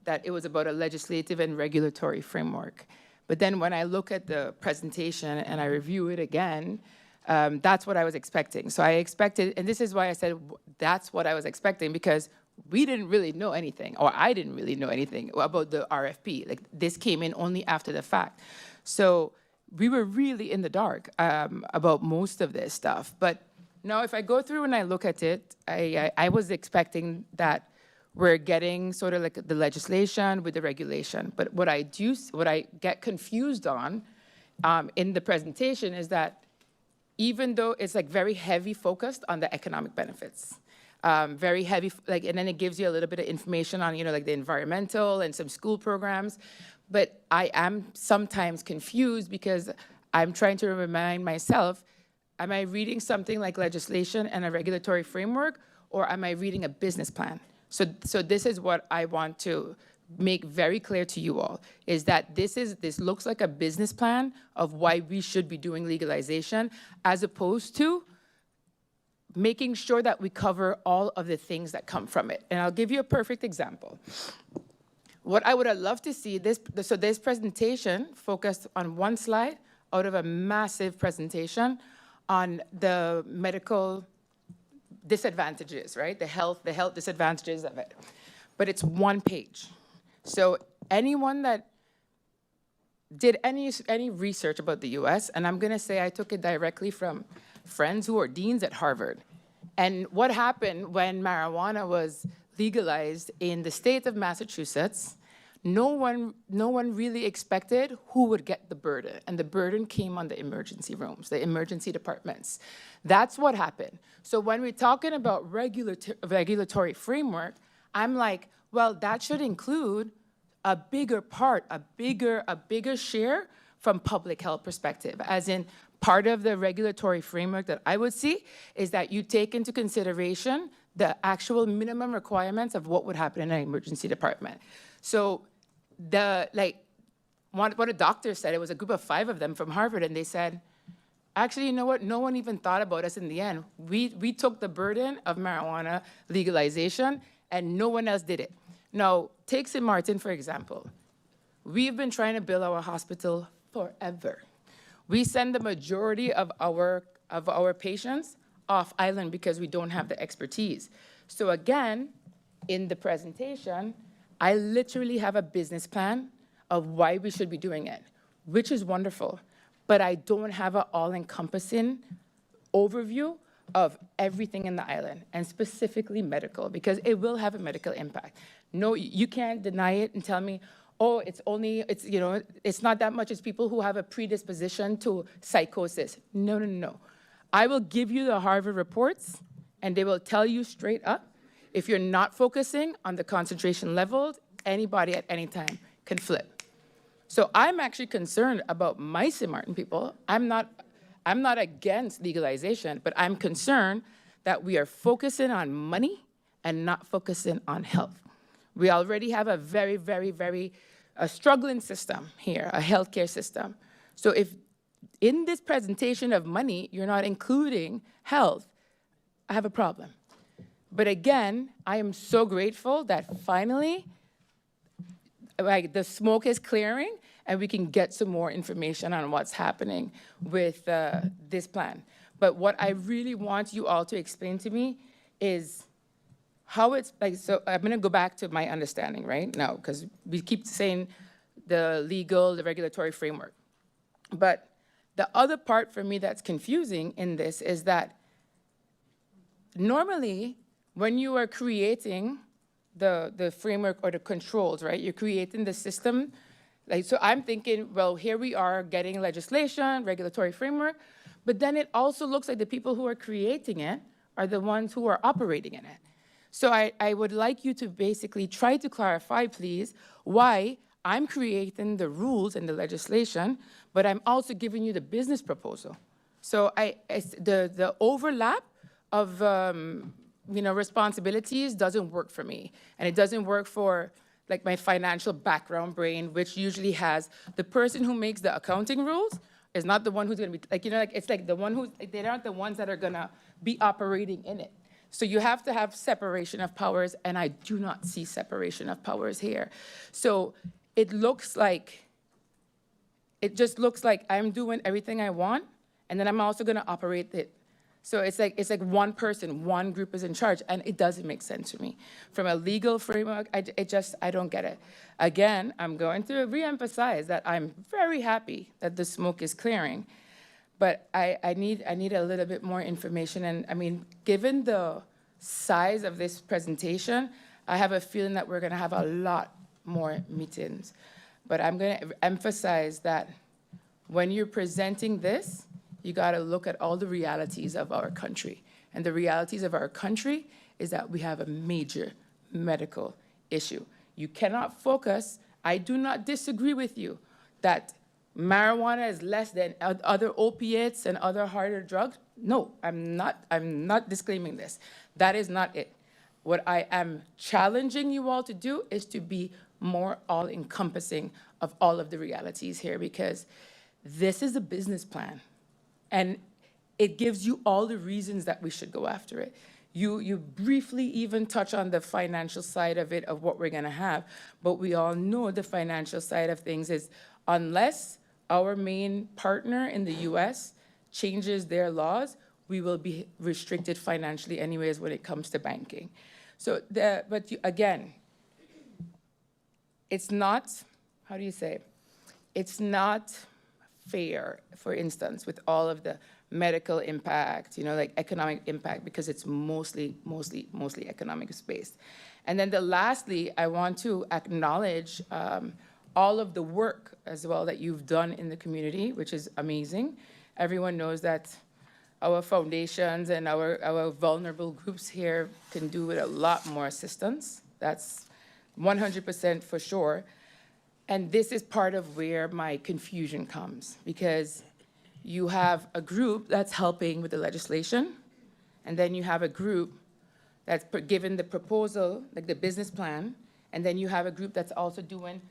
that it was about a legislative and regulatory framework. But then when I look at the presentation and I review it again, that's what I was expecting. So I expected, and this is why I said that's what I was expecting, because we didn't really know anything, or I didn't really know anything about the RFP. Like, this came in only after the fact. So we were really in the dark about most of this stuff. But now if I go through and I look at it, I was expecting that we're getting sort of like the legislation with the regulation. But what I get confused on in the presentation is that even though it's like very heavy focused on the economic benefits, very heavy, like, and then it gives you a little bit of information on, you know, like the environmental and some school programs. But I am sometimes confused because I'm trying to remind myself, am I reading something like legislation and a regulatory framework, or am I reading a business plan? So this is what I want to make very clear to you all, is that this looks like a business plan of why we should be doing legalization, as opposed to making sure that we cover all of the things that come from it. And I'll give you a perfect example. What I would have loved to see, this presentation focused on one slide out of a massive presentation on the medical disadvantages, right? The health disadvantages of it. But it's one page. So anyone that did any research about the US, and I'm gonna say I took it directly from friends who are deans at Harvard. And what happened when marijuana was legalized in the state of Massachusetts, no one really expected who would get the burden. And the burden came on the emergency rooms, the emergency departments. That's what happened. So when we're talking about regulatory framework, I'm like, well, that should include a bigger part, a bigger share from public health perspective, as in part of the regulatory framework that I would see is that you take into consideration the actual minimum requirements of what would happen in an emergency department. So what a doctor said, it was a group of 5 of them from Harvard, and they said, actually, you know what? No one even thought about us in the end. We took the burden of marijuana legalization, and no one else did it. Now, take St. Maarten, for example. We've been trying to build our hospital forever. We send the majority of our patients off island because we don't have the expertise. So again, in the presentation, I literally have a business plan of why we should be doing it, which is wonderful. But I don't have an all-encompassing overview of everything in the island, and specifically medical, because it will have a medical impact. No, you can't deny it and tell me, oh, it's not that much. It's people who have a predisposition to psychosis. No, no, no. I will give you the Harvard reports, and they will tell you straight up, if you're not focusing on the concentration levels, anybody at any time can flip. So I'm actually concerned about my St. Maarten people. I'm not against legalization, but I'm concerned that we are focusing on money and not focusing on health. We already have a very, very, very struggling system here, a healthcare system. So if in this presentation of money, you're not including health, I have a problem. But again, I am so grateful that finally, the smoke is clearing and we can get some more information on what's happening with this plan. But what I really want you all to explain to me is how it's like, so I'm gonna go back to my understanding right now, because we keep saying the legal, the regulatory framework. But the other part for me that's confusing in this is that normally when you are creating the framework or the controls, right? You're creating the system. Like, so I'm thinking, well, here we are getting legislation, regulatory framework, but then it also looks like the people who are creating it are the ones who are operating in it. So I would like you to basically try to clarify, please, why I'm creating the rules and the legislation, but I'm also giving you the business proposal. So the overlap of responsibilities doesn't work for me. And it doesn't work for like my financial background brain, which usually has the person who makes the accounting rules is not the one who's gonna be, it's like the one who, they aren't the ones that are gonna be operating in it. So you have to have separation of powers, and I do not see separation of powers here. So it just looks like I'm doing everything I want, and then I'm also gonna operate it. So it's like one person, one group is in charge, and it doesn't make sense to me. From a legal framework, I don't get it. Again, I'm going to reemphasize that I'm very happy that the smoke is clearing, but I need a little bit more information. And I mean, given the size of this presentation, I have a feeling that we're gonna have a lot more meetings. But I'm gonna emphasize that when you're presenting this, you gotta look at all the realities of our country. And the realities of our country is that we have a major medical issue. You cannot focus, I do not disagree with you, that marijuana is less than other opiates and other harder drugs. No, I'm not disclaiming this. That is not it. What I am challenging you all to do is to be more all-encompassing of all of the realities here, because this is a business plan. And it gives you all the reasons that we should go after it. You briefly even touch on the financial side of it, of what we're gonna have, but we all know the financial side of things is unless our main partner in the US changes their laws, we will be restricted financially anyways when it comes to banking. So, again, it's not, how do you say, it's not fair, for instance, with all of the medical impact, like economic impact, because it's mostly economic based. And then lastly, I want to acknowledge all of the work as well that you've done in the community, which is amazing. Everyone knows that our foundations and our vulnerable groups here can do with a lot more assistance. That's 100% for sure. And this is part of where my confusion comes, because you have a group that's helping with the legislation, and then you have a group that's given the proposal, like the business plan, and then you have a group that's also doing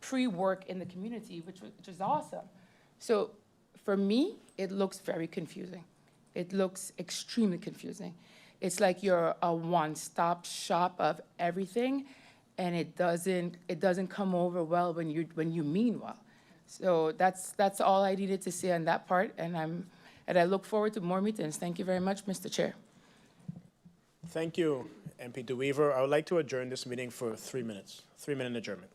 pre-work in the community, which is awesome. So for me, it looks very confusing. It looks extremely confusing. It's like you're a one-stop shop of everything, and it doesn't come over well when you mean well. So that's all I needed to say on that part, and I look forward to more meetings. Thank you very much, Mr. Chair. Thank you, MP DeWeaver. I would like to adjourn this meeting for 3 minutes. 3-minute adjournment.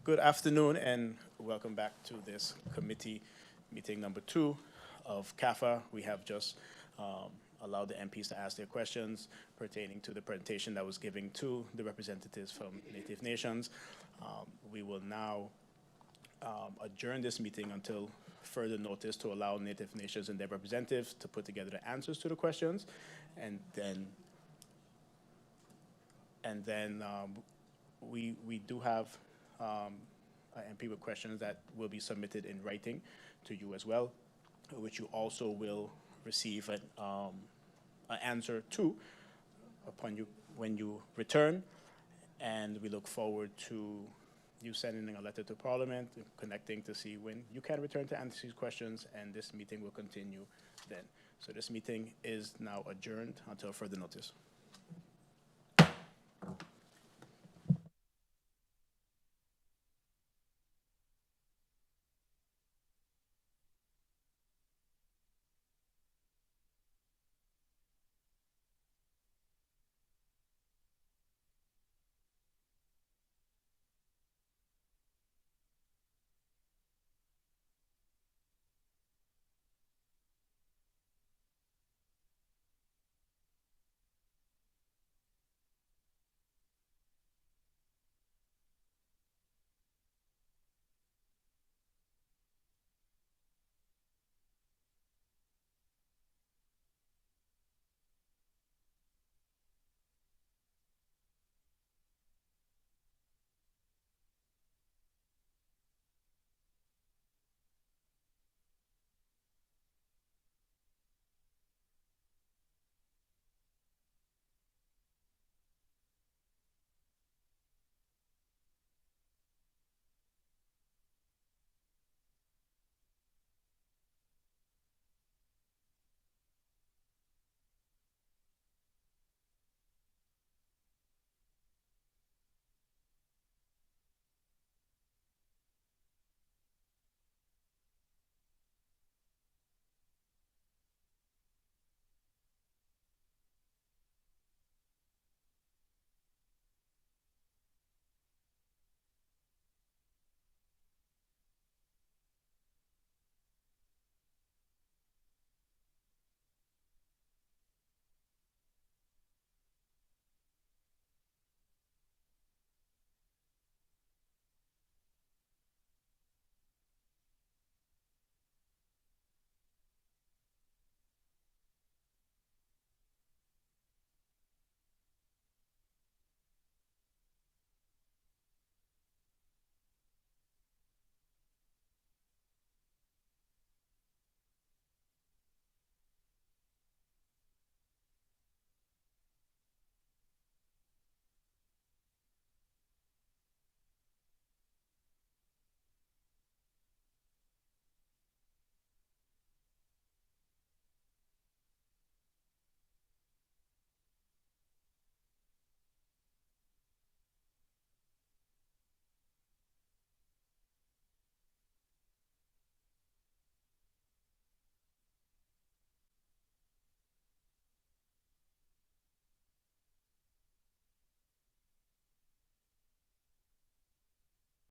Good afternoon and welcome back to this committee meeting number 2 of CAFAH. We have just allowed the MPs to ask their questions pertaining to the presentation that was given to the representatives from Native Nations. We will now adjourn this meeting until further notice to allow Native Nations and their representatives to put together the answers to the questions, and then we do have an MP with questions that will be submitted in writing to you as well, which you also will receive an answer to when you return. And we look forward to you sending a letter to Parliament, connecting to see when you can return to answer these questions, and this meeting will continue then. So this meeting is now adjourned until further notice.